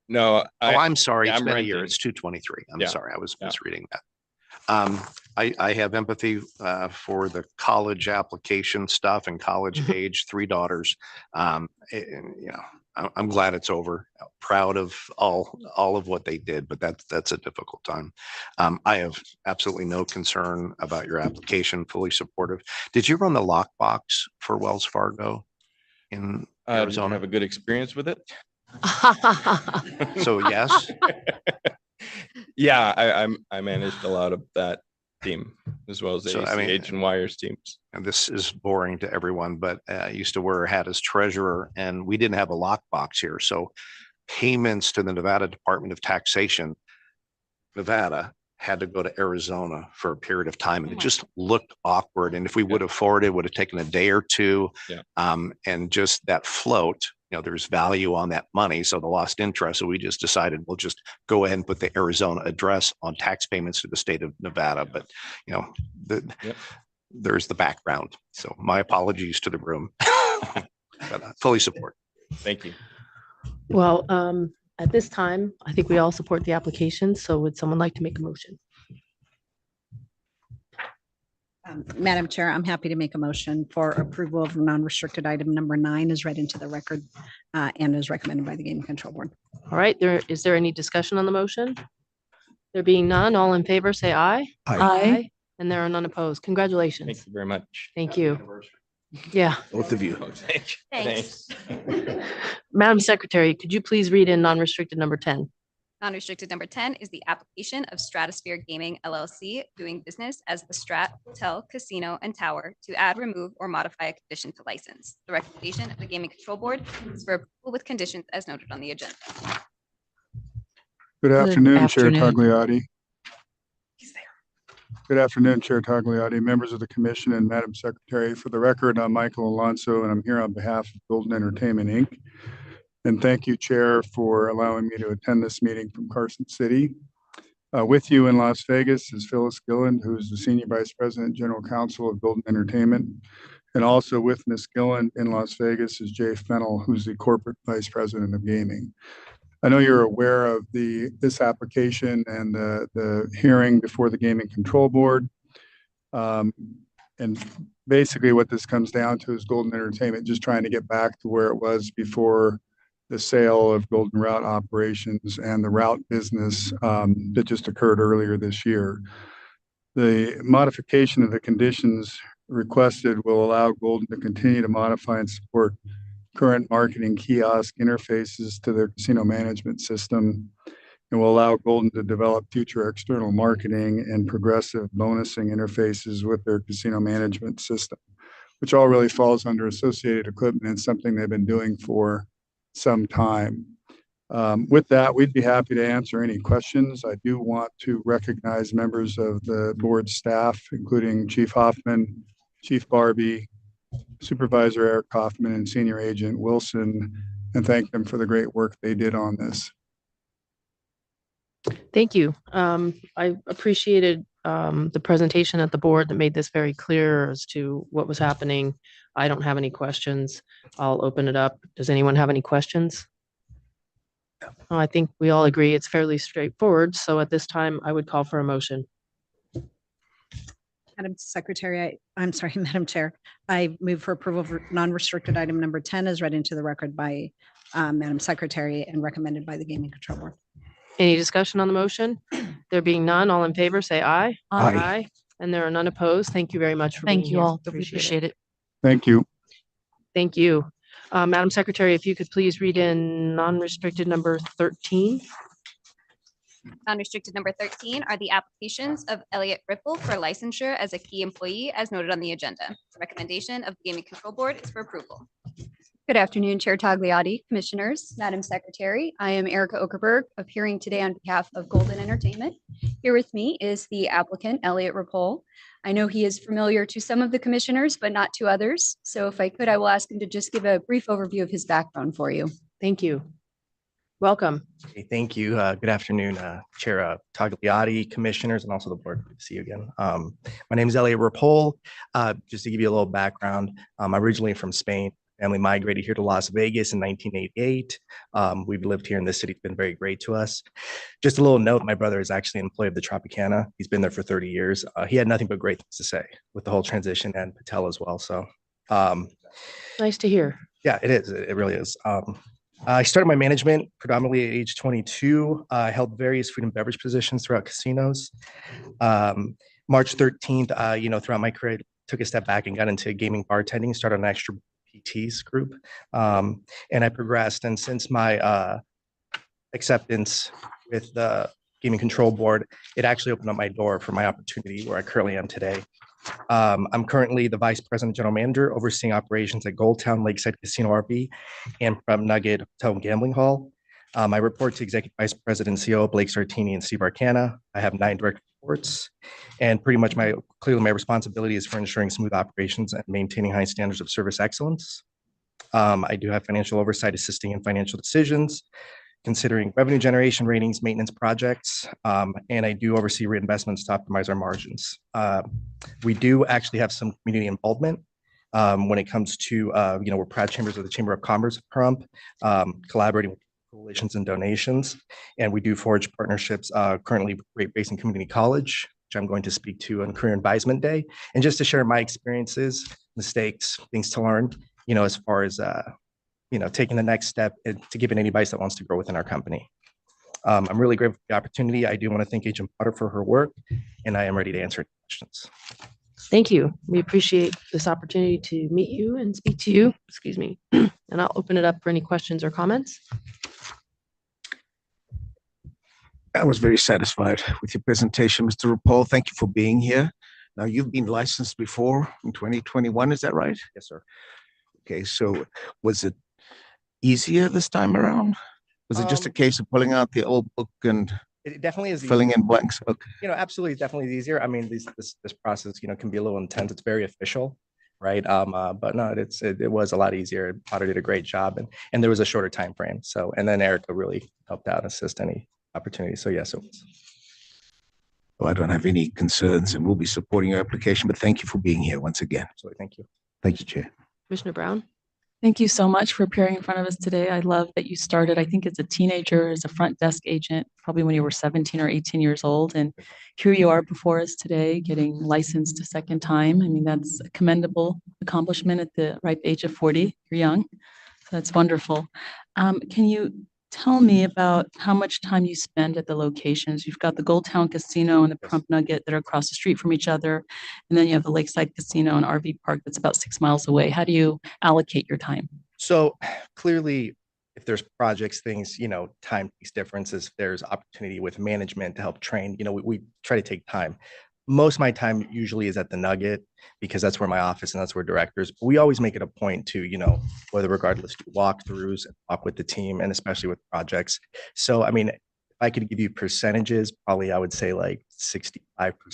No, I'm sorry. It's I'm been renting. a year. It's 223. I'm Yeah. sorry. I was misreading that. I have empathy for the college application stuff and college age, 3 daughters. I'm glad it's over. Proud of all of what they did, but that's a difficult time. I have absolutely no concern about your application. Fully supportive. Did you run the lockbox for Wells Fargo in Arizona? Have a good experience with it. So yes. Yeah, I managed a lot of that team as well as the ACH and Wires teams. And this is boring to everyone, but I used to wear a hat as treasurer, and we didn't have a lockbox here. So payments to the Nevada Department of Taxation, Nevada, had to go to Arizona for a period of time, and it just looked awkward. And if we would have forwarded, it would have taken a day or two. And just that float, there's value on that money. So the lost interest. So we just decided we'll just go ahead and put the Arizona address on tax payments to the state of Nevada. But, there's the background. So my apologies to the room, but I fully support. Thank you. Well, at this time, I think we all support the application. So would someone like to make a motion? Madam Chair, I'm happy to make a motion for approval of non-restricted item number 9 is read into the record and is recommended by the Gaming Control Board. All right, is there any discussion on the motion? There being none, all in favor, say aye. Aye. And there are none opposed. Congratulations. Thank you very much. Thank you. Yeah. Both of you. Thanks. Madam Secretary, could you please read in non-restricted number 10? Non-restricted number 10 is the application of Stratosphere Gaming LLC doing business as the Strat Hotel, Casino, and Tower to add, remove, or modify a condition to license. The recommendation of the Gaming Control Board is for approval with conditions as noted on the agenda. Good afternoon, Chair afternoon. Tagliati. Good afternoon, Chair Tagliati, members of the commission, and Madam Secretary. For the record, I'm Michael Alonso, and I'm here on behalf of Golden Entertainment, Inc. And thank you, Chair, for allowing me to attend this meeting from Carson City. With you in Las Vegas is Phyllis Gilland, who is the Senior Vice President, General Counsel of Golden Entertainment. And also with Ms. Gilland in Las Vegas is Jay Fennell, who's the Corporate Vice President of Gaming. I know you're aware of this application and the hearing before the Gaming Control Board. And basically what this comes down to is Golden Entertainment just trying to get back to where it was before the sale of Golden Route operations and the route business that just occurred earlier this year. The modification of the conditions requested will allow Golden to continue to modify and support current marketing kiosk interfaces to their casino management system, and will allow Golden to develop future external marketing and progressive bonusing interfaces with their casino management system, which all really falls under associated equipment and something they've been doing for some time. With that, we'd be happy to answer any questions. I do want to recognize members of the board staff, including Chief Hoffman, Chief Barbie, Supervisor Eric Kaufman, and Senior Agent Wilson, and thank them for the great work they did on this. Thank you. I appreciated the presentation at the board that made this very clear as to what was happening. I don't have any questions. I'll open it up. Does anyone have any questions? I think we all agree it's fairly straightforward. So at this time, I would call for a motion. Madam Secretary, I'm sorry, Madam Chair, I move for approval of non-restricted item number 10 as read into the record by Madam Secretary and recommended by the Gaming Control Board. Any discussion on the motion? There being none, all in favor, say aye. Aye. And there are none opposed. Thank you very much for being Thank you here. all. We appreciate it. Thank you. Thank you. Madam Secretary, if you could please read in non-restricted number 13. Non-restricted number 13 are the applications of Elliot Ripple for licensure as a key employee as noted on the agenda. The recommendation of the Gaming Control Board is for approval. Good afternoon, Chair Tagliati, Commissioners, Madam Secretary. I am Erica Okerberg, appearing today on behalf of Golden Entertainment. Here with me is the applicant, Elliot Ripple. I know he is familiar to some of the commissioners, but not to others. So if I could, I will ask him to just give a brief overview of his background for you. Thank you. Welcome. Okay, thank you. Good afternoon, Chair Tagliati, Commissioners, and also the board. Good to see you again. My name is Elliot Ripple. Just to give you a little background, I'm originally from Spain. Family migrated here to Las Vegas in 1988. We've lived here in this city. It's been very great to us. Just a little note, my brother is actually an employee of the Tropicana. He's been there for 30 years. He had nothing but great things to say with the whole transition, and Patel as well. So nice to hear. Yeah, it is. It really is. I started my management predominantly at age 22. I held various food and beverage positions throughout casinos. March 13th, throughout my career, I took a step back and got into gaming bartending, started an extra PTs group, and I progressed. And since my acceptance with the Gaming Control Board, it actually opened up my door for my opportunity where I currently am today. I'm currently the Vice President General Manager overseeing operations at Gold Town Lakeside Casino RV and Prep Nugget Hotel and Gambling Hall. I report to Executive Vice President and CEO Blake Sartini and Steve Arcana. I have 9 direct reports, and pretty much clearly my responsibility is for ensuring smooth operations and maintaining high standards of service excellence. I do have financial oversight, assisting in financial decisions, considering revenue generation, ratings, maintenance projects, and I do oversee reinvestments to optimize our margins. We do actually have some community involvement when it comes to, we're proud chambers of the Chamber of Commerce, Crump, collaborating with coalitions and donations, and we do forge partnerships currently with Great Basin Community College, which I'm going to speak to on Career Advisement Day, and just to share my experiences, mistakes, things to learn, as far as taking the next step to give any advice that wants to grow within our company. I'm really grateful for the opportunity. I do want to thank Agent Potter for her work, and I am ready to answer questions. Thank you. We appreciate this opportunity to meet you and speak to you. Excuse me. And I'll open it up for any questions or comments. I was very satisfied with your presentation, Mr. Rapol. Thank you for being here. Now, you've been licensed before in 2021, is that right? Yes, sir. Okay, so was it easier this time around? Was it just a case of pulling out the old book and It definitely is filling easier. in blanks? Okay. Absolutely, definitely easier. I mean, this process, can be a little intense. It's very official, right? But no, it was a lot easier. Potter did a great job, and there was a shorter time frame. So, and then Erica really helped out and assist any opportunity. So yes, it was. Well, I don't have any concerns, and we'll be supporting your application, but thank you for being here once again. So thank you. Thank you, Chair. Commissioner Brown. Thank you so much for appearing in front of us today. I love that you started, I think as a teenager, as a front desk agent, probably when you were 17 or 18 years old. And here you are before us today, getting licensed a second time. I mean, that's a commendable accomplishment at the ripe age of 40. You're young. So that's wonderful. Can you tell me about how much time you spend at the locations? You've got the Gold Town Casino and the Prump Nugget that are across the street from each other. And then you have the Lakeside Casino and RV Park that's about 6 miles away. How do you allocate your time? So clearly, if there's projects, things, time takes differences. There's opportunity with management to help train, we try to take time. Most of my time usually is at the Nugget because that's where my office and that's where directors, we always make it a point to, whether regardless do walkthroughs and talk with the team and especially with projects. So, I mean, if I could give you percentages, probably I would say like 65%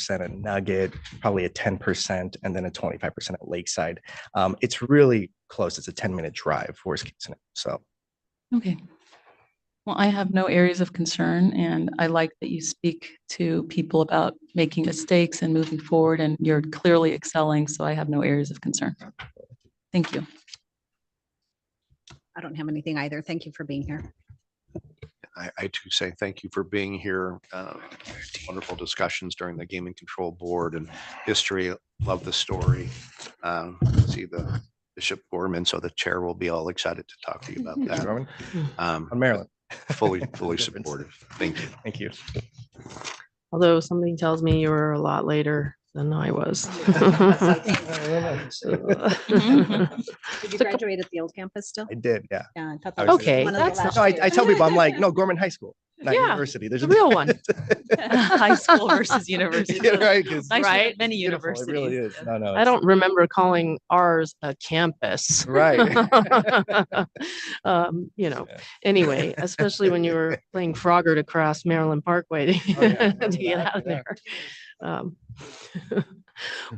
at Nugget, probably a 10%, and then a 25% at Lakeside. It's really close. It's a 10-minute drive, worst case scenario. So. Okay. Well, I have no areas of concern, and I like that you speak to people about making mistakes and moving forward, and you're clearly excelling, so I have no areas of concern. Thank you. I don't have anything either. Thank you for being here. I too say thank you for being here. Wonderful discussions during the Gaming Control Board and history. Love the story. See the Bishop Gorman, so the chair will be all excited to talk to you about that. On Maryland. Fully supportive. Thank you. Thank you. Although something tells me you were a lot later than I was. Did you graduate at the old campus still? I did, yeah. Yeah, I thought that was Okay, one of the that's last No, I years. tell people, I'm like, no, Gorman High School, not Yeah, university. There's the real one. High school versus university. Yeah, right. 'Cause Nice, Right? many beautiful, universities. It really is. No, I don't remember calling ours a campus. Right. Anyway, especially when you were playing Frogger to cross Maryland Parkway to get out of there.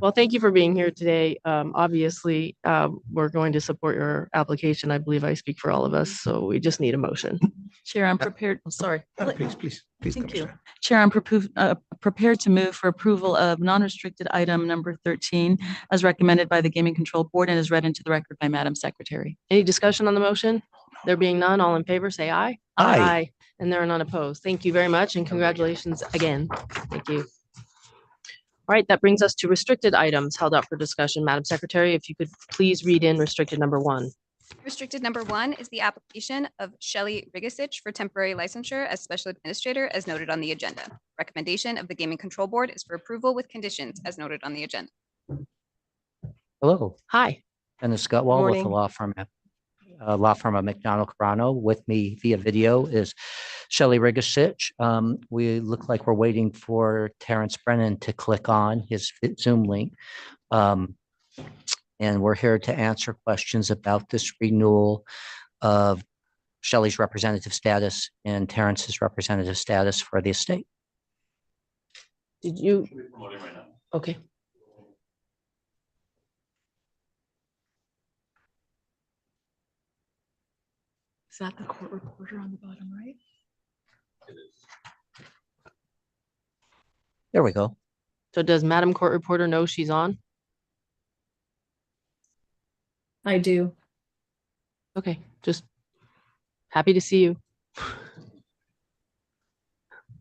Well, thank you for being here today. Obviously, we're going to support your application. I believe I speak for all of us, so we just need a motion. Chair, I'm prepared. Oh, sorry. Please. Thank you. Chair, I'm prepared to move for approval of non-restricted item number 13 as recommended by the Gaming Control Board and is read into the record by Madam Secretary. Any discussion on the motion? There being none, all in favor, say aye. Aye. And there are none opposed. Thank you very much and congratulations again. Thank you. All right, that brings us to restricted items held up for discussion. Madam Secretary, if you could please read in restricted number 1. Restricted number 1 is the application of Shelley Rigasich for temporary licensure as special administrator as noted on the agenda. Recommendation of the Gaming Control Board is for approval with conditions as noted on the agenda. Hello, Hi. Dennis Gutwall with the Morning. law firm of McDonald Carano. With me via video is Shelley Rigasich. We look like we're waiting for Terrence Brennan to click on his Zoom link. And we're here to answer questions about this renewal of Shelley's representative status and Terrence's representative status for the estate. Did you? Okay. Is that the court reporter on the bottom right? There we go. So does Madam Court Reporter know she's on? I do. Okay, just happy to see you.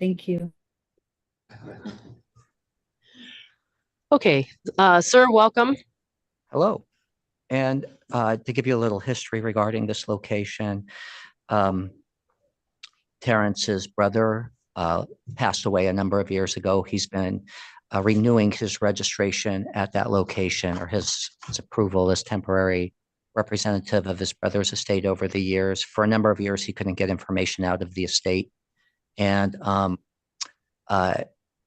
Thank you. Okay, sir, welcome. Hello. And to give you a little history regarding this location, Terrence's brother passed away a number of years ago. He's been renewing his registration at that location, or his approval as temporary representative of his brother's estate over the years. For a number of years, he couldn't get information out of the estate. And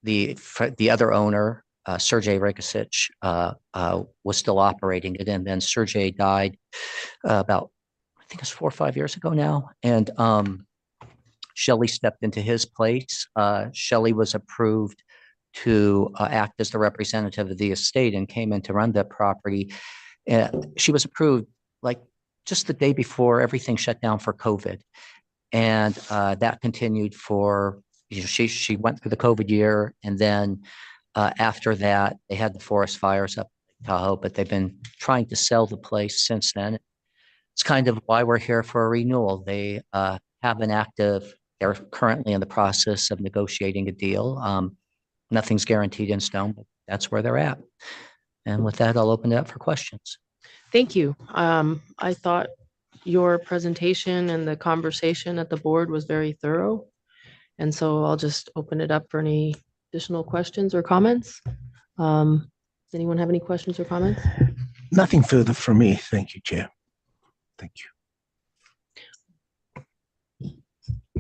the other owner, Sergei Rigasich, was still operating it. And then Sergei died about, I think it's 4 or 5 years ago now. And Shelley stepped into his place. Shelley was approved to act as the representative of the estate and came in to run that property. She was approved like just the day before everything shut down for COVID. And that continued for, she went through the COVID year. And then after that, they had the forest fires up in Tahoe, but they've been trying to sell the place since then. It's kind of why we're here for a renewal. They have an active, they're currently in the process of negotiating a deal. Nothing's guaranteed in stone, but that's where they're at. And with that, I'll open it up for questions. Thank you. I thought your presentation and the conversation at the board was very thorough. And so I'll just open it up for any additional questions or comments. Does anyone have any questions or comments? Nothing further from me. Thank you, Chair. Thank you.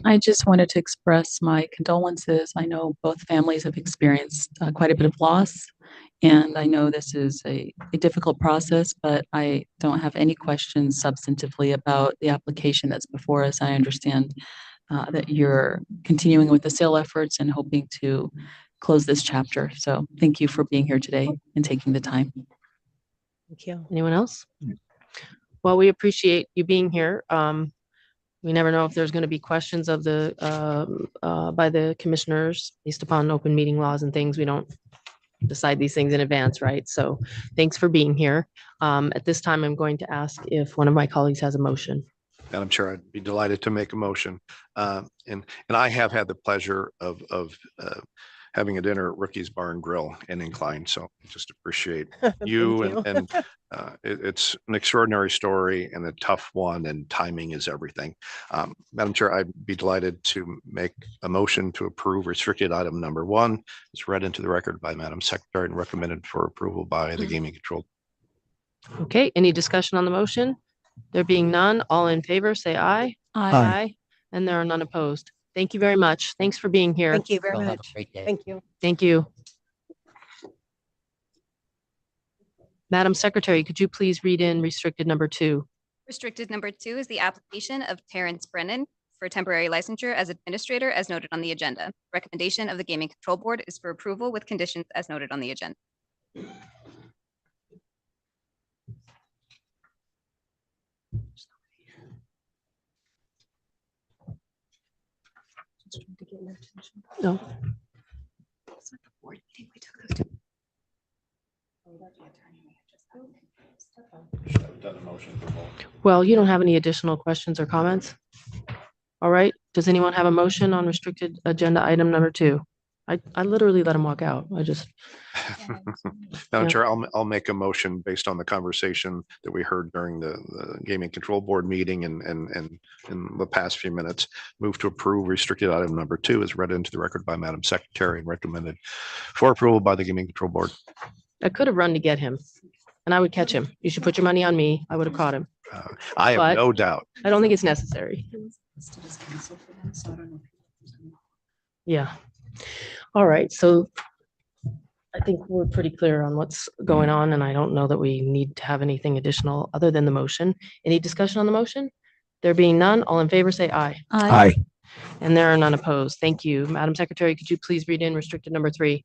I just wanted to express my condolences. I know both families have experienced quite a bit of loss, and I know this is a difficult process, but I don't have any questions substantively about the application that's before us. I understand that you're continuing with the sale efforts and hoping to close this chapter. So thank you for being here today and taking the time. Thank you. Anyone else? Well, we appreciate you being here. We never know if there's going to be questions of the by the commissioners based upon open meeting laws and things. We don't decide these things in advance, right? So thanks for being here. At this time, I'm going to ask if one of my colleagues has a motion. Madam Chair, I'd be delighted to make a motion. And I have had the pleasure of having a dinner at Rookie's Bar and Grill in Incline. So just appreciate you. And it's an extraordinary story and a tough one, and timing is everything. Madam Chair, I'd be delighted to make a motion to approve restricted item number 1. It's read into the record by Madam Secretary and recommended for approval by the Gaming Control. Okay, any discussion on the motion? There being none, all in favor, say aye. Aye. And there are none opposed. Thank you very much. Thanks for being here. Thank you very Y'all have a much. great day. Thank you. Thank you. Madam Secretary, could you please read in restricted number 2? Restricted number 2 is the application of Terrence Brennan for temporary licensure as administrator as noted on the agenda. Recommendation of the Gaming Control Board is for approval with conditions as noted on the agenda. No. Well, you don't have any additional questions or comments? All right. Does anyone have a motion on restricted agenda item number 2? I literally let him walk out. I just. Madam Chair, I'll make a motion based on the conversation that we heard during the Gaming Control Board meeting and in the past few minutes. Move to approve restricted item number 2 is read into the record by Madam Secretary and recommended for approval by the Gaming Control Board. I could have run to get him and I would catch him. You should put your money on me. I would have caught him. I have But no doubt. I don't think it's necessary. Yeah. All right. So I think we're pretty clear on what's going on, and I don't know that we need to have anything additional other than the motion. Any discussion on the motion? There being none, all in favor say aye. Aye. And there are none opposed. Thank you. Madam Secretary, could you please read in restricted number 3?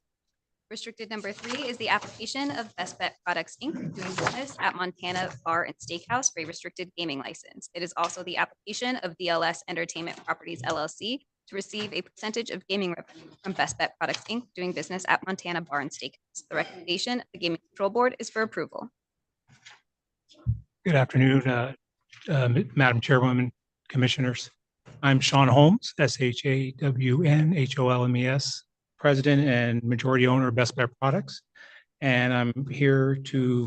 Restricted number 3 is the application of Best Bet Products, Inc., doing business at Montana Bar and Steakhouse for a restricted gaming license. It is also the application of DLS Entertainment Properties, LLC, to receive a percentage of gaming revenue from Best Bet Products, Inc., doing business at Montana Bar and Steakhouse. The recommendation of the Gaming Control Board is for approval. Good afternoon, Madam Chairwoman, Commissioners. I'm Sean Holmes, SHAWNHOLMES, President and majority owner of Best Bet Products. And I'm here to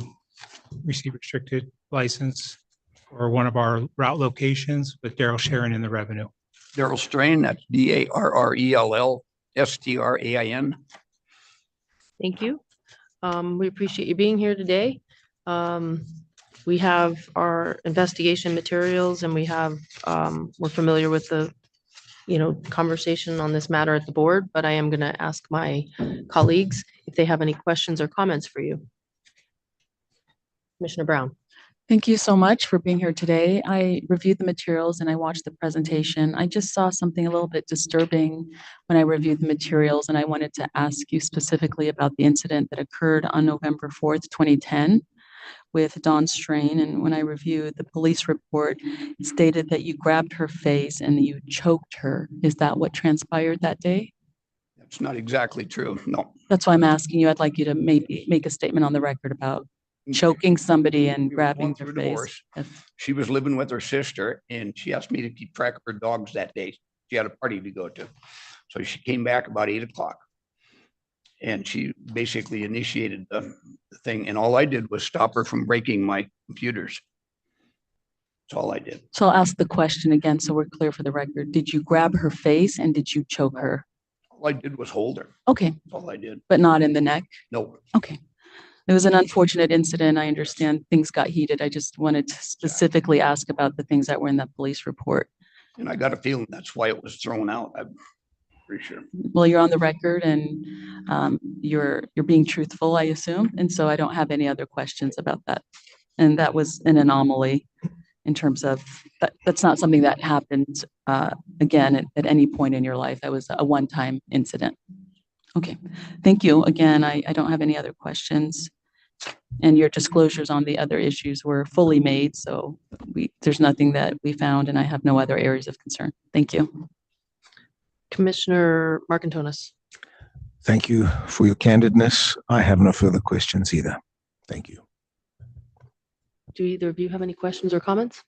receive restricted license for one of our route locations with Daryl sharing in the revenue. Darrell Strain, that's DARRELLSTRAIN. Thank you. We appreciate you being here today. We have our investigation materials and we have, we're familiar with the, conversation on this matter at the board, but I am going to ask my colleagues if they have any questions or comments for you. Commissioner Brown. Thank you so much for being here today. I reviewed the materials and I watched the presentation. I just saw something a little bit disturbing when I reviewed the materials, and I wanted to ask you specifically about the incident that occurred on November 4th, 2010 with Dawn Strain. And when I reviewed the police report, it stated that you grabbed her face and you choked her. Is that what transpired that day? That's not exactly true, no. That's why I'm asking you. I'd like you to maybe make a statement on the record about choking somebody and grabbing their face. She was living with her sister and she asked me to keep track of her dogs that day. She had a party to go to. So she came back about 8 o'clock and she basically initiated the thing. And all I did was stop her from breaking my computers. That's all I did. So I'll ask the question again so we're clear for the record. Did you grab her face and did you choke her? All I did was hold her. Okay. That's all I did. But not in the neck? No. Okay. It was an unfortunate incident. I understand things got heated. I just wanted to specifically ask about the things that were in that police report. And I got a feeling that's why it was thrown out. I'm pretty sure. Well, you're on the record and you're being truthful, I assume. And so I don't have any other questions about that. And that was an anomaly in terms of that's not something that happened again at any point in your life. That was a one-time incident. Okay, thank you. Again, I don't have any other questions. And your disclosures on the other issues were fully made, so there's nothing that we found and I have no other areas of concern. Thank you. Commissioner Marcantonis. Thank you for your candidness. I have no further questions either. Thank you. Do either of you have any questions or comments?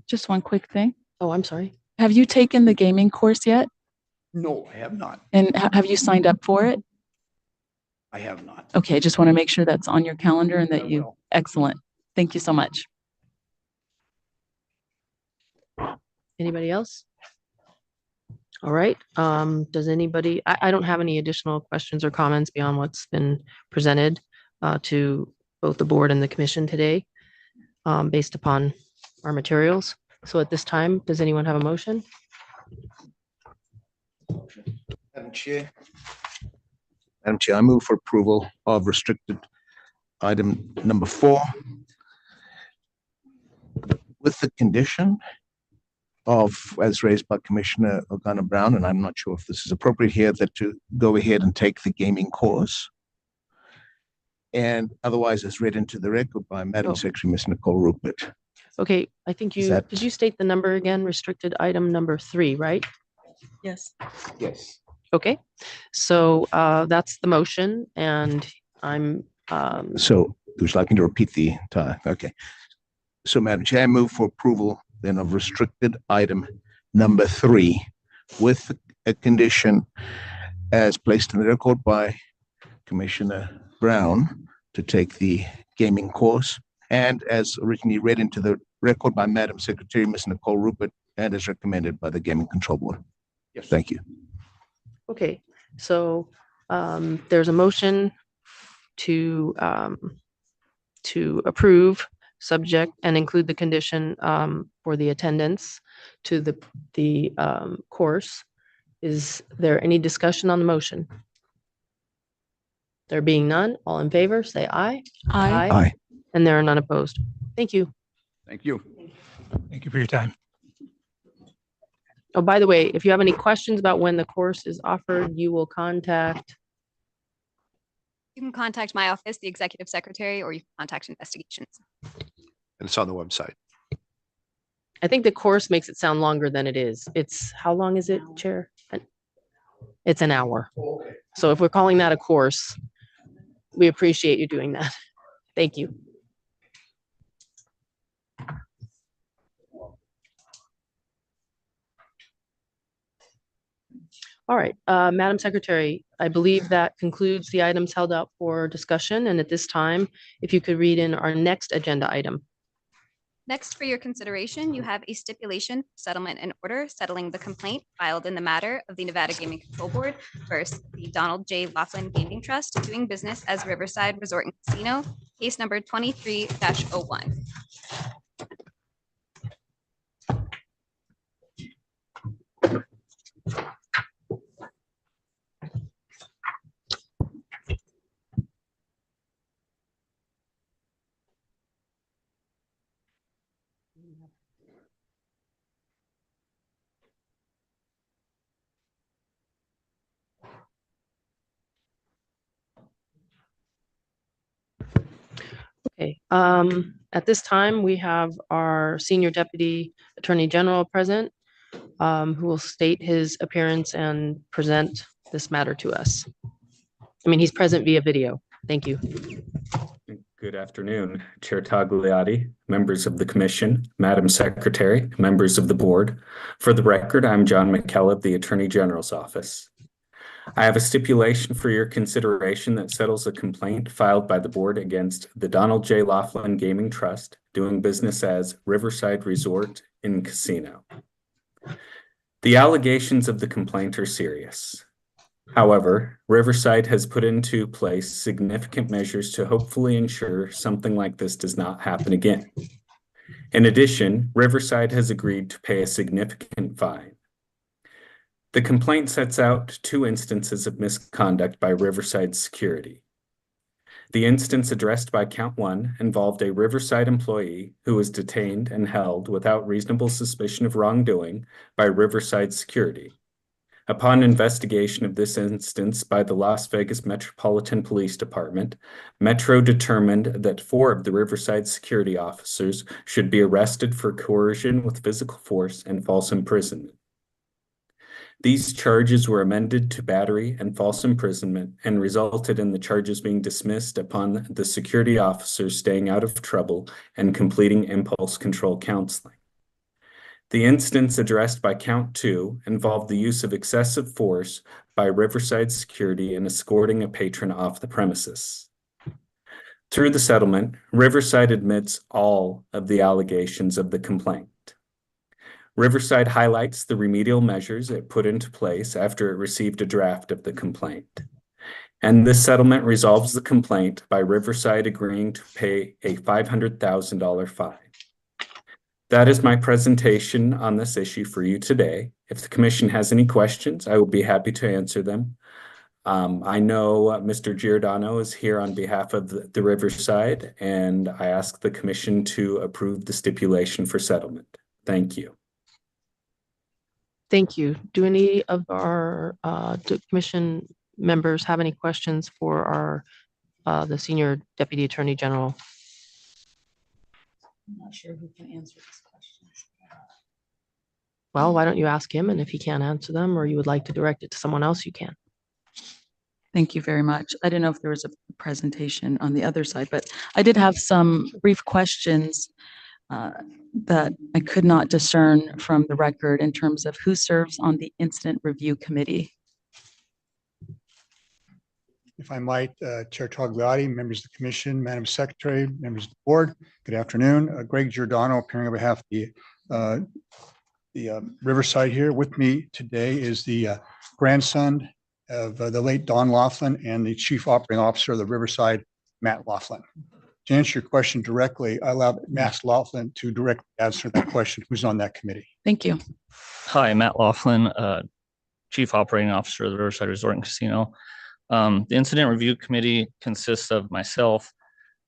Just one quick thing. Oh, I'm sorry. Have you taken the gaming course yet? No, I have not. And have you signed up for it? I have not. Okay, I just want to make sure that's on your calendar and that you, excellent. Thank you so much. Anybody else? All right. Does anybody, I don't have any additional questions or comments beyond what's been presented to both the board and the commission today based upon our materials. So at this time, does anyone have a motion? Madam Chair, I move for approval of restricted item number 4 with the condition of, as raised by Commissioner O'Connor-Brown, and I'm not sure if this is appropriate here, that to go ahead and take the gaming course. And otherwise, as read into the record by Madam Secretary, Ms. Nicole Rupert. Okay, I think you, did you state the number again? Restricted item number 3, right? Yes. Yes. Okay, so that's the motion and I'm. So would you like me to repeat the entire? Okay. So Madam Chair, I move for approval then of restricted item number 3 with a condition as placed in the record by Commissioner Brown to take the gaming course and as originally read into the record by Madam Secretary, Ms. Nicole Rupert, and as recommended by the Gaming Control Board. Yes. Thank you. Okay, so there's a motion to approve subject and include the condition for the attendance to the course. Is there any discussion on the motion? There being none, all in favor, say aye. Aye. Aye. And there are none opposed. Thank you. Thank you. Thank you for your time. Oh, by the way, if you have any questions about when the course is offered, you will contact. You can contact my office, the executive secretary, or you can contact investigations. And it's on the website. I think the course makes it sound longer than it is. It's, how long is it, Chair? It's an hour. So if we're calling that a course, we appreciate you doing that. Thank you. All right, Madam Secretary, I believe that concludes the items held out for discussion. And at this time, if you could read in our next agenda item. Next, for your consideration, you have a stipulation, settlement, and order settling the complaint filed in the matter of the Nevada Gaming Control Board versus the Donald J. Laughlin Gaming Trust doing business as Riverside Resort and Casino, case number 23-01. Okay, at this time, we have our Senior Deputy Attorney General present, who will state his appearance and present this matter to us. I mean, he's present via video. Thank you. Good afternoon, Chair Tagliati, members of the Commission, Madam Secretary, members of the Board. For the record, I'm John McKellar of the Attorney General's Office. I have a stipulation for your consideration that settles a complaint filed by the Board against the Donald J. Laughlin Gaming Trust, doing business as Riverside Resort and Casino. The allegations of the complaint are serious. However, Riverside has put into place significant measures to hopefully ensure something like this does not happen again. In addition, Riverside has agreed to pay a significant fine. The complaint sets out 2 instances of misconduct by Riverside Security. The instance addressed by Count 1 involved a Riverside employee who was detained and held without reasonable suspicion of wrongdoing by Riverside Security. Upon investigation of this instance by the Las Vegas Metropolitan Police Department, Metro determined that 4 of the Riverside security officers should be arrested for coercion with physical force and false imprisonment. These charges were amended to battery and false imprisonment and resulted in the charges being dismissed upon the security officers staying out of trouble and completing impulse control counseling. The instance addressed by Count 2 involved the use of excessive force by Riverside Security in escorting a patron off the premises. Through the settlement, Riverside admits all of the allegations of the complaint. Riverside highlights the remedial measures it put into place after it received a draft of the complaint. And this settlement resolves the complaint by Riverside agreeing to pay a $500,000 fine. That is my presentation on this issue for you today. If the commission has any questions, I will be happy to answer them. I know Mr. Giordano is here on behalf of the Riverside, and I ask the commission to approve the stipulation for settlement. Thank you. Thank you. Do any of our commission members have any questions for the Senior Deputy Attorney General? I'm not sure who can answer this question. Well, why don't you ask him, and if he can't answer them, or you would like to direct it to someone else, you can. Thank you very much. I didn't know if there was a presentation on the other side, but I did have some brief questions that I could not discern from the record in terms of who serves on the Incident Review Committee. If I might, Chair Tagliati, members of the commission, Madam Secretary, members of the board, good afternoon. Greg Giordano appearing on behalf of the Riverside here. With me today is the grandson of the late Don Laughlin and the Chief Operating Officer of the Riverside, Matt Laughlin. To answer your question directly, I allow Matt Laughlin to directly answer that question, who's on that committee. Thank you. Hi, Matt Laughlin, Chief Operating Officer of the Riverside Resort and Casino. The Incident Review Committee consists of myself,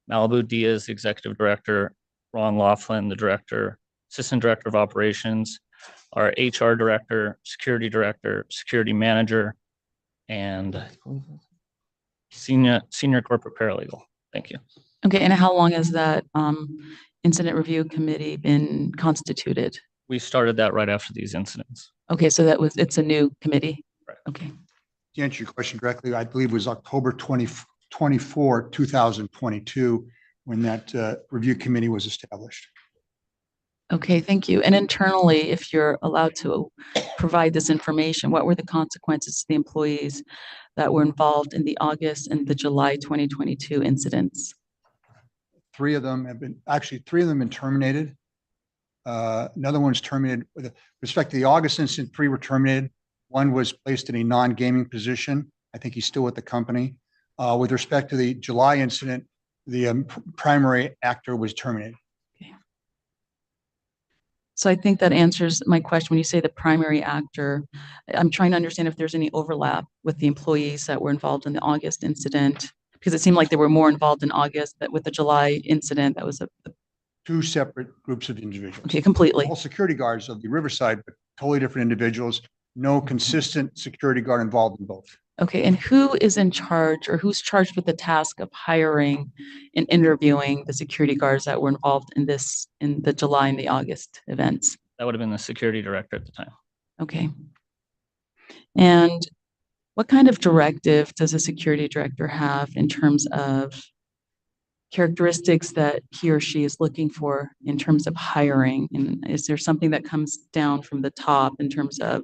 Malibu Diaz, the Executive Director, Ron Laughlin, the Director, Assistant Director of Operations, our HR Director, Security Manager, and Senior Corporate Paralegal. Thank you. Okay, and how long has that Incident Review Committee been constituted? We started that right after these incidents. Okay, so it's a new committee? Right. Okay. To answer your question directly, I believe it was October 24, 2022, when that review committee was established. Okay, thank you. And internally, if you're allowed to provide this information, what were the consequences to the employees that were involved in the August and the July 2022 incidents? Three of them have been terminated Another one's terminated. With respect to the August incident, 3 were terminated. 1 was placed in a non-gaming position. I think he's still with the company. With respect to the July incident, the primary actor was terminated. So I think that answers my question. When you say the primary actor, I'm trying to understand if there's any overlap with the employees that were involved in the August incident, because it seemed like they were more involved in August, but with the July incident, that was a 2 separate groups of individuals. Okay, completely. All security guards of the Riverside, but totally different individuals. No consistent security guard involved in both. Okay, and who is in charge, or who's charged with the task of hiring and interviewing the security guards that were involved in the July and the August events? That would have been the security director at the time. Okay. And what kind of directive does a security director have in terms of characteristics that he or she is looking for in terms of hiring? And is there something that comes down from the top in terms of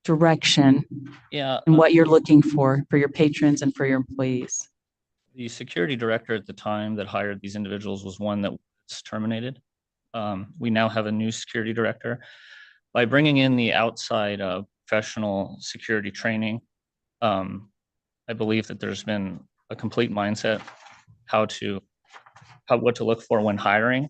direction? Yeah. And what you're looking for your patrons and for your employees? The security director at the time that hired these individuals was one that was terminated. We now have a new security director. By bringing in the outside professional security training, I believe that there's been a complete mindset what to look for when hiring.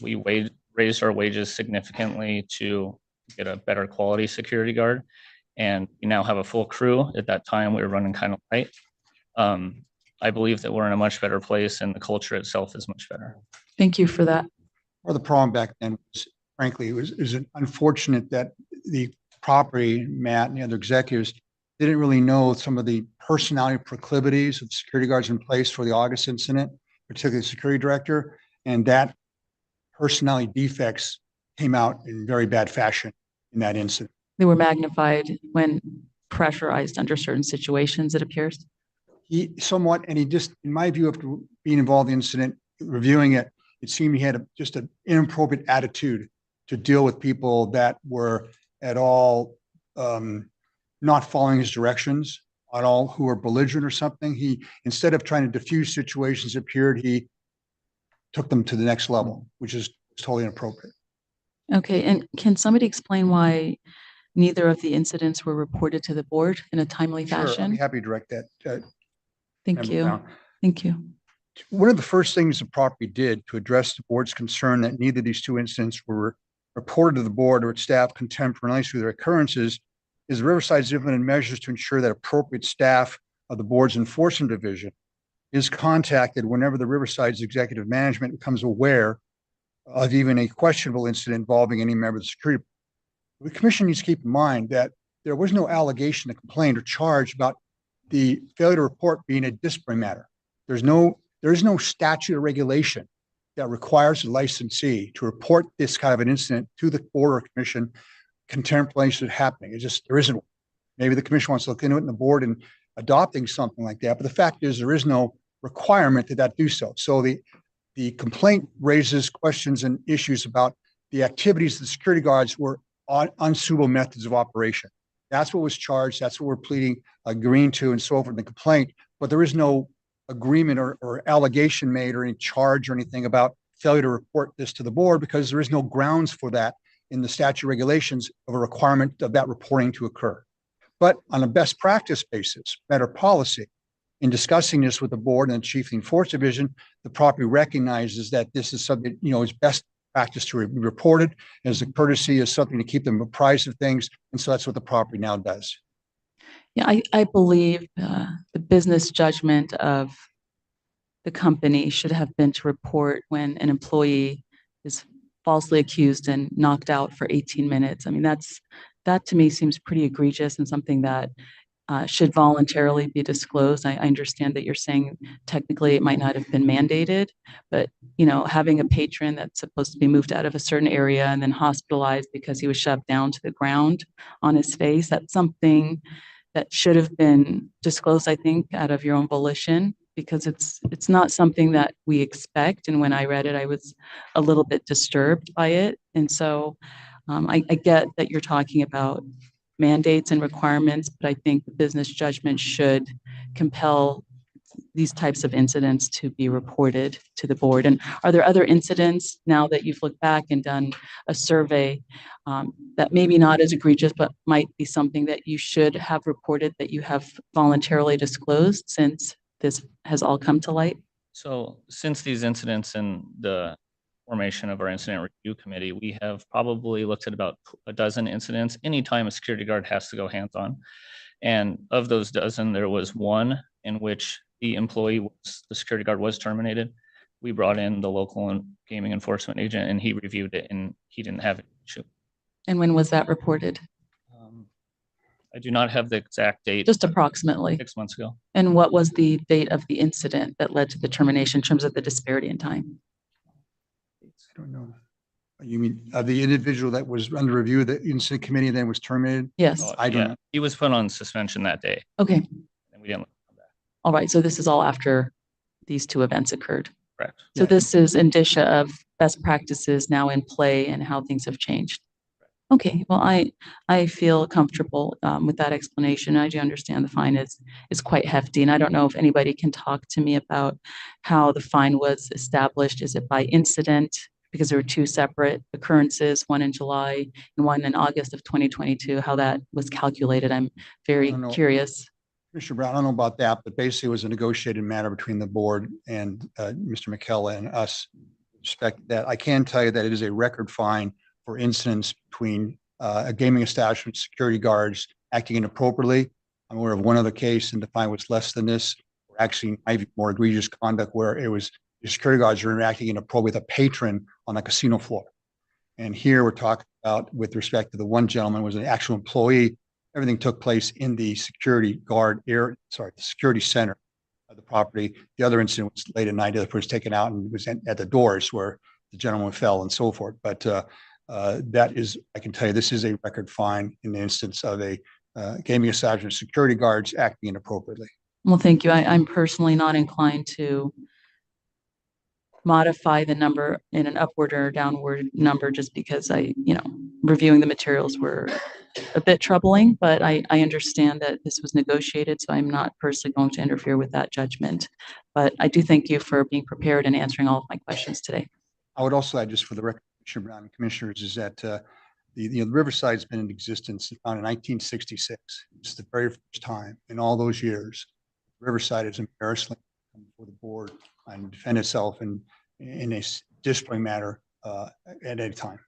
We raised our wages significantly to get a better quality security guard, and we now have a full crew. At that time, we were running kind of light. I believe that we're in a much better place, and the culture itself is much better. Thank you for that. Or the problem back then was, frankly, it was unfortunate that the property, Matt and the other executives didn't really know some of the personality proclivities of security guards in place for the August incident, particularly the security director, and that personality defects came out in very bad fashion in that incident. They were magnified when pressurized under certain situations, it appears. He somewhat, and he just, in my view, after being involved in the incident, reviewing it, it seemed he had just an inappropriate attitude to deal with people that were at all not following his directions, at all who were belligerent or something. He, instead of trying to diffuse situations, appeared he took them to the next level, which is totally inappropriate. Okay, and can somebody explain why neither of the incidents were reported to the board in a timely Sure, I'd fashion? be happy to direct that. Thank Member you. Brown. Thank you. One of the first things the property did to address the board's concern that neither of these 2 incidents were reported to the board or its staff contemporaneously with their occurrences is Riverside's implemented measures to ensure that appropriate staff of the board's enforcement division is contacted whenever the Riverside's executive management becomes aware of even a questionable incident involving any member of the security. The commission needs to keep in mind that there was no allegation, a complaint, or charge about the failure to report being a disciplinary matter. There is no statute or regulation that requires a licensee to report this kind of an incident to the board or commission contemporaneously happening. There isn't. Maybe the commission wants to look into it, and the board in adopting something like that. But the fact is, there is no requirement that do so. So the complaint raises questions and issues about the activities of the security guards were unsuitable methods of operation. That's what was charged. That's what we're pleading, agreeing to, and so forth in the complaint. But there is no agreement or allegation made or any charge or anything about failure to report this to the board, because there is no grounds for that in the statute regulations of a requirement of that reporting to occur. But on a best practice basis, better policy, in discussing this with the board and the chief of the enforcement division, the property recognizes that this is something, is best practice to be reported as a courtesy, as something to keep them apprised of things. And so that's what the property now does. Yeah, I believe the business judgment of the company should have been to report when an employee is falsely accused and knocked out for 18 minutes. I mean, that to me seems pretty egregious and something that should voluntarily be disclosed. I understand that you're saying technically it might not have been mandated, but having a patron that's supposed to be moved out of a certain area and then hospitalized because he was shoved down to the ground on his face, that's something that should have been disclosed, I think, out of your own volition, because it's not something that we expect. And when I read it, I was a little bit disturbed by it. And so I get that you're talking about mandates and requirements, but I think the business judgment should compel these types of incidents to be reported to the board? And are there other incidents now that you've looked back and done a survey that maybe not as egregious, but might be something that you should have reported that you have voluntarily disclosed since this has all come to light? So since these incidents and the formation of our incident review committee, we have probably looked at about a dozen incidents. Anytime a security guard has to go hands-on. And of those dozen, there was one in which the security guard was terminated. We brought in the local and gaming enforcement agent and he reviewed it and he didn't have an issue. And when was that reported? I do not have the exact date. Just approximately. 6 months ago. And what was the date of the incident that led to the termination in terms of the disparity in time? I don't know. You mean the individual that was under review, the incident committee, and then was terminated? Yes. I don't know. He was put on suspension that day. Okay. And we didn't. All right. So this is all after these two events occurred. Correct. So this is indicia of best practices now in play and how things have changed. Okay. Well, I feel comfortable with that explanation. I do understand the fine is quite hefty, and I don't know if anybody can talk to me about how the fine was established. Is it by incident? Because there were two separate occurrences, one in July and one in August of 2022, how that was calculated. I'm very curious. Commissioner Brown, I don't know about that, but basically it was a negotiated matter between the board and Mr. McKella and us. Respect that. I can tell you that it is a record fine for incidents between a gaming establishment, security guards acting inappropriately. I'm aware of one other case, and the fine was less than this. Actually, maybe more egregious conduct where it was the security guards are interacting inappropriately with a patron on a casino floor. And here we're talking about, with respect to the one gentleman was an actual employee. Everything took place in the security security center of the property. The other incident was late at night. The other person was taken out and was at the doors where the gentleman fell and so forth. But that is, I can tell you, this is a record fine in the instance of a gaming establishment security guards acting inappropriately. Well, thank you. I'm personally not inclined to modify the number in an upward or downward number just because reviewing the materials were a bit troubling, but I understand that this was negotiated, so I'm not personally going to interfere with that judgment. But I do thank you for being prepared and answering all of my questions today. I would also add, just for the record, Commissioner Brown and Commissioners, is that the Riverside's been in existence around in 1966. It's the very first time in all those years Riverside has embarrassingly come before the board and defend itself in a disciplinary matter at any time.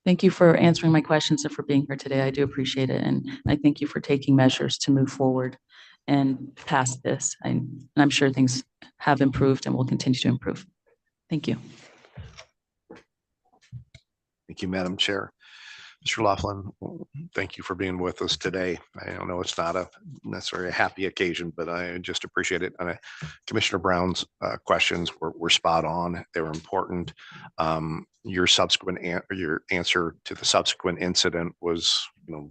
Thank you for answering my questions and for being here today. I do appreciate it. And I thank you for taking measures to move forward and past this. And I'm sure things have improved and will continue to improve. Thank you. Thank you, Madam Chair. Mr. Laughlin, thank you for being with us today. I don't know it's not a necessarily a happy occasion, but I just appreciate it. And Commissioner Brown's questions were spot on. They were important. Your answer to the subsequent incident was,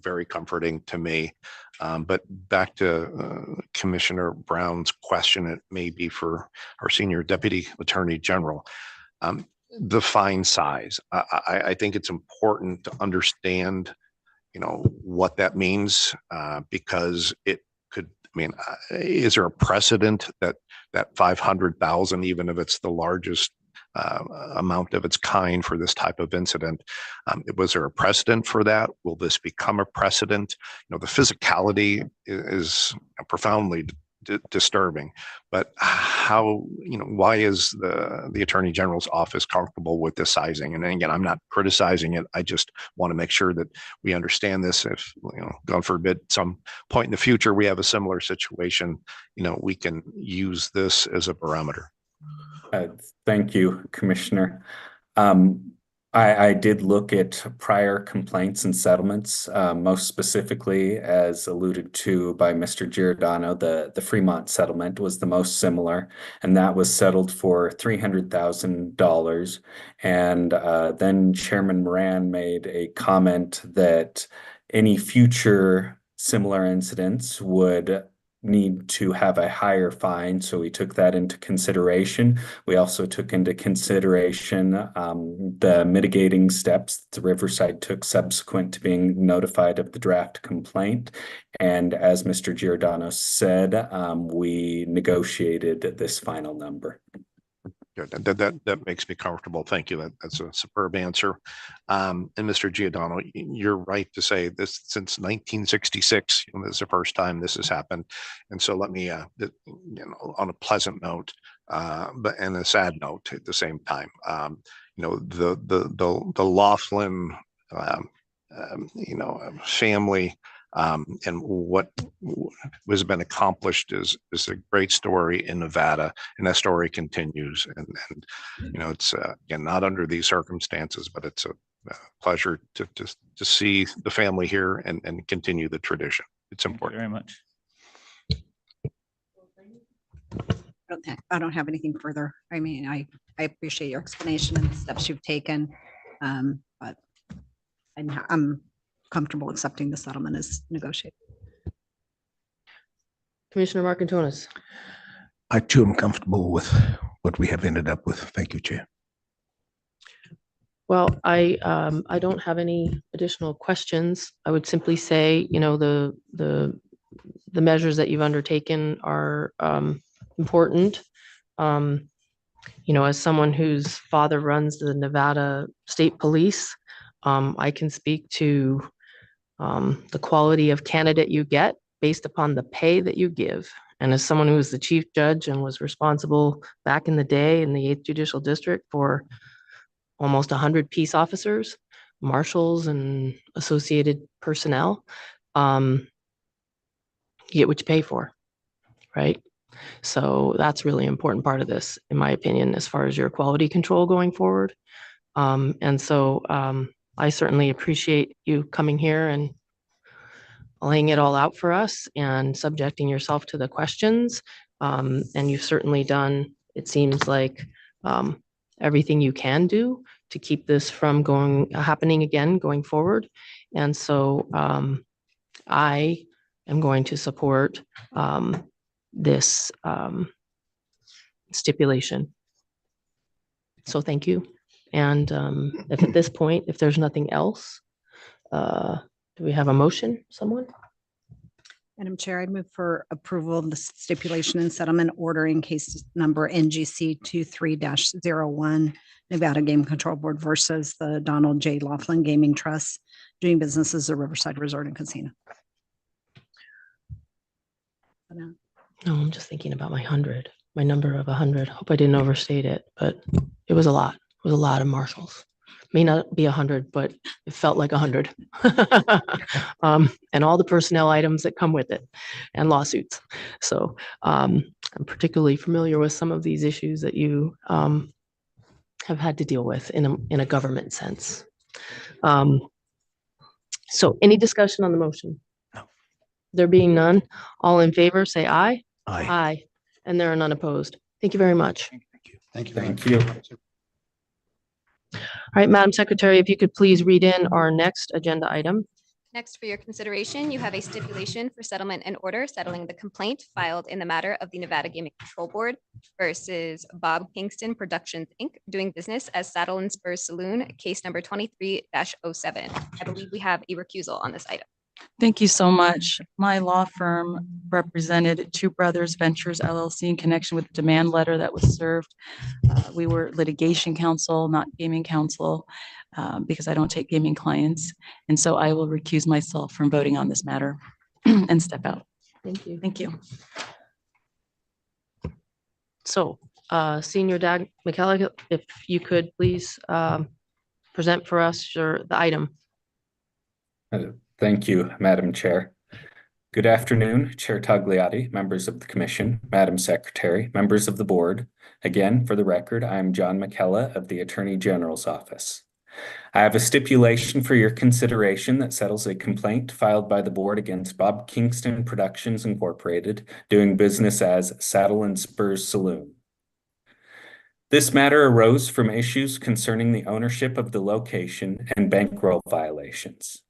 very comforting to me. But back to Commissioner Brown's question, it may be for our Senior Deputy Attorney General. The fine size. I think it's important to understand, what that means, because it could, is there a precedent that 500,000, even if it's the largest amount of its kind for this type of incident, was there a precedent for that? Will this become a precedent? The physicality is profoundly disturbing, but how, why is the Attorney General's office comfortable with this sizing? And again, I'm not criticizing it. I just want to make sure that we understand this. If, God forbid, some point in the future, we have a similar situation, we can use this as a barometer. Thank you, Commissioner. I did look at prior complaints and settlements, most specifically, as alluded to by Mr. Giordano, the Fremont settlement was the most similar, and that was settled for $300,000. And then Chairman Moran made a comment that any future similar incidents would need to have a higher fine, so we took that into consideration. We also took into consideration the mitigating steps the Riverside took subsequent to being notified of the draft complaint. And as Mr. Giordano said, we negotiated this final number. Good. That makes me comfortable. Thank you. That's a superb answer. And Mr. Giordano, you're right to say this since 1966. This is the first time this has happened. And so let me, on a pleasant note, but and a sad note at the same time. The Laughlin, family. And what has been accomplished is a great story in Nevada, and that story continues. And it's again not under these circumstances, but it's a pleasure to see the family here and continue the tradition. It's important. Very much. I don't have anything further. I mean, I appreciate your explanation and the steps you've taken, but I'm comfortable accepting the settlement as negotiated. Commissioner Marcantonis. I too am comfortable with what we have ended up with. Thank you, Chair. Well, I don't have any additional questions. I would simply say, the measures that you've undertaken are important. As someone whose father runs the Nevada State Police, I can speak to the quality of candidate you get based upon the pay that you give. And as someone who was the chief judge and was responsible back in the day in the 8th Judicial District for almost 100 peace officers, marshals, and associated personnel, you get what you pay for, right? So that's really important part of this, in my opinion, as far as your quality control going forward. I certainly appreciate you coming here and laying it all out for us and subjecting yourself to the questions. And you've certainly done, it seems like, everything you can do to keep this from happening again going forward. And so I am going to support this stipulation. So thank you. And if at this point, if there's nothing else, do we have a motion, someone? Madam Chair, I'd move for approval of the stipulation and settlement order in case number NGC 23-01, Nevada Game Control Board versus the Donald J. Laughlin Gaming Trust, doing business as a Riverside Resort and Casino. No, I'm just thinking about my number of 100. Hope I didn't overstate it, but it was a lot. It was a lot of marshals. May not be 100, but it felt like 100. And all the personnel items that come with it and lawsuits. So I'm particularly familiar with some of these issues that you have had to deal with in a government sense. So any discussion on the motion? No. There being none, all in favor, say aye. Aye. Aye. And there are none opposed. Thank you very much. Thank you. Thank you. All right, Madam Secretary, if you could please read in our next agenda item. Next, for your consideration, you have a stipulation for settlement and order settling the complaint filed in the matter of the Nevada Gaming Control Board versus Bob Kingston Productions, Inc., doing business as Saddle and Spurs Saloon, case number 23-07. I believe we have a recusal on this item. Thank you so much. My law firm represented Two Brothers Ventures LLC in connection with the demand letter that was served. We were litigation counsel, not gaming counsel, because I don't take gaming clients. And so I will recuse myself from voting on this matter and step out. Thank you. Thank you. So, Senior Dag McKellar, if you could please present for us the item. Thank you, Madam Chair. Good afternoon, Chair Tagliati, members of the Commission, Madam Secretary, members of the Board. Again, for the record, I am John McKellar of the Attorney General's Office. I have a stipulation for your consideration that settles a complaint filed by the Board against Bob Kingston Productions Incorporated, doing business as Saddle and Spurs Saloon. This matter arose from issues concerning the ownership of the location and bankroll violations.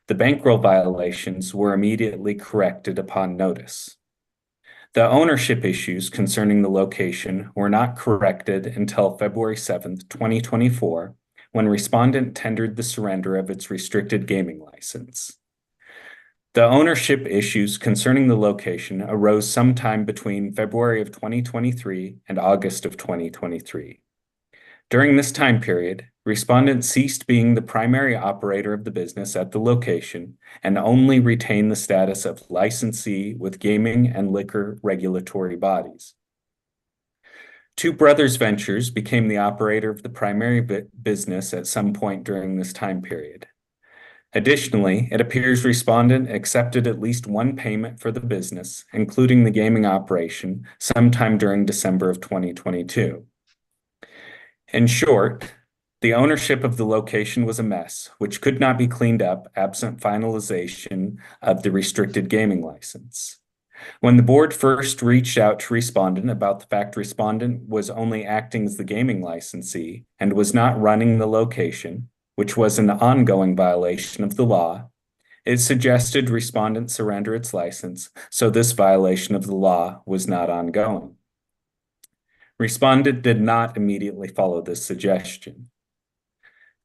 The bankroll violations were immediately corrected upon notice. The ownership issues concerning the location were not corrected until February 7th, 2024, when respondent tendered the surrender of its restricted gaming license. The ownership issues concerning the location arose sometime between February of 2023 and August of 2023. During this time period, respondent ceased being the primary operator of the business at the location and only retained the status of licensee with gaming and liquor regulatory bodies. Two Brothers Ventures became the operator of the primary business at some point during this time period. Additionally, it appears respondent accepted at least one payment for the business, including the gaming operation, sometime during December of 2022. In short, the ownership of the location was a mess, which could not be cleaned up absent finalization of the restricted gaming license. When the board first reached out to respondent about the fact respondent was only acting as the gaming licensee and was not running the location, which was an ongoing violation of the law, it suggested respondent surrender its license, so this violation of the law was not ongoing. Respondent did not immediately follow this suggestion.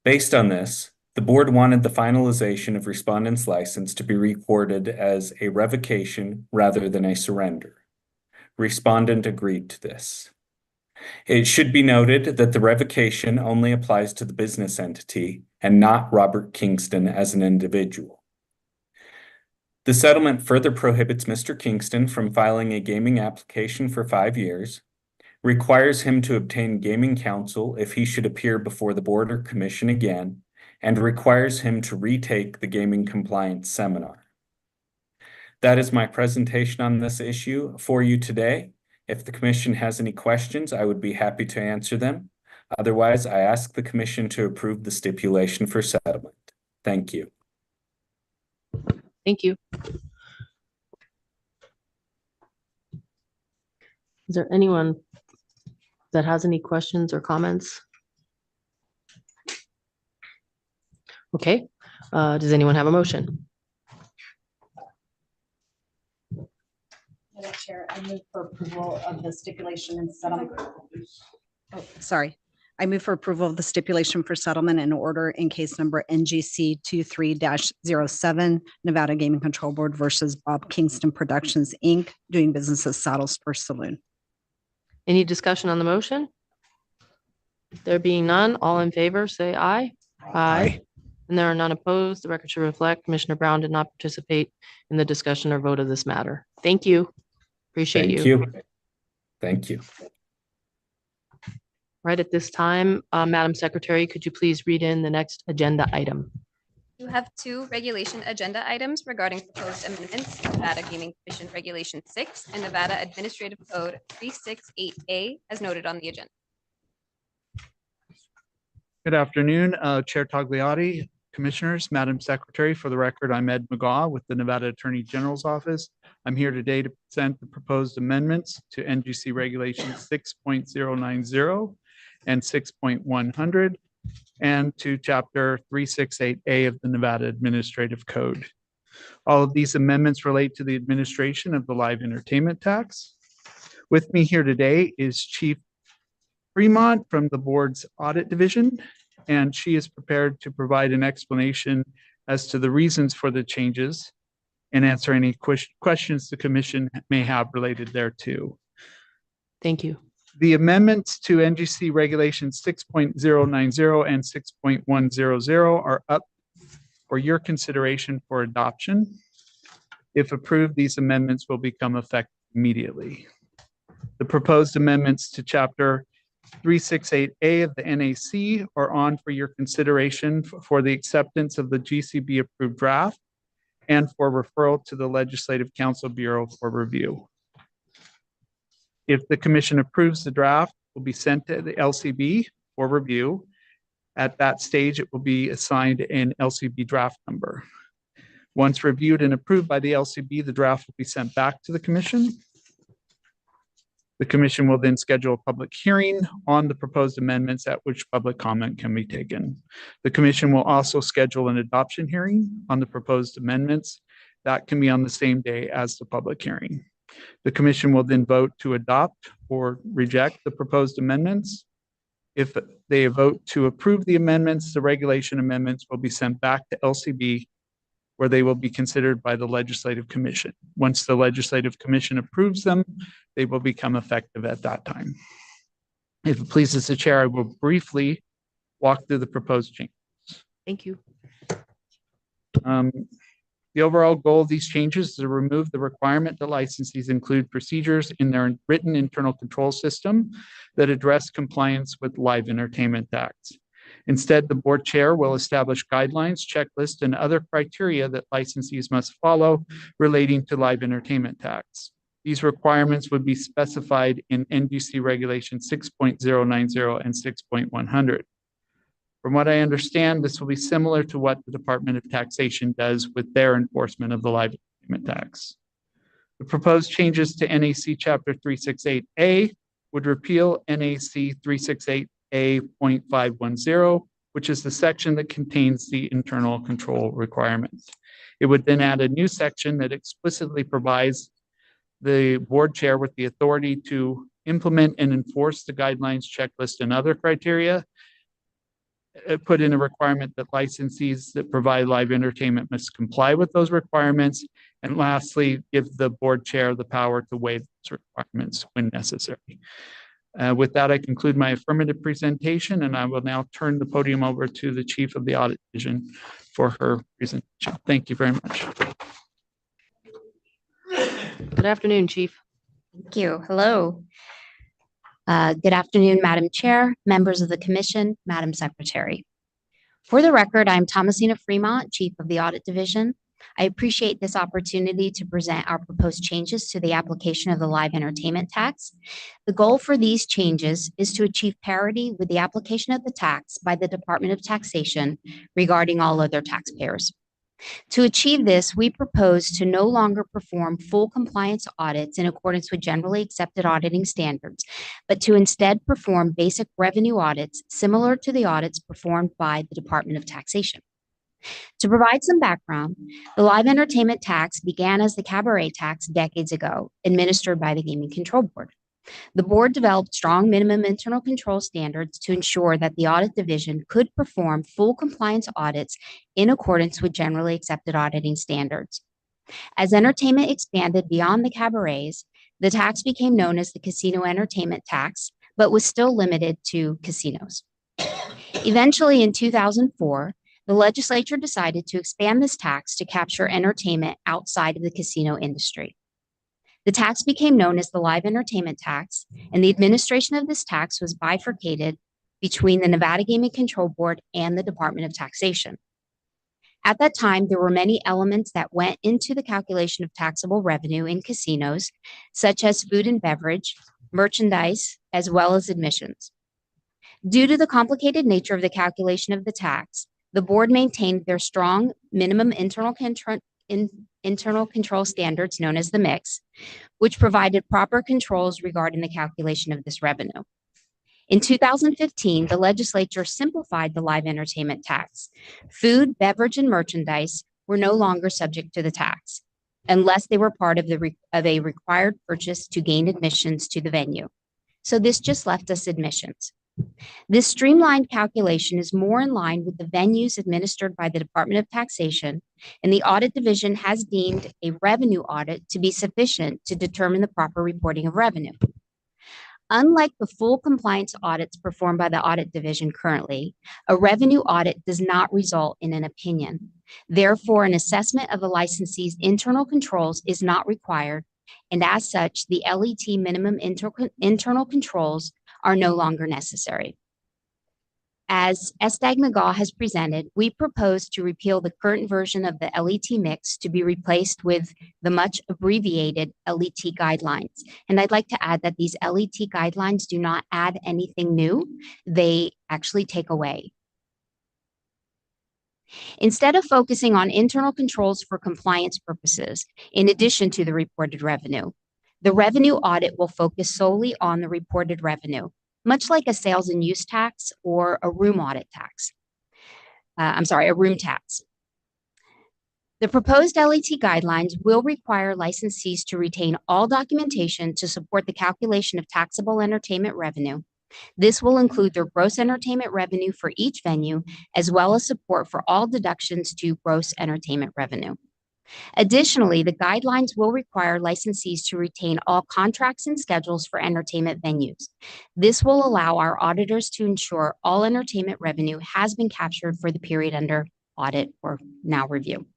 Based on this, the board wanted the finalization of respondent's license to be recorded as a revocation rather than a surrender. Respondent agreed to this. It should be noted that the revocation only applies to the business entity and not Robert Kingston as an individual. The settlement further prohibits Mr. Kingston from filing a gaming application for 5 years, requires him to obtain gaming counsel if he should appear before the board or commission again, and requires him to retake the gaming compliance seminar. That is my presentation on this issue for you today. If the commission has any questions, I would be happy to answer them. Otherwise, I ask the commission to approve the stipulation for settlement. Thank you. Thank you. Is there anyone that has any questions or comments? Okay, does anyone have a motion? Madam Chair, I move for approval of the stipulation and settlement. Oh, sorry. I move for approval of the stipulation for settlement and order in case number NGC 23-07, Nevada Gaming Control Board versus Bob Kingston Productions, Inc., doing business as Saddle Spur Saloon. Any discussion on the motion? There being none, all in favor, say aye. Aye. And there are none opposed. The record should reflect Commissioner Brown did not participate in the discussion or vote of this matter. Thank you. Appreciate you. Thank you. Thank you. Right at this time, Madam Secretary, could you please read in the next agenda item? You have 2 regulation agenda items regarding proposed amendments to Nevada Gaming Commission Regulation 6 and Nevada Administrative Code 368A as noted on the agenda. Good afternoon, Chair Tagliati, Commissioners, Madam Secretary. For the record, I'm Ed McGaw with the Nevada Attorney General's Office. I'm here today to present the proposed amendments to NGC Regulation 6.090 and 6.100 and to Chapter 368A of the Nevada Administrative Code. All of these amendments relate to the administration of the live entertainment tax. With me here today is Chief Fremont from the board's audit division, and she is prepared to provide an explanation as to the reasons for the changes and answer any questions the commission may have related thereto. Thank you. The amendments to NGC Regulation 6.090 and 6.100 are up for your consideration for adoption. If approved, these amendments will become effective immediately. The proposed amendments to Chapter 368A of the NAC are on for your consideration for the acceptance of the GCB approved draft and for referral to the Legislative Council Bureau for review. If the commission approves the draft, it will be sent to the LCB for review. At that stage, it will be assigned an LCB draft number. Once reviewed and approved by the LCB, the draft will be sent back to the commission. The commission will then schedule a public hearing on the proposed amendments at which public comment can be taken. The commission will also schedule an adoption hearing on the proposed amendments. That can be on the same day as the public hearing. The commission will then vote to adopt or reject the proposed amendments. If they vote to approve the amendments, the regulation amendments will be sent back to LCB, where they will be considered by the Legislative Commission. Once the Legislative Commission approves them, they will become effective at that time. If it pleases the chair, I will briefly walk through the proposed changes. Thank you. The overall goal of these changes is to remove the requirement that licensees include procedures in their written internal control system that address compliance with live entertainment tax. Instead, the board chair will establish guidelines, checklists, and other criteria that licensees must follow relating to live entertainment tax. These requirements would be specified in NGC Regulation 6.090 and 6.100. From what I understand, this will be similar to what the Department of Taxation does with their enforcement of the live entertainment tax. The proposed changes to NAC Chapter 368A would repeal NAC 368A.510, which is the section that contains the internal control requirements. It would then add a new section that explicitly provides the board chair with the authority to implement and enforce the guidelines, checklist, and other criteria. Put in a requirement that licensees that provide live entertainment must comply with those requirements. And lastly, give the board chair the power to waive those requirements when necessary. With that, I conclude my affirmative presentation, and I will now turn the podium over to the Chief of the Audit Division for her presentation. Thank you very much. Good afternoon, Chief. Thank you. Hello. Good afternoon, Madam Chair, members of the Commission, Madam Secretary. For the record, I'm Thomasina Fremont, Chief of the Audit Division. I appreciate this opportunity to present our proposed changes to the application of the live entertainment tax. The goal for these changes is to achieve parity with the application of the tax by the Department of Taxation regarding all other taxpayers. To achieve this, we propose to no longer perform full compliance audits in accordance with generally accepted auditing standards, but to instead perform basic revenue audits similar to the audits performed by the Department of Taxation. To provide some background, the live entertainment tax began as the cabaret tax decades ago, administered by the Gaming Control Board. The board developed strong minimum internal control standards to ensure that the audit division could perform full compliance audits in accordance with generally accepted auditing standards. As entertainment expanded beyond the cabarets, the tax became known as the casino entertainment tax, but was still limited to casinos. Eventually, in 2004, the legislature decided to expand this tax to capture entertainment outside of the casino industry. The tax became known as the live entertainment tax, and the administration of this tax was bifurcated between the Nevada Gaming Control Board and the Department of Taxation. At that time, there were many elements that went into the calculation of taxable revenue in casinos, such as food and beverage, merchandise, as well as admissions. Due to the complicated nature of the calculation of the tax, the board maintained their strong minimum internal control standards known as the mix, which provided proper controls regarding the calculation of this revenue. In 2015, the legislature simplified the live entertainment tax. Food, beverage, and merchandise were no longer subject to the tax, unless they were part of a required purchase to gain admissions to the venue. So this just left us admissions. This streamlined calculation is more in line with the venues administered by the Department of Taxation, and the audit division has deemed a revenue audit to be sufficient to determine the proper reporting of revenue. Unlike the full compliance audits performed by the audit division currently, a revenue audit does not result in an opinion. Therefore, an assessment of a licensee's internal controls is not required, and as such, the LET minimum internal controls are no longer necessary. As SDAG-McGaw has presented, we propose to repeal the current version of the LET mix to be replaced with the much abbreviated LET guidelines. And I'd like to add that these LET guidelines do not add anything new, they actually take away. Instead of focusing on internal controls for compliance purposes, in addition to the reported revenue, the revenue audit will focus solely on the reported revenue, much like a sales and use tax or a room audit tax. A room tax. The proposed LET guidelines will require licensees to retain all documentation to support the calculation of taxable entertainment revenue. This will include their gross entertainment revenue for each venue, as well as support for all deductions to gross entertainment revenue. Additionally, the guidelines will require licensees to retain all contracts and schedules for entertainment venues. This will allow our auditors to ensure all entertainment revenue has been captured for the period under audit or now review.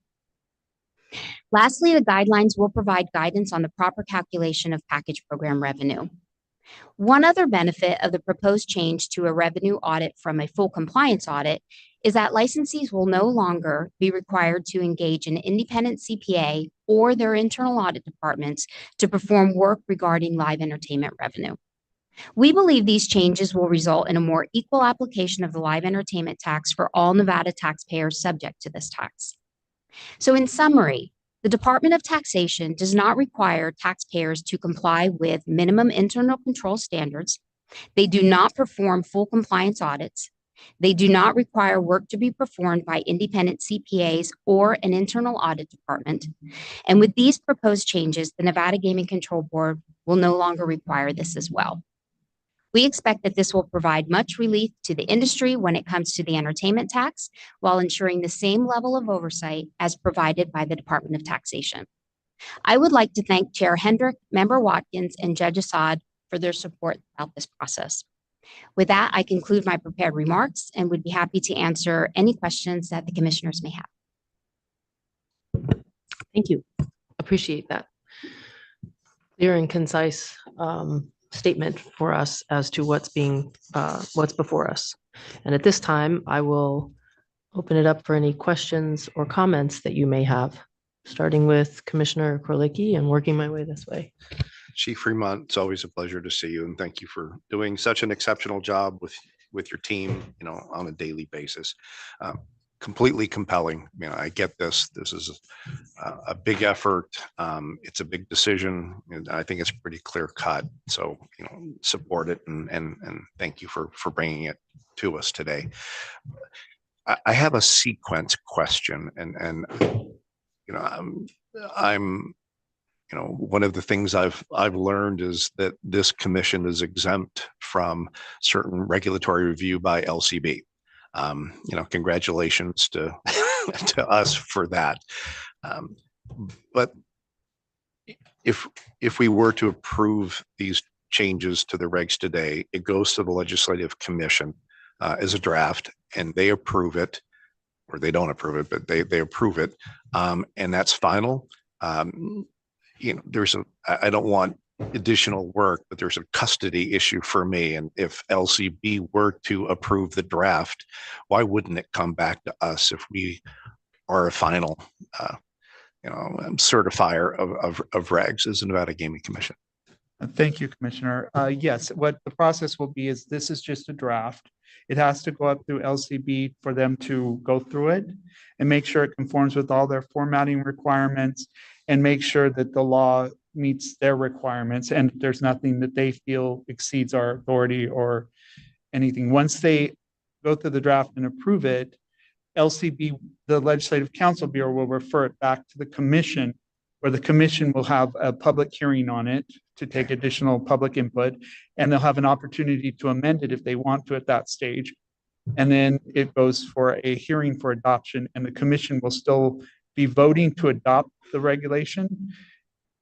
Lastly, the guidelines will provide guidance on the proper calculation of package program revenue. One other benefit of the proposed change to a revenue audit from a full compliance audit is that licensees will no longer be required to engage an independent CPA or their internal audit departments to perform work regarding live entertainment revenue. We believe these changes will result in a more equal application of the live entertainment tax for all Nevada taxpayers subject to this tax. So in summary, the Department of Taxation does not require taxpayers to comply with minimum internal control standards. They do not perform full compliance audits. They do not require work to be performed by independent CPAs or an internal audit department. And with these proposed changes, the Nevada Gaming Control Board will no longer require this as well. We expect that this will provide much relief to the industry when it comes to the entertainment tax, while ensuring the same level of oversight as provided by the Department of Taxation. I would like to thank Chair Hendrick, Member Watkins, and Judge Assad for their support throughout this process. With that, I conclude my prepared remarks and would be happy to answer any questions that the commissioners may have. Thank you. Appreciate that. Clear and concise statement for us as to what's before us. And at this time, I will open it up for any questions or comments that you may have, starting with Commissioner Korlicki and working my way this way. Chief Fremont, it's always a pleasure to see you, and thank you for doing such an exceptional job with your team, on a daily basis. Completely compelling. I get this. This is a big effort. It's a big decision, and I think it's pretty clear cut. So, support it and thank you for bringing it to us today. I have a sequence question, and I'm one of the things I've learned is that this commission is exempt from certain regulatory review by LCB. Congratulations to to us for that. But if we were to approve these changes to the regs today, it goes to the Legislative Commission as a draft, and they approve it, or they don't approve it, but they approve it, and that's final. I don't want additional work, but there's a custody issue for me. And if LCB were to approve the draft, why wouldn't it come back to us if we are a final, certifier of regs as the Nevada Gaming Commission? Thank you, Commissioner. Yes, what the process will be is this is just a draft. It has to go up through LCB for them to go through it and make sure it conforms with all their formatting requirements and make sure that the law meets their requirements and there's nothing that they feel exceeds our authority or anything. Once they go through the draft and approve it, LCB, the Legislative Council Bureau, will refer it back to the commission, where the commission will have a public hearing on it to take additional public input, and they'll have an opportunity to amend it if they want to at that stage. And then it goes for a hearing for adoption, and the commission will still be voting to adopt the regulation.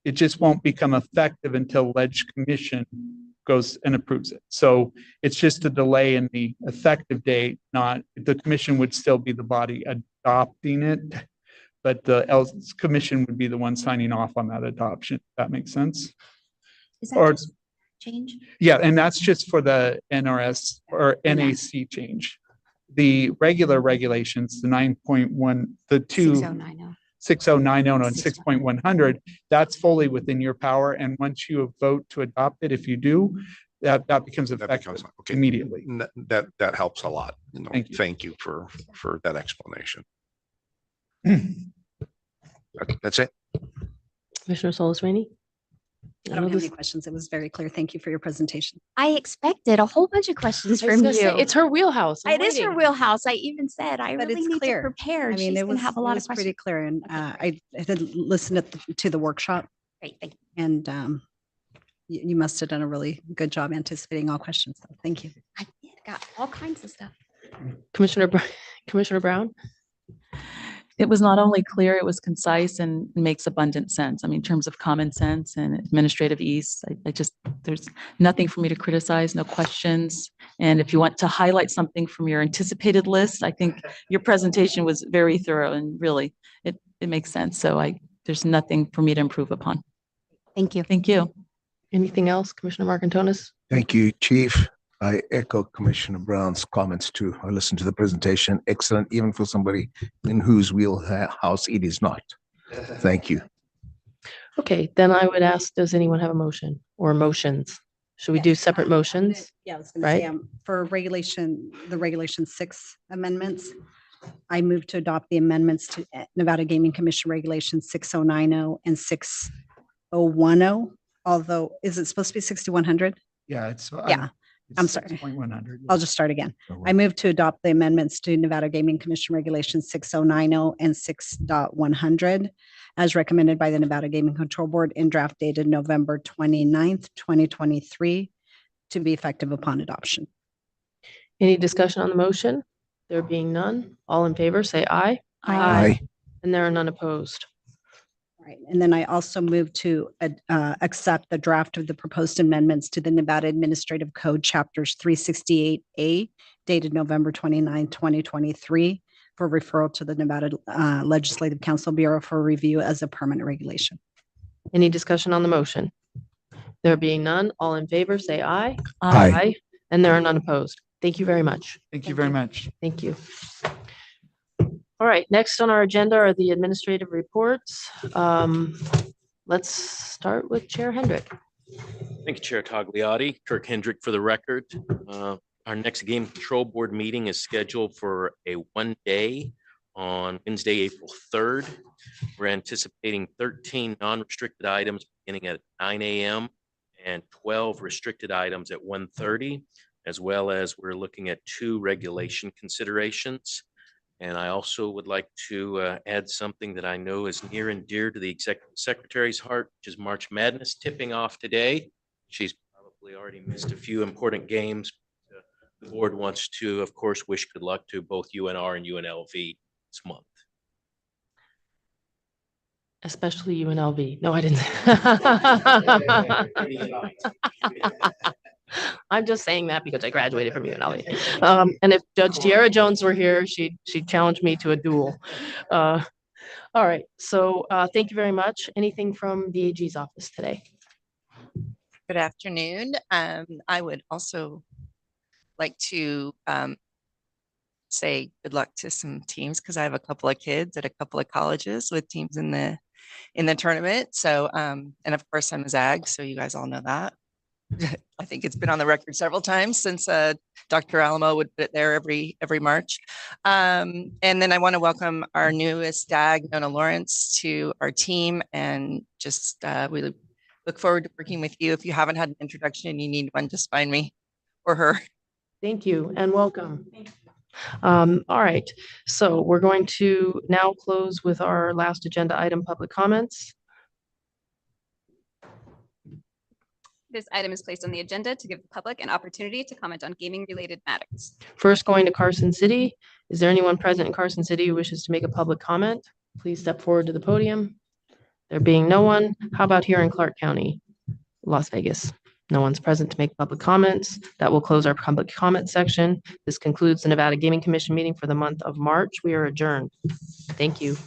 It just won't become effective until Leg Commission goes and approves it. So it's just a delay in the effective date, not the commission would still be the body adopting it, but the commission would be the one signing off on that adoption. That makes sense? Is that just change? Yeah, and that's just for the NRS or NAC change. The regular regulations, the 9.1, the 6090 and 6.100, that's fully within your power. And once you vote to adopt it, if you do, that becomes effective immediately. That helps a lot. Thank you for that explanation. That's it. Commissioner Solis Rainey. I don't have any questions. It was very clear. Thank you for your presentation. I expected a whole bunch of questions I was from gonna say, you. it's her wheelhouse. I'm It is her waiting. wheelhouse. I even said, I But really it's need to clear. prepare. I mean, She's it gonna was, have a it lot of was pretty questions. clear and I did listen to the workshop Great, thank you. and you must have done a really good job anticipating all questions. So thank you. I did, got all kinds of stuff. Commissioner Brown? It was not only clear, it was concise and makes abundant sense. I mean, in terms of common sense and administrative ease, I just, there's nothing for me to criticize, no questions. And if you want to highlight something from your anticipated list, I think your presentation was very thorough and really, it makes sense. So there's nothing for me to improve upon. Thank you. Thank you. Anything else, Commissioner Marcantonis? Thank you, Chief. I echo Commissioner Brown's comments too. I listened to the presentation. Excellent, even for somebody in whose wheelhouse it is not. Thank you. Okay, then I would ask, does anyone have a motion or motions? Should we do separate motions? Yeah, I was going to Right? say, for the regulation 6 amendments, I move to adopt the amendments to Nevada Gaming Commission Regulation 6090 and 6010. Although, is it supposed to be 6100? Yeah, it's. Yeah. I'm sorry. 6.100. I'll just start again. I move to adopt the amendments to Nevada Gaming Commission Regulation 6090 and 6.100 as recommended by the Nevada Gaming Control Board in draft dated November 29th, 2023 to be effective upon adoption. Any discussion on the motion? There being none, all in favor, say aye. Aye. And there are none opposed. Right. And then I also move to accept the draft of the proposed amendments to the Nevada Administrative Code Chapters 368A dated November 29, 2023 for referral to the Nevada Legislative Council Bureau for review as a permanent regulation. Any discussion on the motion? There being none, all in favor, say aye. Aye. And there are none opposed. Thank you very much. Thank you very much. Thank you. All right, next on our agenda are the administrative reports. Let's start with Chair Hendrick. Thank you, Chair Tagliati. Kirk Hendrick for the record. Our next Game Control Board meeting is scheduled for a 1 day on Wednesday, April 3rd. We're anticipating 13 non-restricted items beginning at 9 a.m. and 12 restricted items at 1:30, as well as we're looking at 2 regulation considerations. And I also would like to add something that I know is near and dear to the Executive Secretary's heart, which is March Madness tipping off today. She's probably already missed a few important games. The board wants to, of course, wish good luck to both UNR and UNLV this month. Especially UNLV. No, I didn't. I'm just saying that because I graduated from UNLV. And if Judge Tiara Jones were here, she'd challenge me to a duel. All right, so thank you very much. Anything from the AG's office today? Good afternoon. I would also like to say good luck to some teams because I have a couple of kids at a couple of colleges with teams in the tournament. So, and of course I'm a Zag, so you guys all know that. I think it's been on the record several times since Dr. Alamo would put it there every March. And then I want to welcome our newest Zag, Nona Lawrence, to our team, and just we look forward to working with you. If you haven't had an introduction and you need one, just find me or her. Thank you and welcome. All right, so we're going to now close with our last agenda item, public comments. This item is placed on the agenda to give the public an opportunity to comment on gaming-related matters. First, going to Carson City. Is there anyone present in Carson City who wishes to make a public comment? Please step forward to the podium. There being no one, how about here in Clark County, Las Vegas? No one's present to make public comments. That will close our public comment section. This concludes the Nevada Gaming Commission meeting for the month of March. We are adjourned. Thank you.